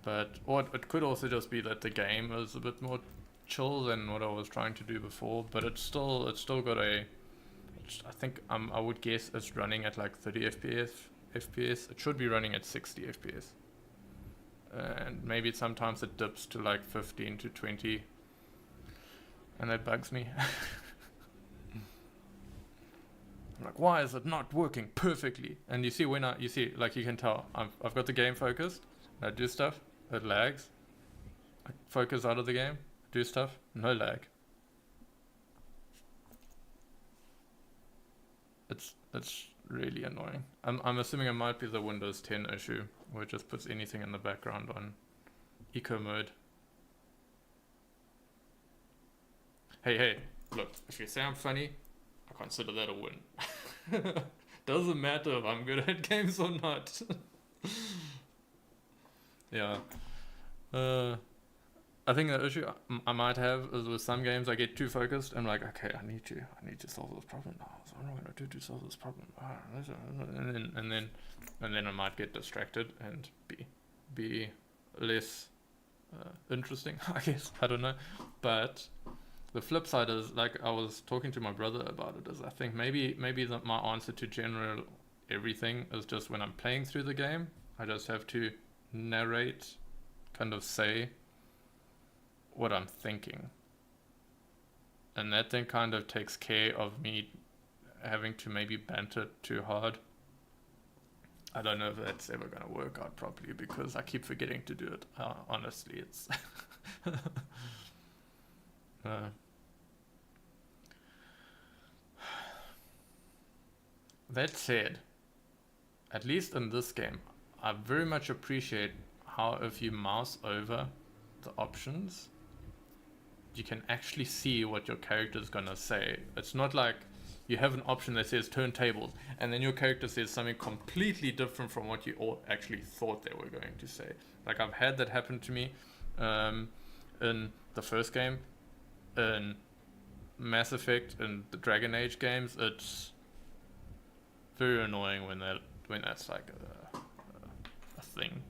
[SPEAKER 1] But or it could also just be that the game is a bit more chill than what I was trying to do before. But it's still got a. I think I would guess it's running at like 30 FPS. It should be running at 60 FPS. And maybe sometimes it dips to like 15 to 20, and that bugs me. I'm like, why is it not working perfectly? And you see like you can tell I've got the game focused. I do stuff, it lags. I focus out of the game, do stuff, no lag. It's really annoying. I'm assuming it might be the Windows 10 issue, where it just puts anything in the background on eco mode. Hey, look, if you say I'm funny, I consider that a win. Doesn't matter if I'm good at games or not. Yeah. I think the issue I might have is with some games I get too focused. I'm like, okay, I need to solve this problem now. So what am I gonna do to solve this problem? And then I might get distracted and be less interesting, I guess. I don't know. But The flip side is, like I was talking to my brother about it, is I think maybe my answer to general everything is just when I'm playing through the game, I just have to narrate, kind of say what I'm thinking. And that then kind of takes care of me having to maybe banter too hard. I don't know if that's ever going to work out properly because I keep forgetting to do it. Honestly, it's... That said, at least in this game, I very much appreciate how if you mouse over the options, you can actually see what your character is going to say. It's not like you have an option that says turn tables and then your character says something completely different from what you all actually thought they were going to say. Like I've had that happen to me in the first game, in Mass Effect and the Dragon Age games. It's very annoying when that's like a thing.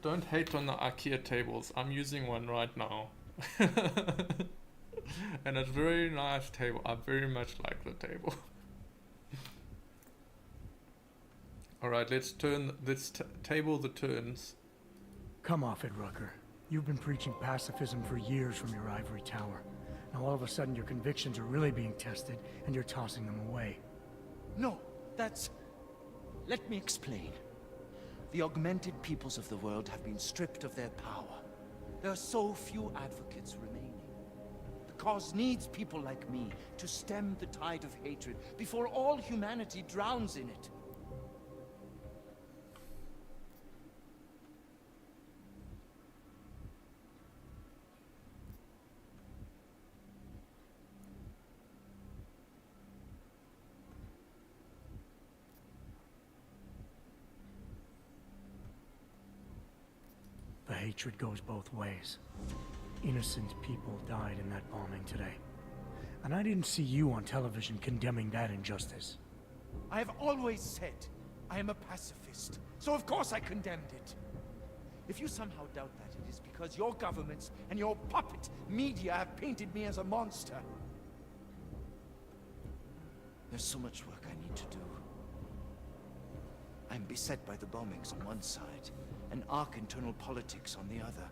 [SPEAKER 1] Don't hate on the IKEA tables. I'm using one right now. And it's a very nice table. I very much like the table. Alright, let's table the turns.
[SPEAKER 7] Come off it, Rucker. You've been preaching pacifism for years from your ivory tower. Now all of a sudden your convictions are really being tested and you're tossing them away.
[SPEAKER 17] No, that's... Let me explain. The augmented peoples of the world have been stripped of their power. There are so few advocates remaining. The cause needs people like me to stem the tide of hatred before all humanity drowns in it.
[SPEAKER 7] The hatred goes both ways. Innocent people died in that bombing today. And I didn't see you on television condemning that injustice.
[SPEAKER 17] I have always said I am a pacifist, so of course I condemned it. If you somehow doubt that, it is because your governments and your puppet media have painted me as a monster. There's so much work I need to do. I'm beset by the bombings on one side, and arc internal politics on the other.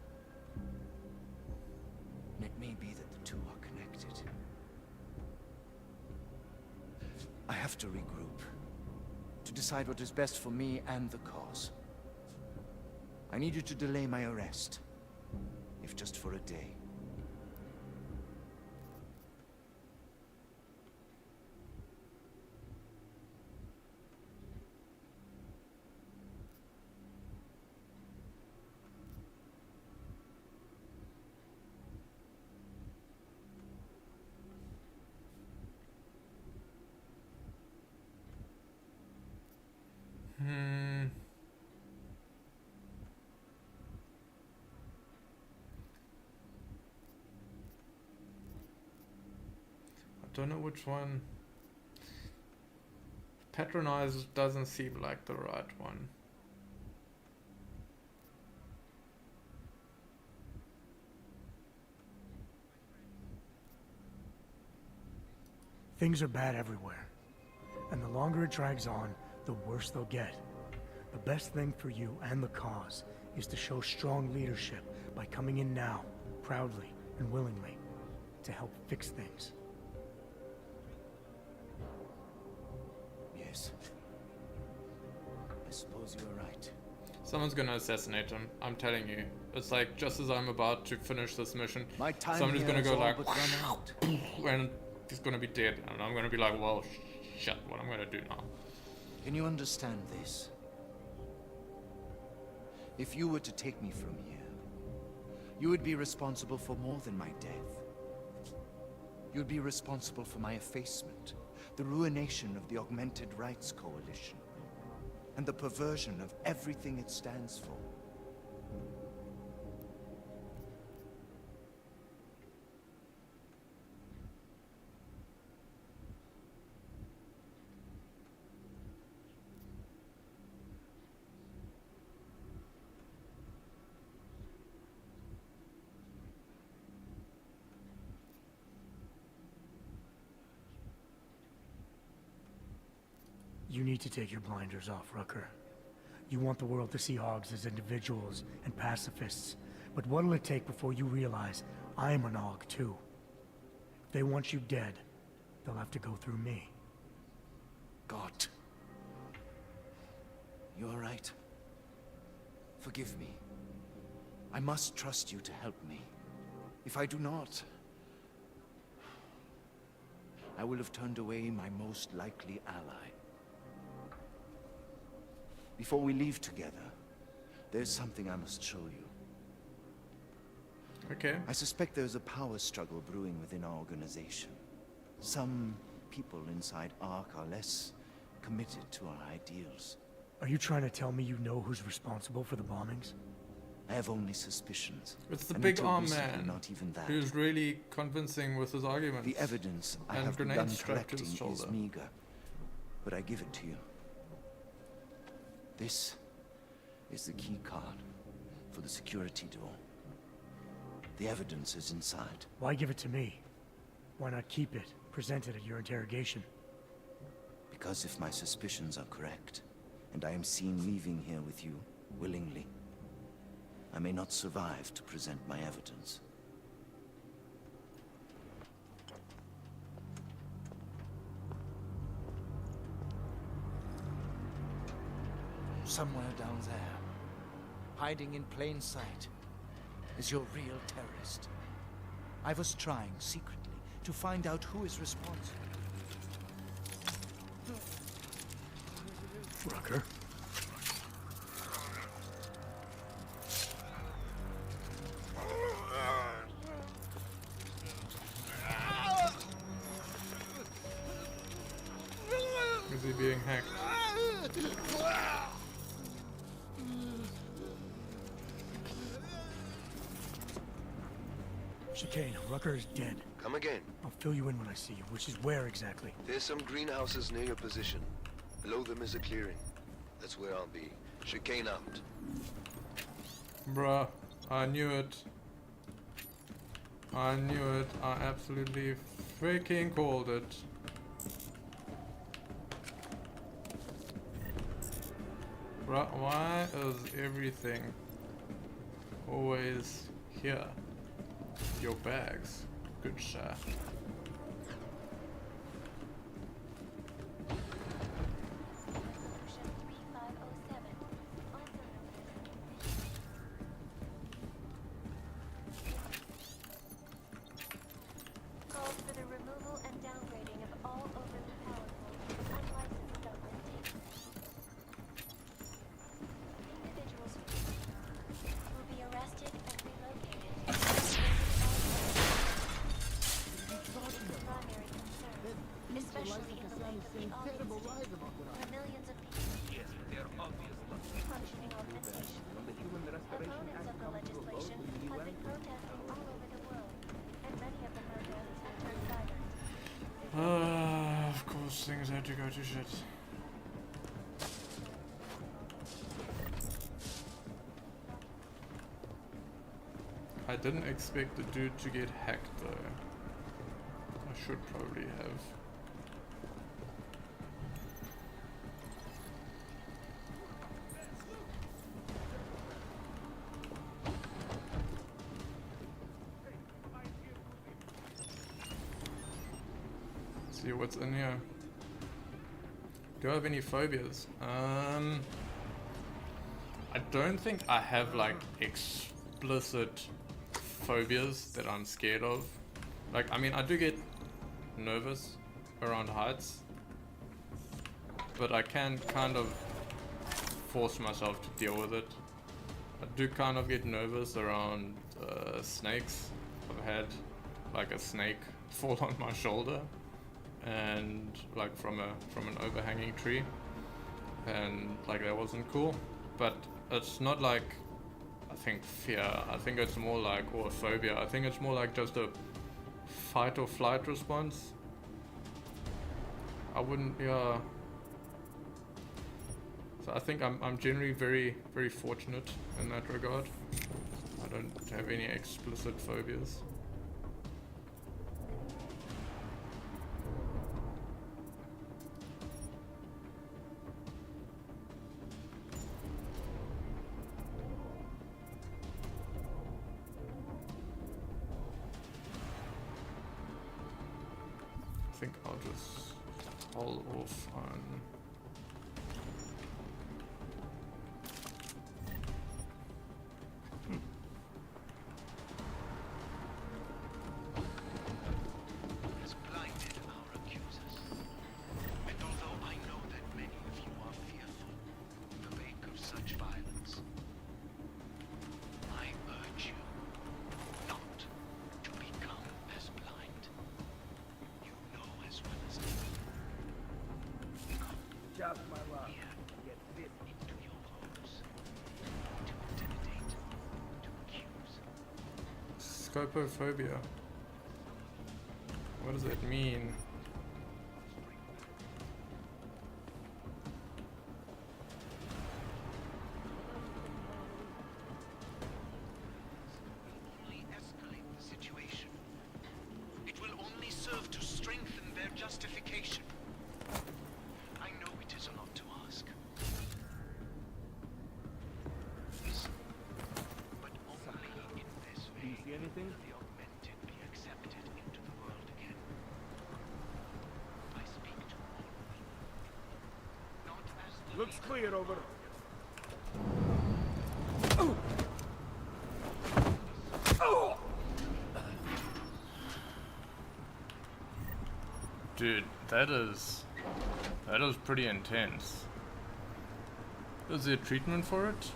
[SPEAKER 17] And it may be that the two are connected. I have to regroup, to decide what is best for me and the cause. I need you to delay my arrest, if just for a day.
[SPEAKER 1] I don't know which one. Patronize doesn't seem like the right one.
[SPEAKER 7] Things are bad everywhere. And the longer it drags on, the worse they'll get. The best thing for you and the cause is to show strong leadership by coming in now, proudly and willingly, to help fix things.
[SPEAKER 17] Yes. I suppose you are right.
[SPEAKER 1] Someone's gonna assassinate him, I'm telling you. It's like, just as I'm about to finish this mission,
[SPEAKER 17] My time
[SPEAKER 1] somebody's
[SPEAKER 17] here
[SPEAKER 1] gonna
[SPEAKER 17] has
[SPEAKER 1] go
[SPEAKER 17] all
[SPEAKER 1] like,
[SPEAKER 17] but run out.
[SPEAKER 1] and he's gonna be dead, and I'm gonna be like, well, shit, what I'm gonna do now?
[SPEAKER 17] Can you understand this? If you were to take me from here, you would be responsible for more than my death. You'll be responsible for my effacement, the ruination of the Augmented Rights Coalition, and the perversion of everything it stands for.
[SPEAKER 7] You need to take your blinders off, Rucker. You want the world to see Hogs as individuals and pacifists, but what'll it take before you realize I'm an Hog too? If they want you dead, they'll have to go through me.
[SPEAKER 17] God. You all right? Forgive me. I must trust you to help me. If I do not, I will have turned away my most likely ally. Before we leave together, there's something I must show you.
[SPEAKER 1] Okay.
[SPEAKER 17] I suspect there's a power struggle brewing within our organization. Some people inside ARC are less committed to our ideals.
[SPEAKER 7] Are you trying to tell me you know who's responsible for the bombings?
[SPEAKER 17] I have only suspicions.
[SPEAKER 1] It's the
[SPEAKER 17] and
[SPEAKER 1] big
[SPEAKER 17] until
[SPEAKER 1] arm
[SPEAKER 17] recently,
[SPEAKER 1] man
[SPEAKER 17] not even that.
[SPEAKER 1] who's really convincing with his arguments.
[SPEAKER 17] The evidence I
[SPEAKER 1] and
[SPEAKER 17] have begun
[SPEAKER 1] grenades strapped to
[SPEAKER 17] collecting
[SPEAKER 1] his
[SPEAKER 17] is
[SPEAKER 1] shoulder.
[SPEAKER 17] meager, but I give it to you. This is the key card for the security door. The evidence is inside.
[SPEAKER 7] Why give it to me? Why not keep it, present it at your interrogation?
[SPEAKER 17] Because if my suspicions are correct, and I am seen leaving here with you willingly, I may not survive to present my evidence. Somewhere down there, hiding in plain sight, is your real terrorist. I was trying secretly to find out who is responsible.
[SPEAKER 7] Rucker?
[SPEAKER 1] Is he being hacked?
[SPEAKER 7] Chicane, Rucker is dead.
[SPEAKER 2] Come again.
[SPEAKER 7] I'll fill you in when I see you, which is where exactly?
[SPEAKER 2] There's some greenhouses near your position. Below them is a clearing. That's where I'll be. Chicane out.
[SPEAKER 1] Bruh, I knew it. I knew it. I absolutely freaking called it. Bruh, why is everything always here? Your bags. Good shot.
[SPEAKER 18] Calls for the removal and downgrading of all overly powerful, unlicensed government data. Individuals will be arrested and relocated. Primary concern, especially in the wake of the August, where millions of people functioning augmentation. Opponents of the legislation have been protesting all over the world, and many of the protests have turned violent.
[SPEAKER 1] Of course things had to go to shit. I didn't expect the dude to get hacked though. I should probably have. See what's in here. Do I have any phobias? I don't think I have like explicit phobias that I'm scared of. Like, I mean, I do get nervous around heights, but I can kind of force myself to deal with it. I do kind of get nervous around snakes. I've had like a snake fall on my shoulder, and like from an overhanging tree, and like that wasn't cool. But it's not like, I think, fear. I think it's more like, or phobia. I think it's more like just a fight or flight response. I wouldn't, yeah. So I think I'm generally very, very fortunate in that regard. I don't have any explicit phobias. I think I'll just hold off on
[SPEAKER 17] has blinded our accusers. And although I know that many of you are fearful in the wake of such violence, I urge you not to become as blind. You know as well as I do. Come here, get this into your homes. To intimidate, to accuse.
[SPEAKER 1] scopophobia. What does that mean?
[SPEAKER 17] Only escalate the situation. It will only serve to strengthen their justification. I know it is a lot to ask. But only in this way will the augmented be accepted into the world again. I speak to all of them. Not as the
[SPEAKER 6] Looks clear over.
[SPEAKER 1] Dude, that is pretty intense. Is there treatment for it?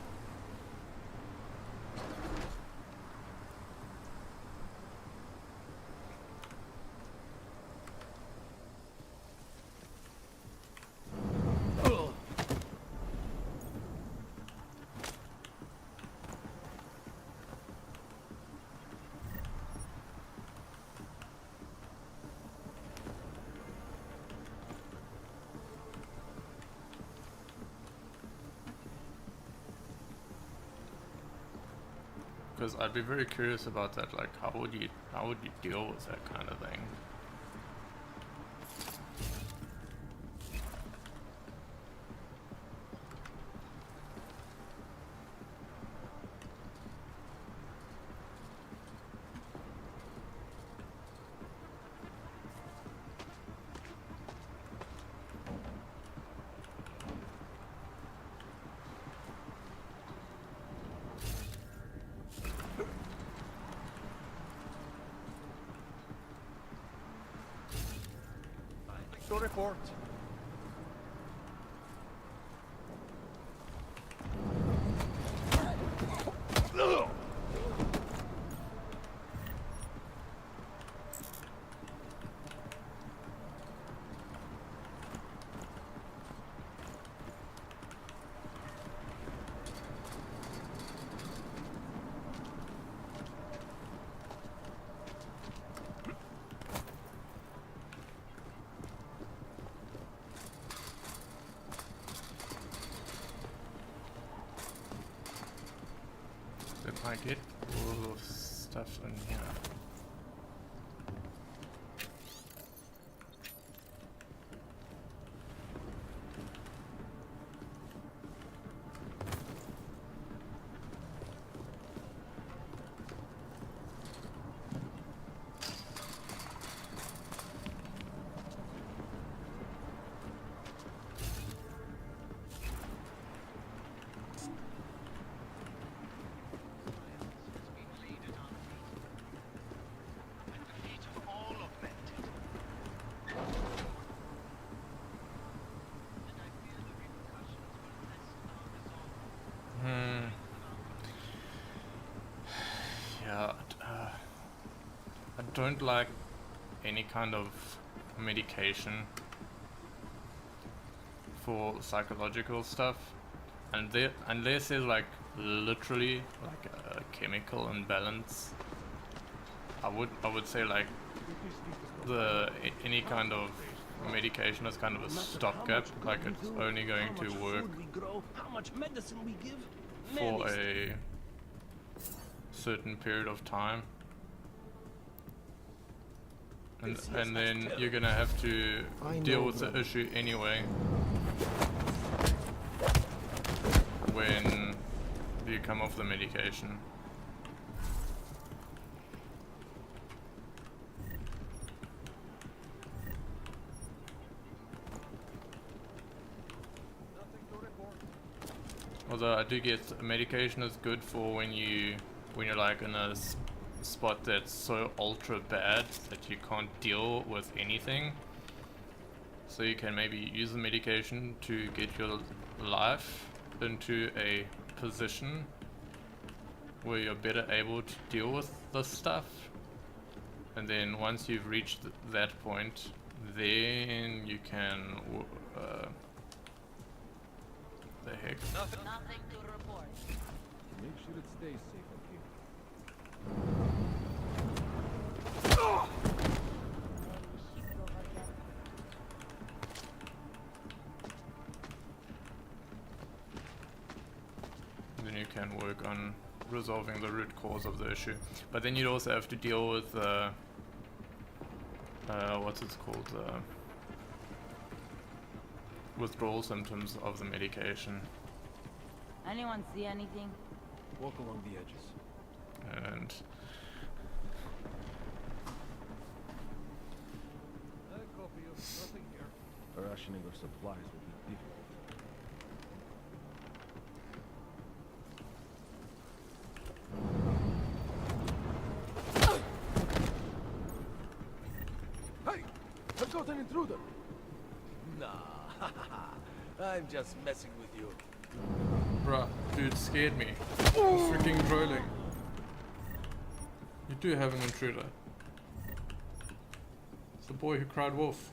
[SPEAKER 1] Because I'd be very curious about that. Like, how would you deal with that kind of thing?
[SPEAKER 12] So report.
[SPEAKER 1] If I get all of stuff in here. Yeah, I don't like any kind of medication for psychological stuff, and unless there's like literally like a chemical imbalance, I would say like any kind of medication is kind of a stopgap, like it's only going to work for a certain period of time, and then you're gonna have to deal with the issue anyway when you come off the medication. Although I do get medication is good for when you're like in a spot that's so ultra bad that you can't deal with anything. So you can maybe use the medication to get your life into a position where you're better able to deal with this stuff. And then once you've reached that point, then you can the heck?
[SPEAKER 17] Nothing to report.
[SPEAKER 4] Make sure it stays safe up here.
[SPEAKER 1] Then you can work on resolving the root cause of the issue. But then you'd also have to deal with what's it called? Withdrawal symptoms of the medication.
[SPEAKER 3] Anyone see anything?
[SPEAKER 4] Walk along the edges.
[SPEAKER 1] And
[SPEAKER 12] Copy of nothing here.
[SPEAKER 4] Rationing of supplies will be difficult.
[SPEAKER 14] Hey! I've got an intruder! Nah, I'm just messing with you.
[SPEAKER 1] bruh, dude scared me. Freaking trolling. You do have an intruder. It's the boy who cried wolf.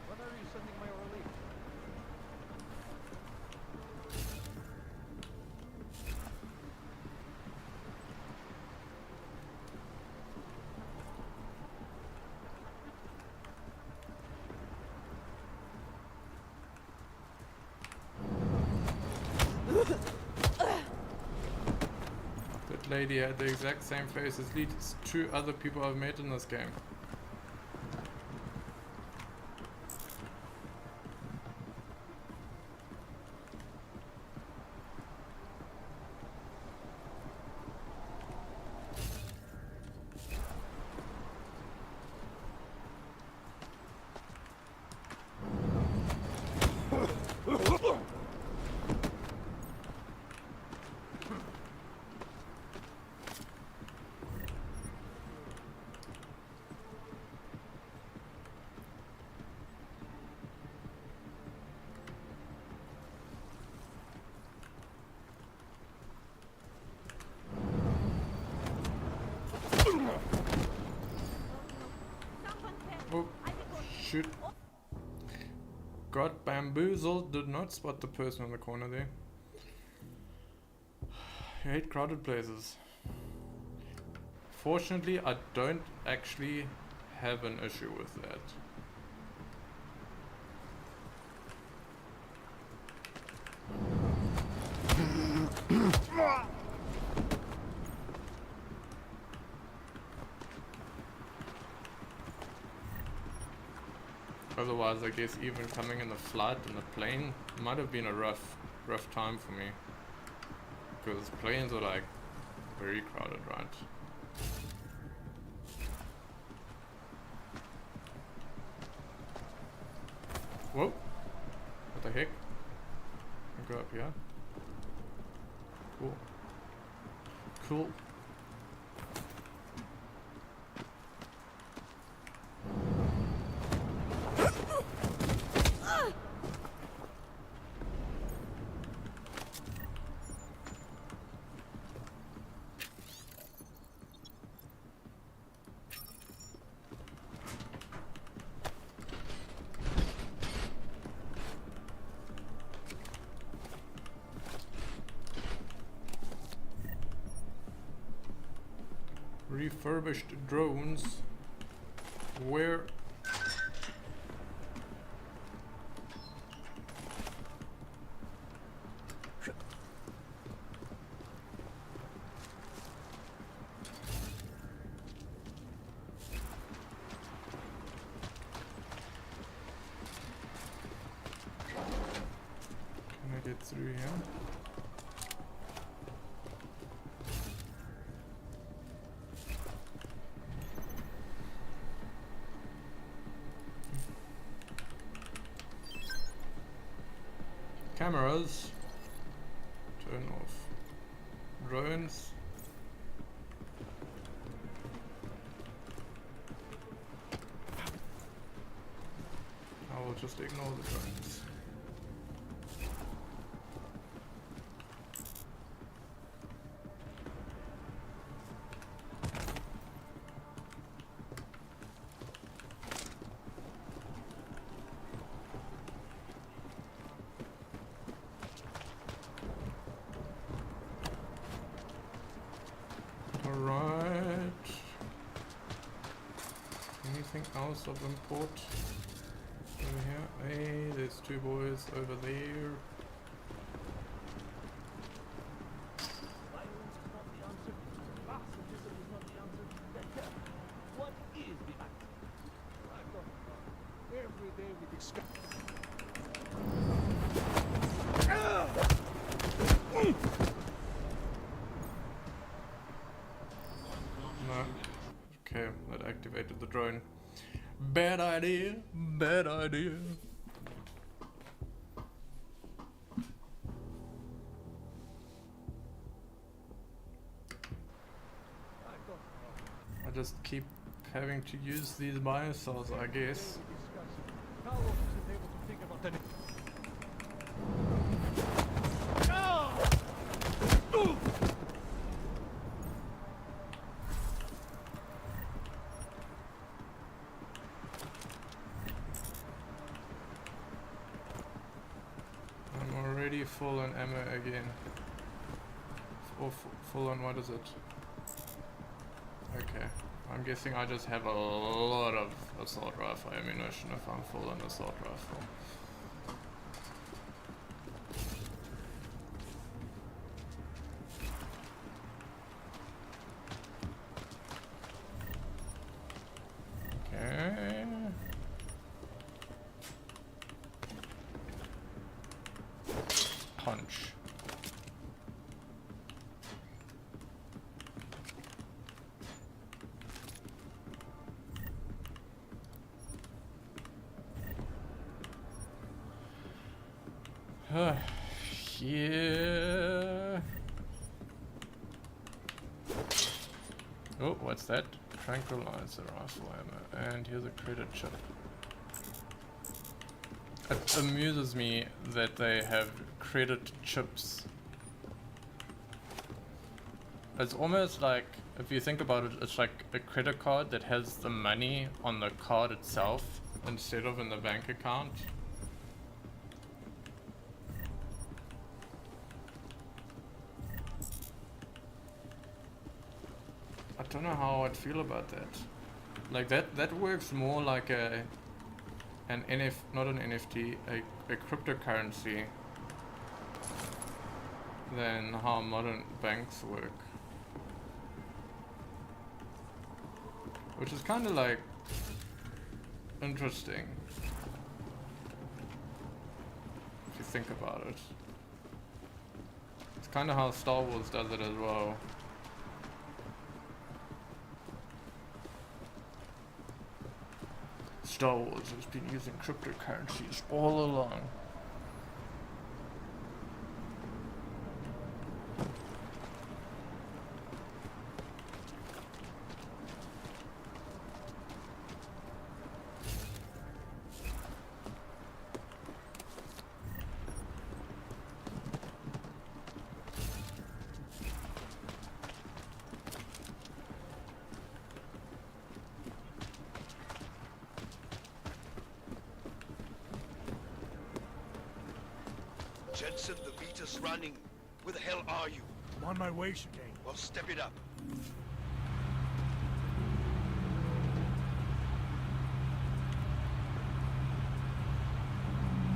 [SPEAKER 12] When are you sending my relief?
[SPEAKER 1] That lady had the exact same face as least 2 other people I've met in this game. Oh, shoot. Got bamboozled, did not spot the person in the corner there. I hate crowded places. Fortunately, I don't actually have an issue with that. Otherwise, I guess even coming in the flight and the plane might have been a rough time for me. Because planes are like very crowded, right? Whoa! What the heck? I'll go up here. Cool. Cool. Refurbished drones. Where? Can I get through here? Cameras. Turn off. Drones. I will just ignore the drones. Alright. Anything else of import over here? Hey, there's two boys over there.
[SPEAKER 12] Every day we discuss.
[SPEAKER 1] No. Okay, that activated the drone. Bad idea. Bad idea. I just keep having to use these biocells, I guess.
[SPEAKER 12] How long is it able to think about that?
[SPEAKER 1] I'm already full on ammo again. Or full on, what is it? Okay. I'm guessing I just have a lot of assault rifle ammunition if I'm full on assault rifle. Okay. Punch. Yeah. Oh, what's that? Tranquilizer rifle ammo. And here's a credit chip. It amuses me that they have credit chips. It's almost like, if you think about it, it's like a credit card that has the money on the card itself instead of in the bank account. I don't know how I'd feel about that. Like that works more like not an NFT, a cryptocurrency than how modern banks work. Which is kind of like interesting if you think about it. It's kind of how Star Wars does it as well. Star Wars has been using cryptocurrencies all along.
[SPEAKER 2] Jensen, the meter's running. Where the hell are you?
[SPEAKER 7] I'm on my way, Chicane.
[SPEAKER 2] Well, step it up.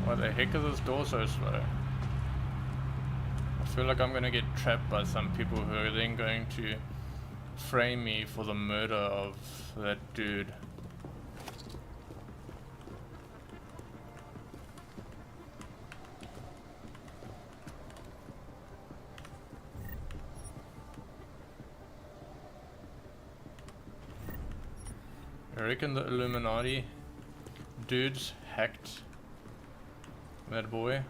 [SPEAKER 1] Why the heck is this door so slow? I feel like I'm gonna get trapped by some people who are then going to frame me for the murder of that dude. I reckon the Illuminati dudes hacked that boy.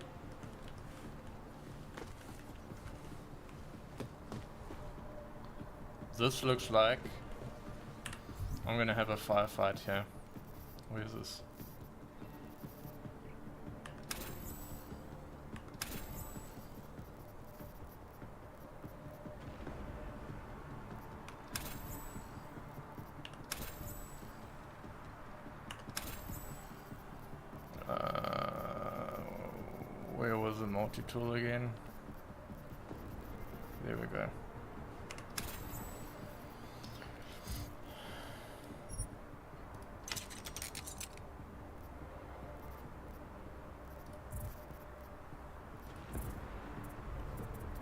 [SPEAKER 1] This looks like I'm gonna have a firefight here. Where is this? Where was the multi-tool again? There we go.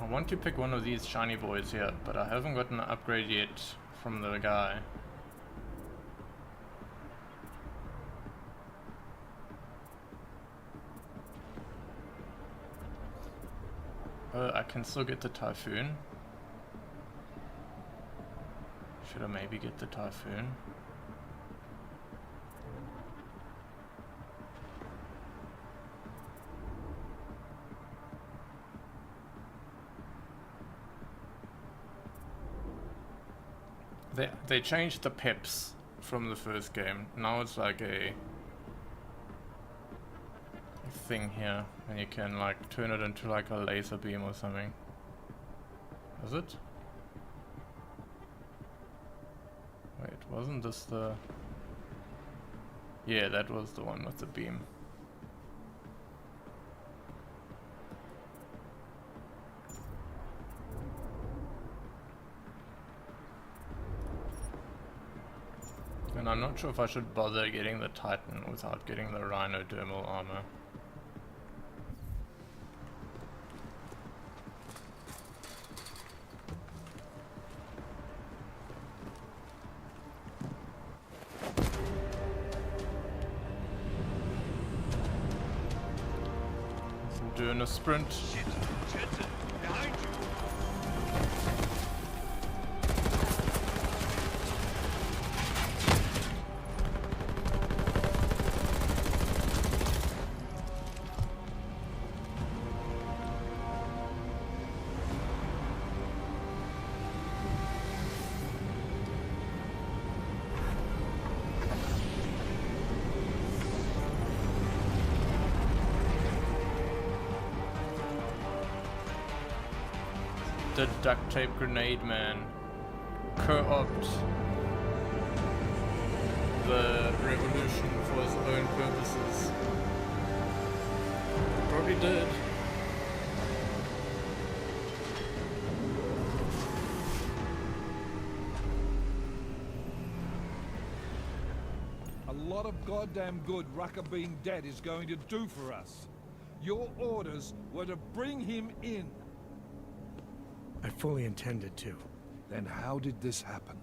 [SPEAKER 1] I want to pick one of these shiny boys here, but I haven't gotten an upgrade yet from the guy. I can still get the Typhoon. Should I maybe get the Typhoon? They changed the peps from the first game. Now it's like a thing here, and you can like turn it into like a laser beam or something. Is it? Wait, wasn't this the... Yeah, that was the one with the beam. And I'm not sure if I should bother getting the Titan without getting the rhinodermal armor. Doing a sprint.
[SPEAKER 2] Shit! Jensen, behind you!
[SPEAKER 1] The duct tape grenade man co-opt the revolution for his own purposes. Probably did.
[SPEAKER 12] A lot of goddamn good Rucker being dead is going to do for us. Your orders were to bring him in.
[SPEAKER 7] I fully intended to.
[SPEAKER 6] Then how did this happen?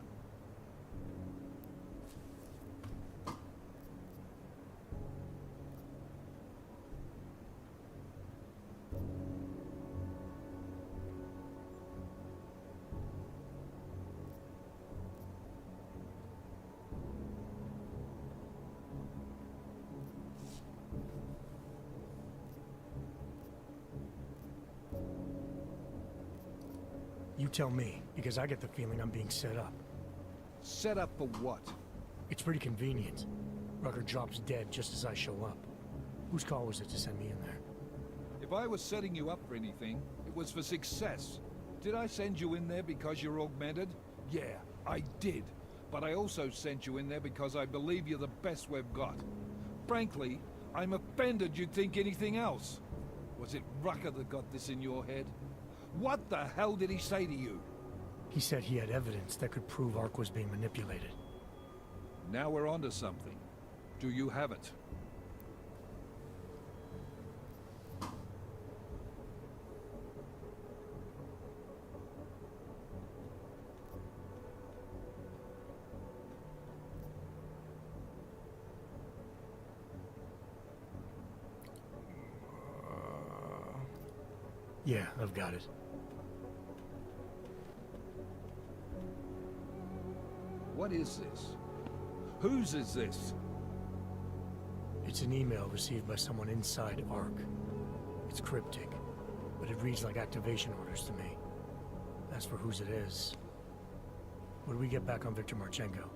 [SPEAKER 7] You tell me, because I get the feeling I'm being set up.
[SPEAKER 12] Set up for what?
[SPEAKER 7] It's pretty convenient. Rucker drops dead just as I show up. Whose call was it to send me in there?
[SPEAKER 12] If I was setting you up for anything, it was for success. Did I send you in there because you're augmented? Yeah, I did. But I also sent you in there because I believe you're the best we've got. Frankly, I'm offended you'd think anything else. Was it Rucker that got this in your head? What the hell did he say to you?
[SPEAKER 7] He said he had evidence that could prove Ark was being manipulated.
[SPEAKER 12] Now we're onto something. Do you have it?
[SPEAKER 7] Yeah, I've got it.
[SPEAKER 12] What is this? Whose is this?
[SPEAKER 7] It's an email received by someone inside Ark. It's cryptic, but it reads like activation orders to me. As for whose it is... What do we get back on Victor Marchenko?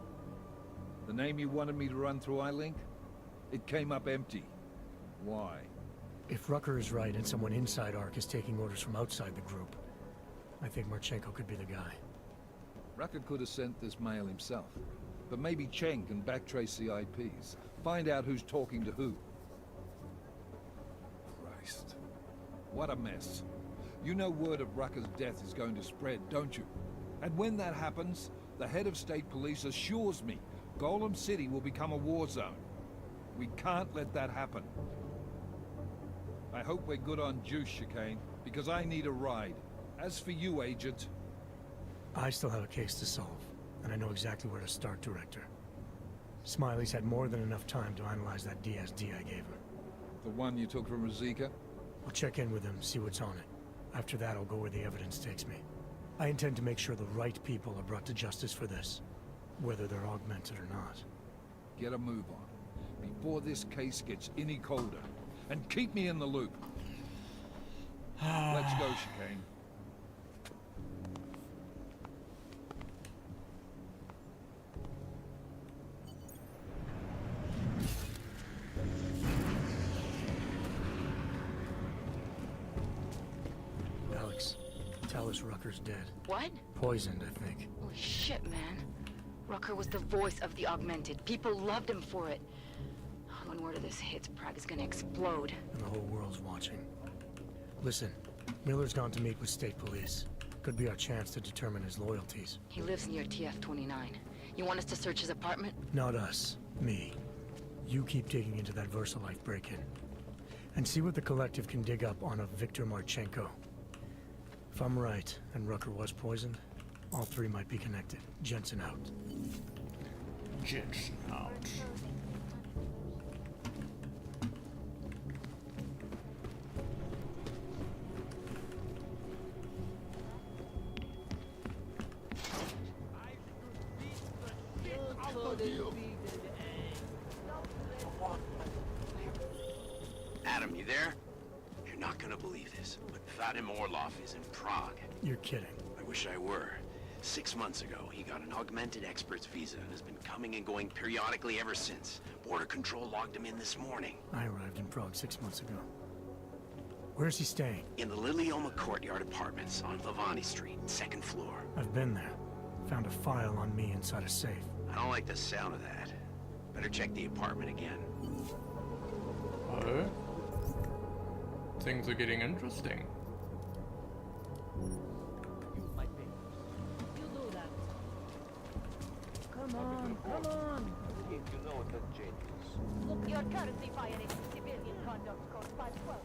[SPEAKER 12] The name you wanted me to run through iLink? It came up empty. Why?
[SPEAKER 7] If Rucker is right and someone inside Ark is taking orders from outside the group, I think Marchenko could be the guy.
[SPEAKER 12] Rucker could have sent this mail himself. But maybe Cheng can backtrace the IPs. Find out who's talking to who. Christ. What a mess. You know word of Rucker's death is going to spread, don't you? And when that happens, the head of state police assures me Golem City will become a war zone. We can't let that happen. I hope we're good on juice, Chicane, because I need a ride. As for you, Agent...
[SPEAKER 7] I still have a case to solve, and I know exactly where to start, Director. Smiley's had more than enough time to analyze that DSD I gave him.
[SPEAKER 12] The one you took from Rosika?
[SPEAKER 7] I'll check in with him, see what's on it. After that, I'll go where the evidence takes me. I intend to make sure the right people are brought to justice for this, whether they're augmented or not.
[SPEAKER 12] Get a move on, before this case gets any colder. And keep me in the loop. Let's go, Chicane.
[SPEAKER 7] Alex, tell us Rucker's dead.
[SPEAKER 19] What?
[SPEAKER 7] Poisoned, I think.
[SPEAKER 19] Holy shit, man. Rucker was the voice of the augmented. People loved him for it. When word of this hits, Prague is gonna explode.
[SPEAKER 7] And the whole world's watching. Listen, Miller's gone to meet with state police. Could be our chance to determine his loyalties.
[SPEAKER 19] He lives near TF-29. You want us to search his apartment?
[SPEAKER 7] Not us. Me. You keep digging into that VersaLife break-in. And see what the Collective can dig up on a Victor Marchenko. If I'm right, and Rucker was poisoned, all three might be connected. Jensen out.
[SPEAKER 1] Jensen out.
[SPEAKER 20] Adam, you there? You're not gonna believe this, but Vadim Orlov is in Prague.
[SPEAKER 7] You're kidding.
[SPEAKER 20] I wish I were. 6 months ago, he got an augmented expert's visa and has been coming and going periodically ever since. Border Control logged him in this morning.
[SPEAKER 7] I arrived in Prague 6 months ago. Where's he staying?
[SPEAKER 20] In the Lilioma Courtyard Apartments on Lavani Street, 2nd floor.
[SPEAKER 7] I've been there. Found a file on me inside a safe.
[SPEAKER 20] I don't like the sound of that. Better check the apartment again.
[SPEAKER 1] Oh? Things are getting interesting.
[SPEAKER 5] Come on, come on!
[SPEAKER 17] You know the changes.
[SPEAKER 18] Look, you're currently violating civilian conduct code 512.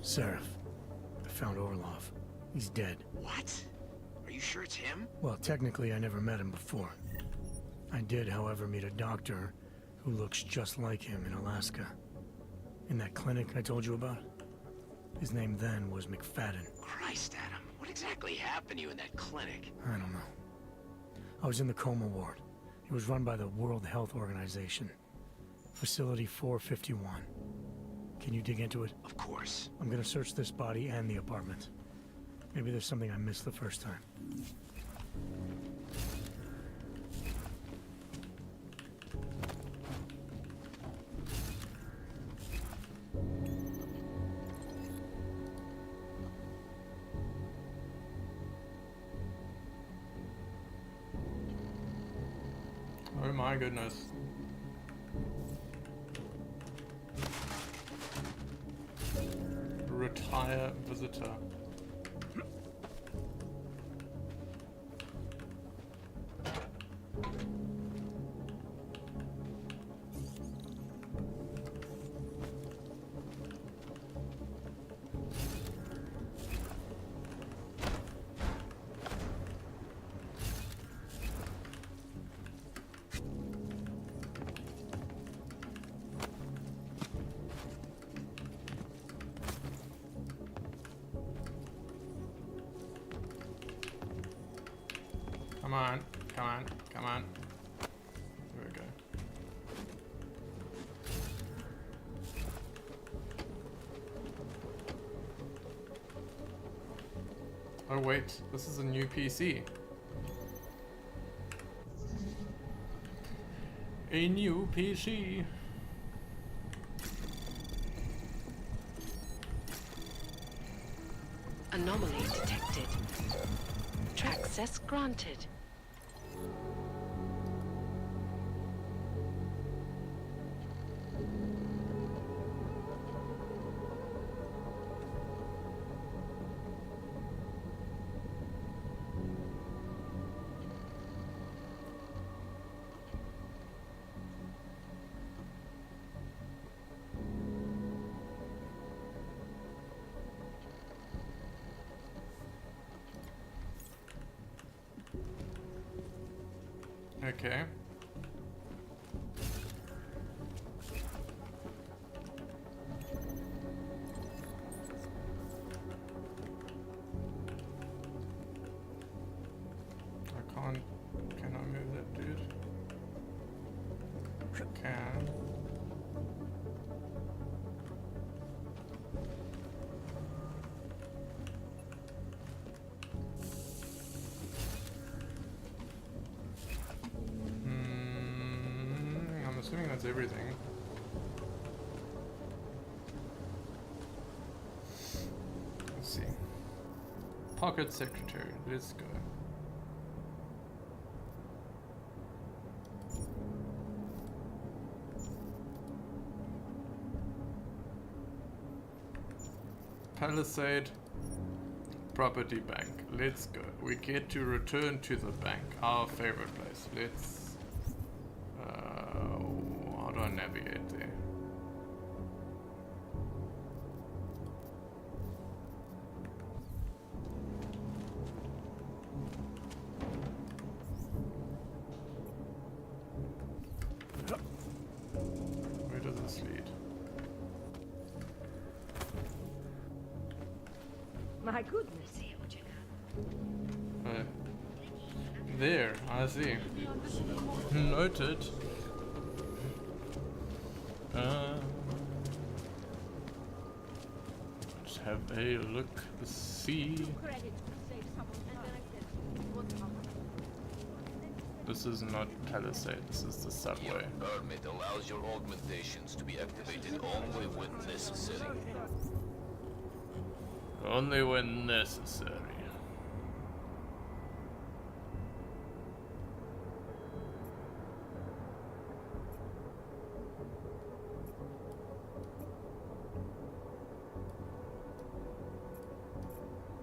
[SPEAKER 7] Seraph. I found Orlov. He's dead.
[SPEAKER 20] What? Are you sure it's him?
[SPEAKER 7] Well, technically I never met him before. I did, however, meet a doctor who looks just like him in Alaska. In that clinic I told you about. His name then was McFadden.
[SPEAKER 20] Christ, Adam. What exactly happened to you in that clinic?
[SPEAKER 7] I don't know. I was in the coma ward. It was run by the World Health Organization. Facility 451. Can you dig into it?
[SPEAKER 20] Of course.
[SPEAKER 7] I'm gonna search this body and the apartment. Maybe there's something I missed the first time.
[SPEAKER 1] Oh my goodness. Retire visitor. Come on, come on, come on. There we go. Oh wait, this is a new PC. A new PC.
[SPEAKER 8] Anomaly detected. Access granted.
[SPEAKER 1] Okay. I can't. Can I move that dude? Can. I'm assuming that's everything. Let's see. Pocket secretary. Let's go. Palisade Property Bank. Let's go. We get to return to the bank, our favorite place. Let's. How do I navigate there? Where does this lead?
[SPEAKER 10] My goodness.
[SPEAKER 1] There, I see. Noted. Let's have a look, see. This is not Palisade, this is the subway.
[SPEAKER 14] Your permit allows your augmentations to be activated only when necessary.
[SPEAKER 1] Only when necessary.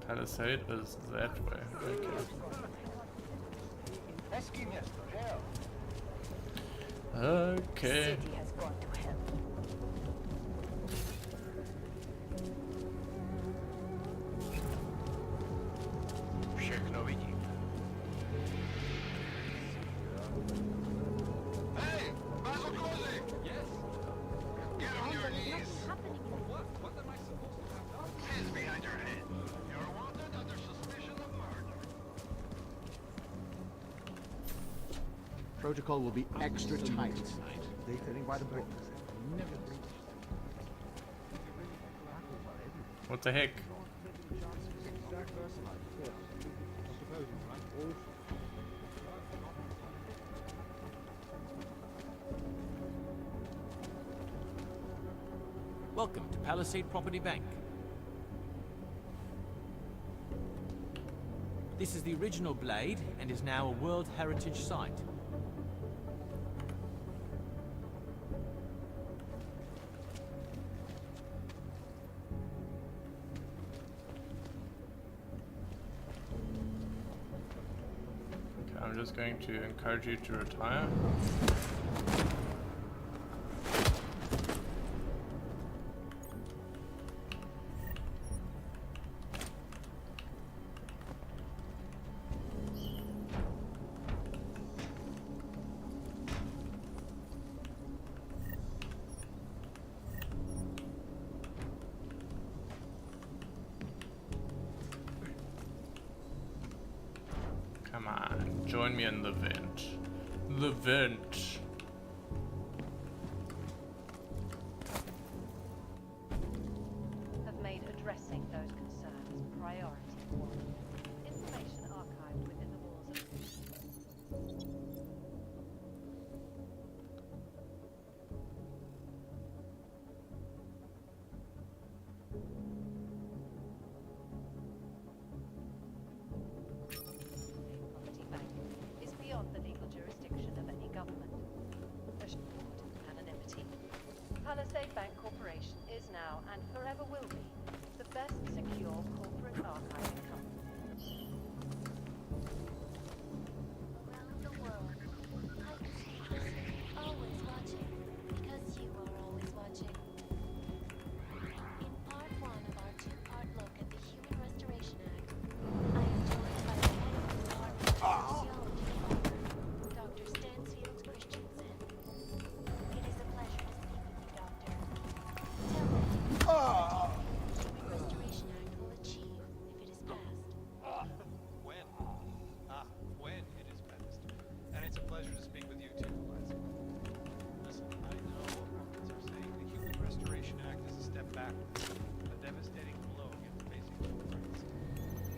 [SPEAKER 1] Palisade is that way. Okay. Okay.
[SPEAKER 10] City has gone to hell.
[SPEAKER 15] protocol will be extra tight. They sitting by the book.
[SPEAKER 1] What the heck?
[SPEAKER 21] Welcome to Palisade Property Bank. This is the original blade and is now a World Heritage Site.
[SPEAKER 1] Okay, I'm just going to encourage you to retire. Come on, join me in the vent. The vent.
[SPEAKER 22] Have made addressing those concerns priority one. Information archived within the walls of... Property Bank is beyond the legal jurisdiction of any government. Anonymity. Palisade Bank Corporation is now and forever will be the best secure corporate archiving company.
[SPEAKER 18] Around the world, always watching, because you are always watching. In part one of our two-part look at the Human Restoration Act, I am joined by the head of the Department of Sociology department, Dr. Stansfield Christensen. It is a pleasure to speak with you, Doctor. Tell me, what do you think the Human Restoration Act will achieve if it is passed?
[SPEAKER 23] When? When it is passed. And it's a pleasure to speak with you too, Liza. Listen, I know opponents are saying the Human Restoration Act is a step backwards, a devastating blow against basic human rights.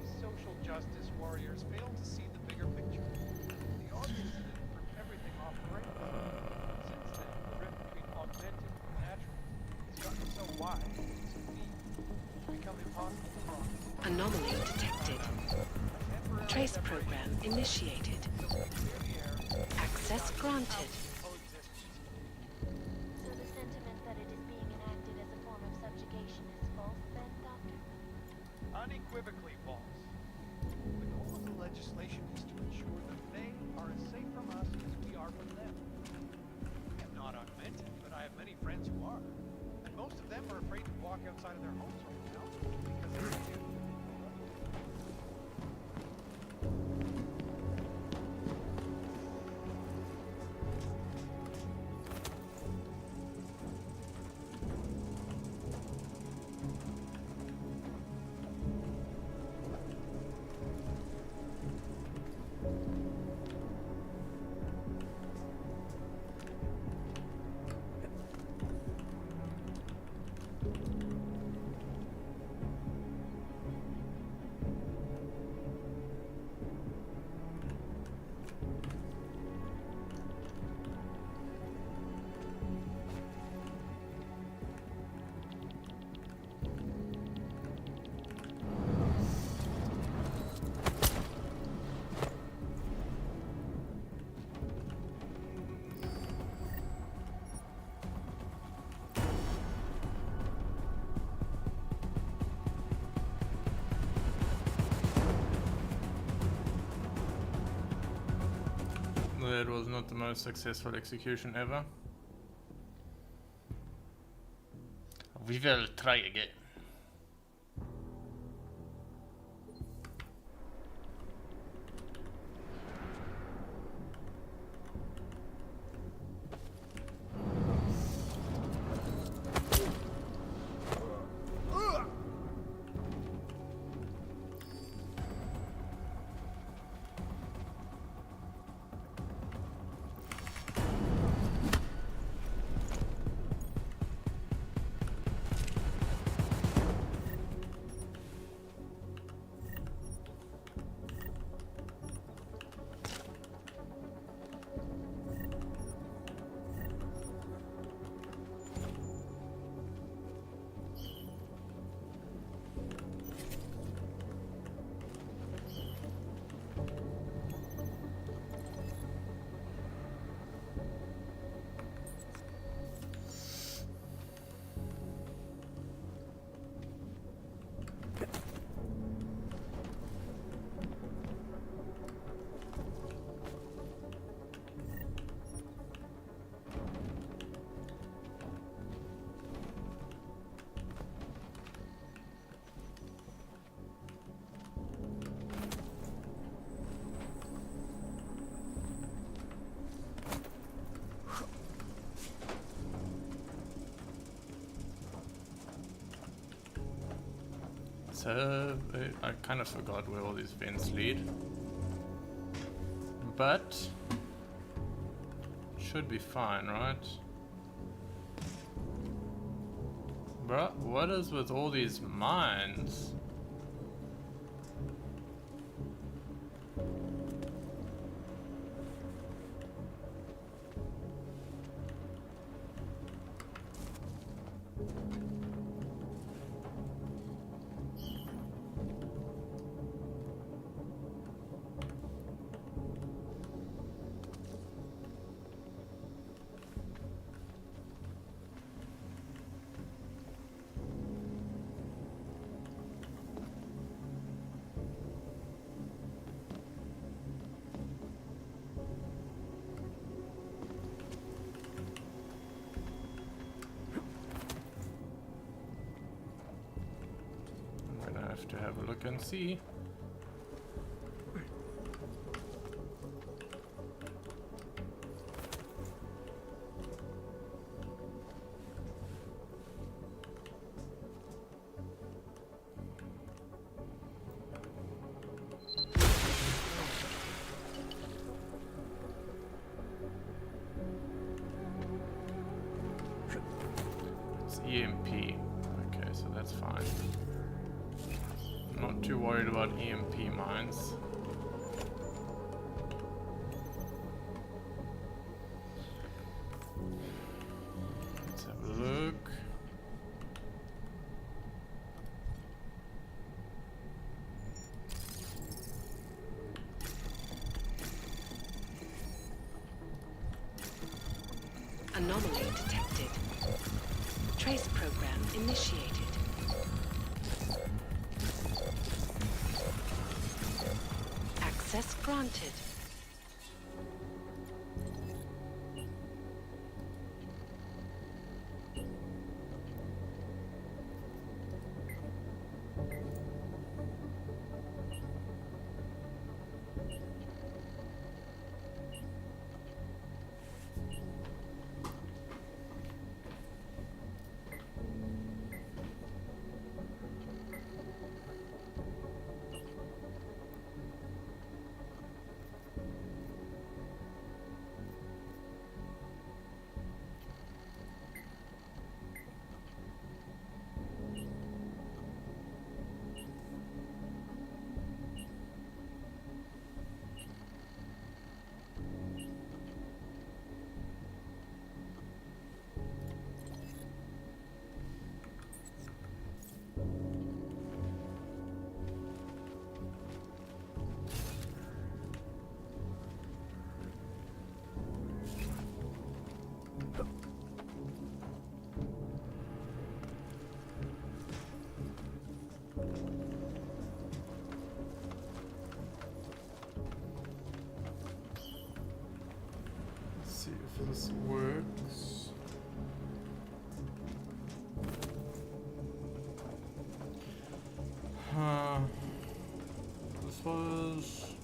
[SPEAKER 23] These social justice warriors fail to see the bigger picture. The audience didn't rip everything off the rails. Since then, the rift between augmented and natural has gotten so wide, so deep, it's become impossible to cross.
[SPEAKER 8] Anomaly detected. Trace program initiated. Access granted.
[SPEAKER 18] So the sentiment that it is being enacted as a form of subjugation is false then, Doctor?
[SPEAKER 23] Unequivocally false. The goal of the legislation is to ensure that they are as safe from us as we are from them. I am not augmented, but I have many friends who are. And most of them are afraid to walk outside of their homes right now because they do.
[SPEAKER 1] That was not the most successful execution ever. We will try again. have... I kind of forgot where all these vents lead. But... should be fine, right? Bruh, what is with all these mines? To have a look and see. It's EMP. Okay, so that's fine. Not too worried about EMP mines. Let's have a look.
[SPEAKER 8] Anomaly detected. Trace program initiated. Access granted. If this works. This was...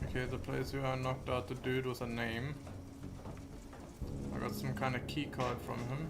[SPEAKER 8] okay, the place where I knocked out the dude with a name. I got some kind of key card from him.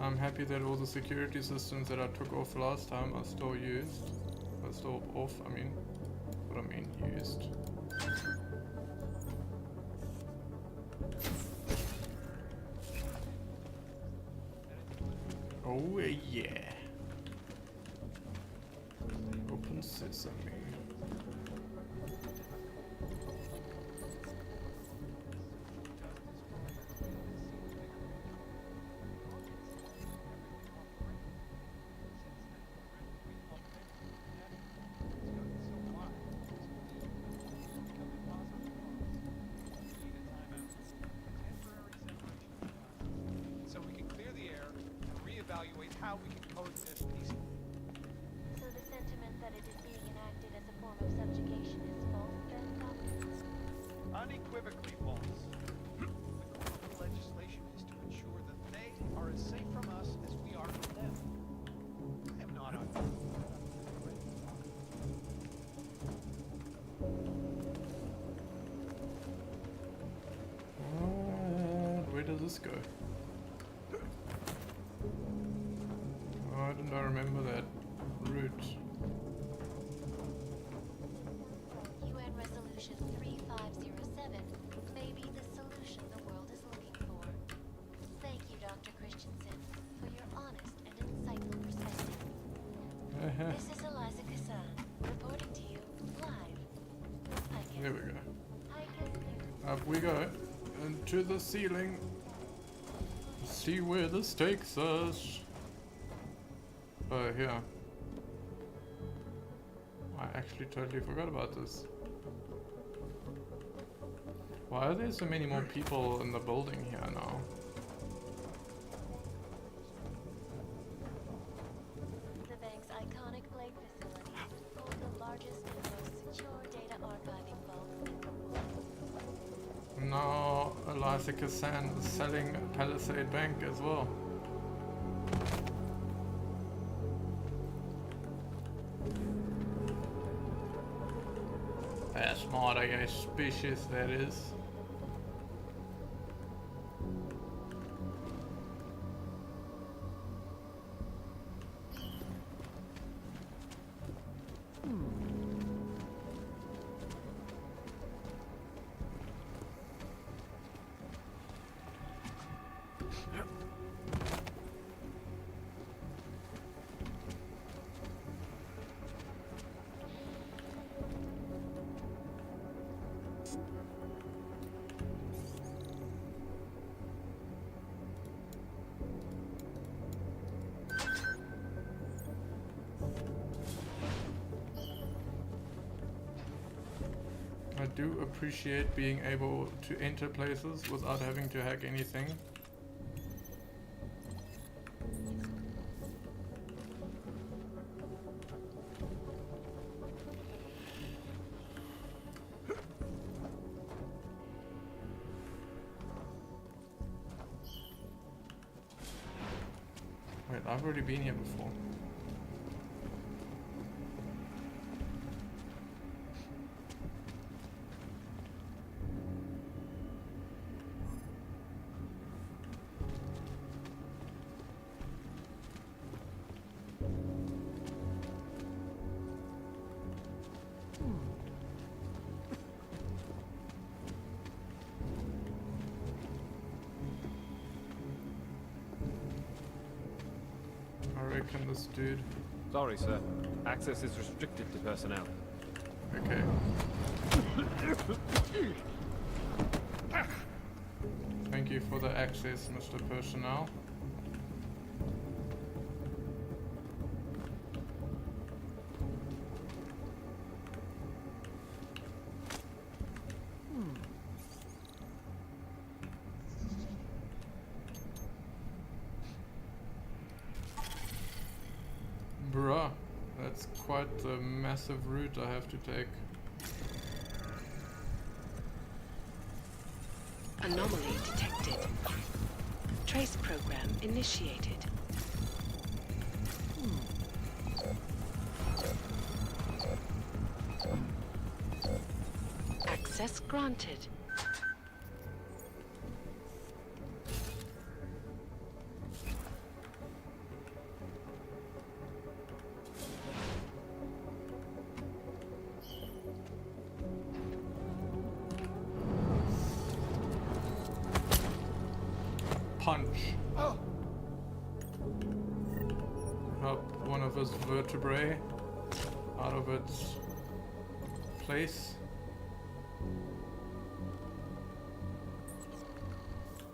[SPEAKER 8] I'm happy that all the security systems that I took off last time are still used. Are still off, I mean. What I mean, used. Oh yeah. Open sesame.
[SPEAKER 23] So we can clear the air and reevaluate how we can coexist peacefully.
[SPEAKER 18] So the sentiment that it is being enacted as a form of subjugation is false, then, Doctor?
[SPEAKER 23] Unequivocally false. The goal of the legislation is to ensure that they are as safe from us as we are from them. I am not
[SPEAKER 8] Where does this go? Why didn't I remember that route?
[SPEAKER 18] UN Resolution 3507 may be the solution the world is looking for. Thank you, Dr. Christensen, for your honest and insightful perspective. This is Eliza Kassan, reporting to you live.
[SPEAKER 8] There we go. Up we go. And to the ceiling. See where this takes us. Oh, here. I actually totally forgot about this. Why are there so many more people in the building here now?
[SPEAKER 18] The bank's iconic Blade facility holds the largest and most secure data archiving vaults in the world.
[SPEAKER 8] Now Eliza Kassan is selling Palisade Bank as well. That's smart, I guess, species that is. I do appreciate being able to enter places without having to hack anything. Wait, I've already been here before. I reckon this dude.
[SPEAKER 11] Sorry, sir. Access is restricted to personnel.
[SPEAKER 8] Okay. Thank you for the access, Mr. Personnel. Bruh, that's quite a massive route I have to take.
[SPEAKER 13] Anomaly detected. Trace program initiated. Access granted.
[SPEAKER 8] punch. Help one of his vertebrae out of its place.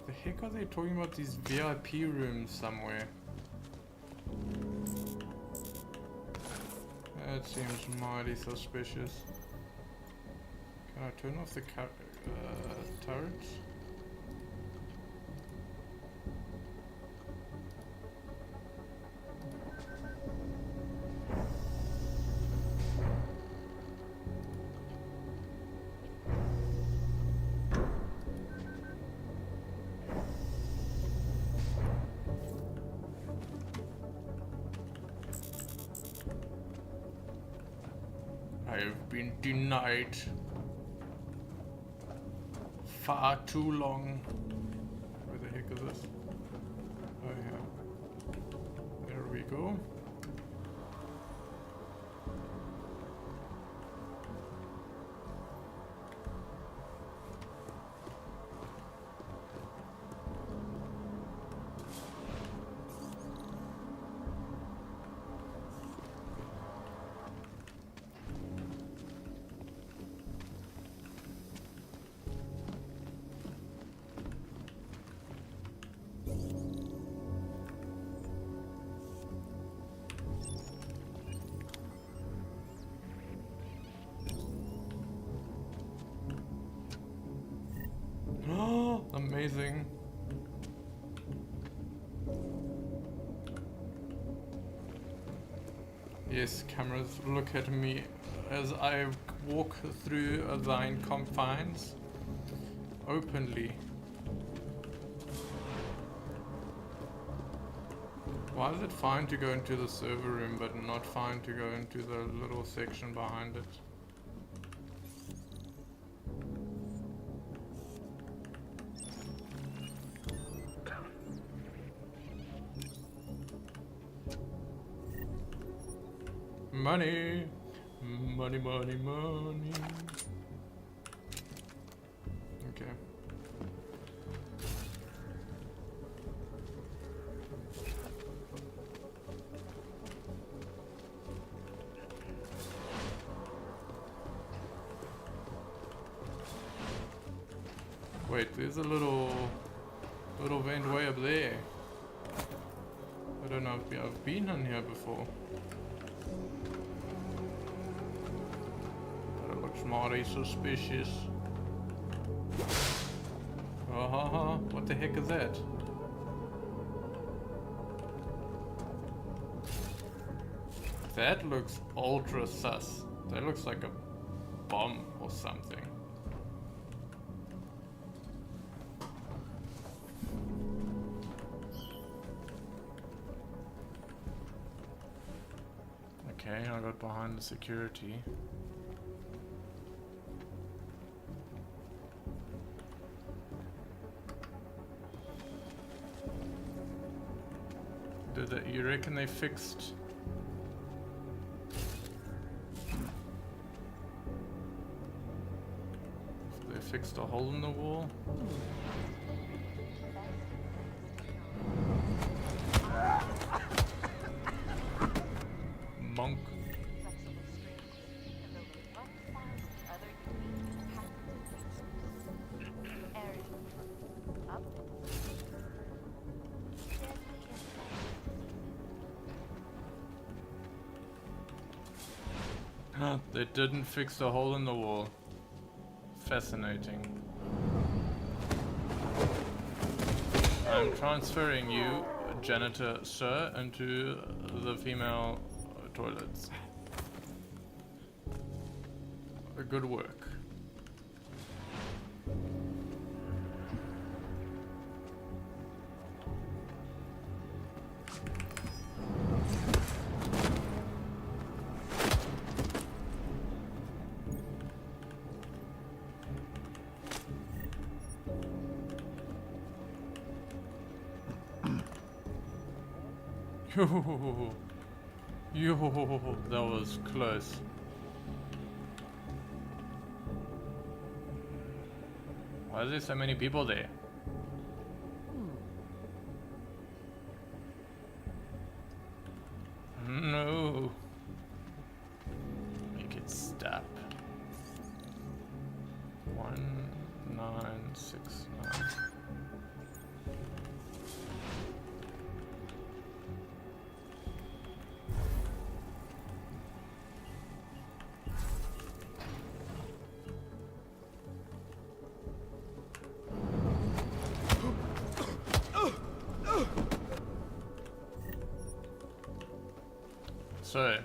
[SPEAKER 8] The heck are they talking about these VIP rooms somewhere? That seems mighty suspicious. Can I turn off the turrets? I have been denied far too long. Where the heck is this? Oh yeah. There we go. Amazing. Yes, cameras, look at me as I walk through thine confines openly. Why is it fine to go into the server room but not fine to go into the little section behind it? Money, money, money, money. Okay. Wait, there's a little vent way up there. I don't know if I've been in here before. Mighty suspicious. What the heck is that? That looks ultra sus. That looks like a bomb or something. Okay, I got behind the security. You reckon they fixed? They fixed a hole in the wall? Monk. They didn't fix the hole in the wall. Fascinating. I'm transferring you, janitor sir, into the female toilets. Good work. Yo, that was close. Why are there so many people there? No. Make it stop. 1969. So,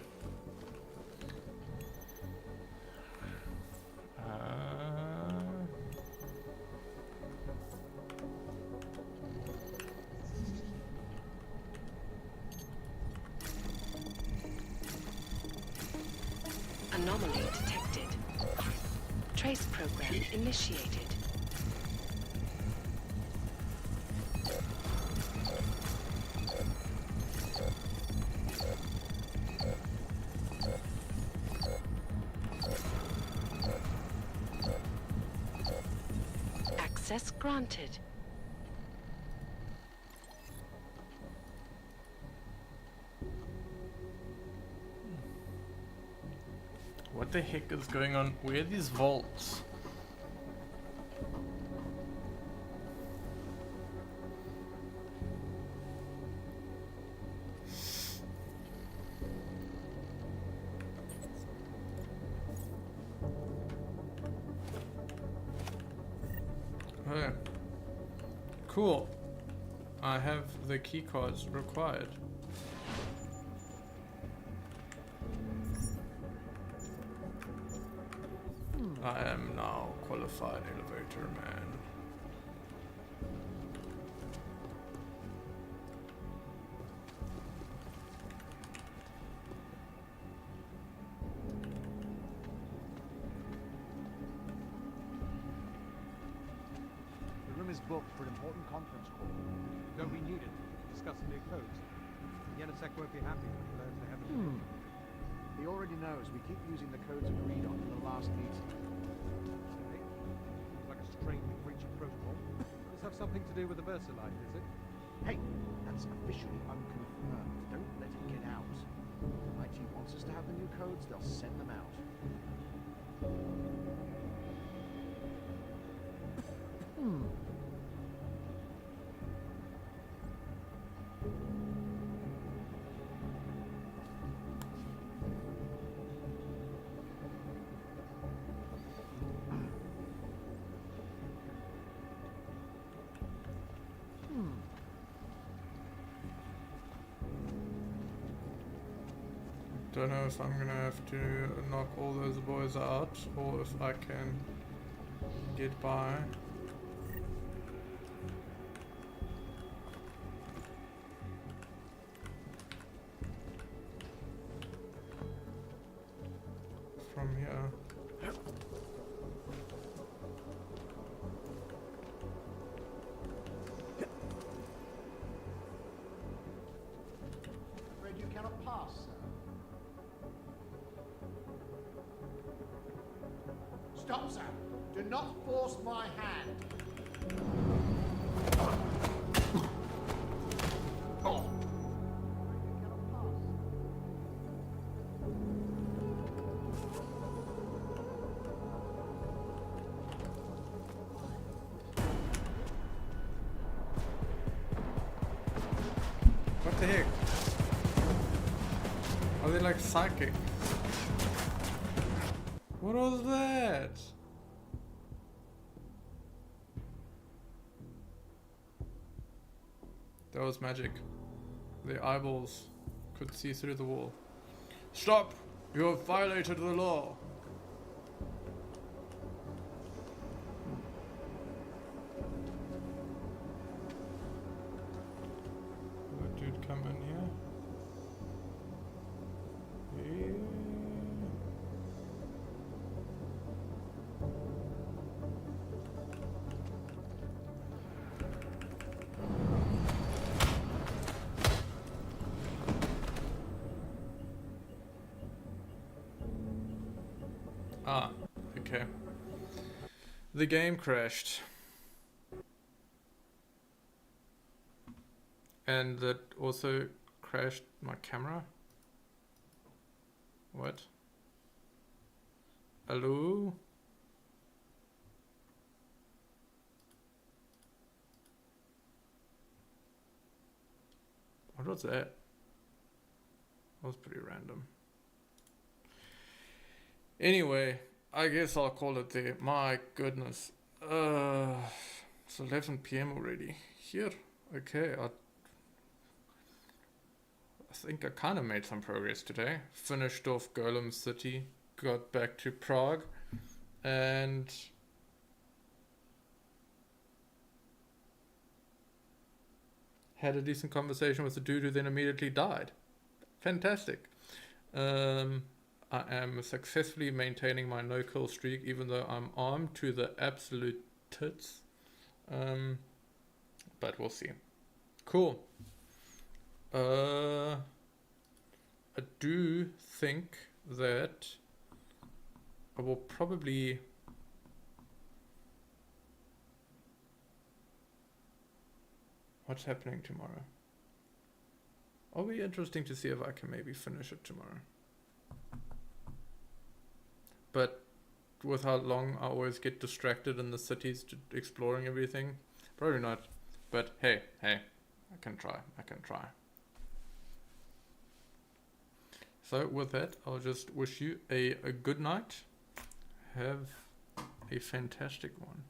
[SPEAKER 13] Anomaly detected. Trace program initiated. Access granted.
[SPEAKER 8] what the heck is going on? Where are these vaults? Oh, cool. I have the key cards required. I am now qualified elevator man.
[SPEAKER 3] The room is booked for an important conference call.
[SPEAKER 12] Don't we need it? Discussing new codes. Yenisek won't be happy when he learns they haven't.
[SPEAKER 3] He already knows we keep using the codes agreed on in the last meeting.
[SPEAKER 12] Seems like a strange breach of protocol. Does have something to do with the Versalite, is it?
[SPEAKER 3] Hey, that's officially unconfirmed. Don't let it get out. If IT wants us to have the new codes, they'll send them out.
[SPEAKER 8] Don't know if I'm gonna have to knock all those boys out or if I can get by. From here.
[SPEAKER 3] Afraid you cannot pass, sir. Stop, sir! Do not force my hand!
[SPEAKER 8] What the heck? Are they like psychic? What was that? That was magic. The eyeballs could see through the wall. Stop! You have violated the law. That dude come in here. Yeah. Ah, okay. The game crashed. And that also crashed my camera. What? Hello? What was that? That was pretty random. Anyway, I guess I'll call it there. My goodness. It's 11 PM already. Here. Okay, I think I kind of made some progress today. Finished off Golem City, got back to Prague, and had a decent conversation with the dude who then immediately died. Fantastic. I am successfully maintaining my no-kill streak, even though I'm armed to the absolute tits. But we'll see. Cool. I do think that I will probably what's happening tomorrow? It'll be interesting to see if I can maybe finish it tomorrow. But with how long I always get distracted in the cities to exploring everything, probably not. But hey, I can try. So with that, I'll just wish you a good night. Have a fantastic one.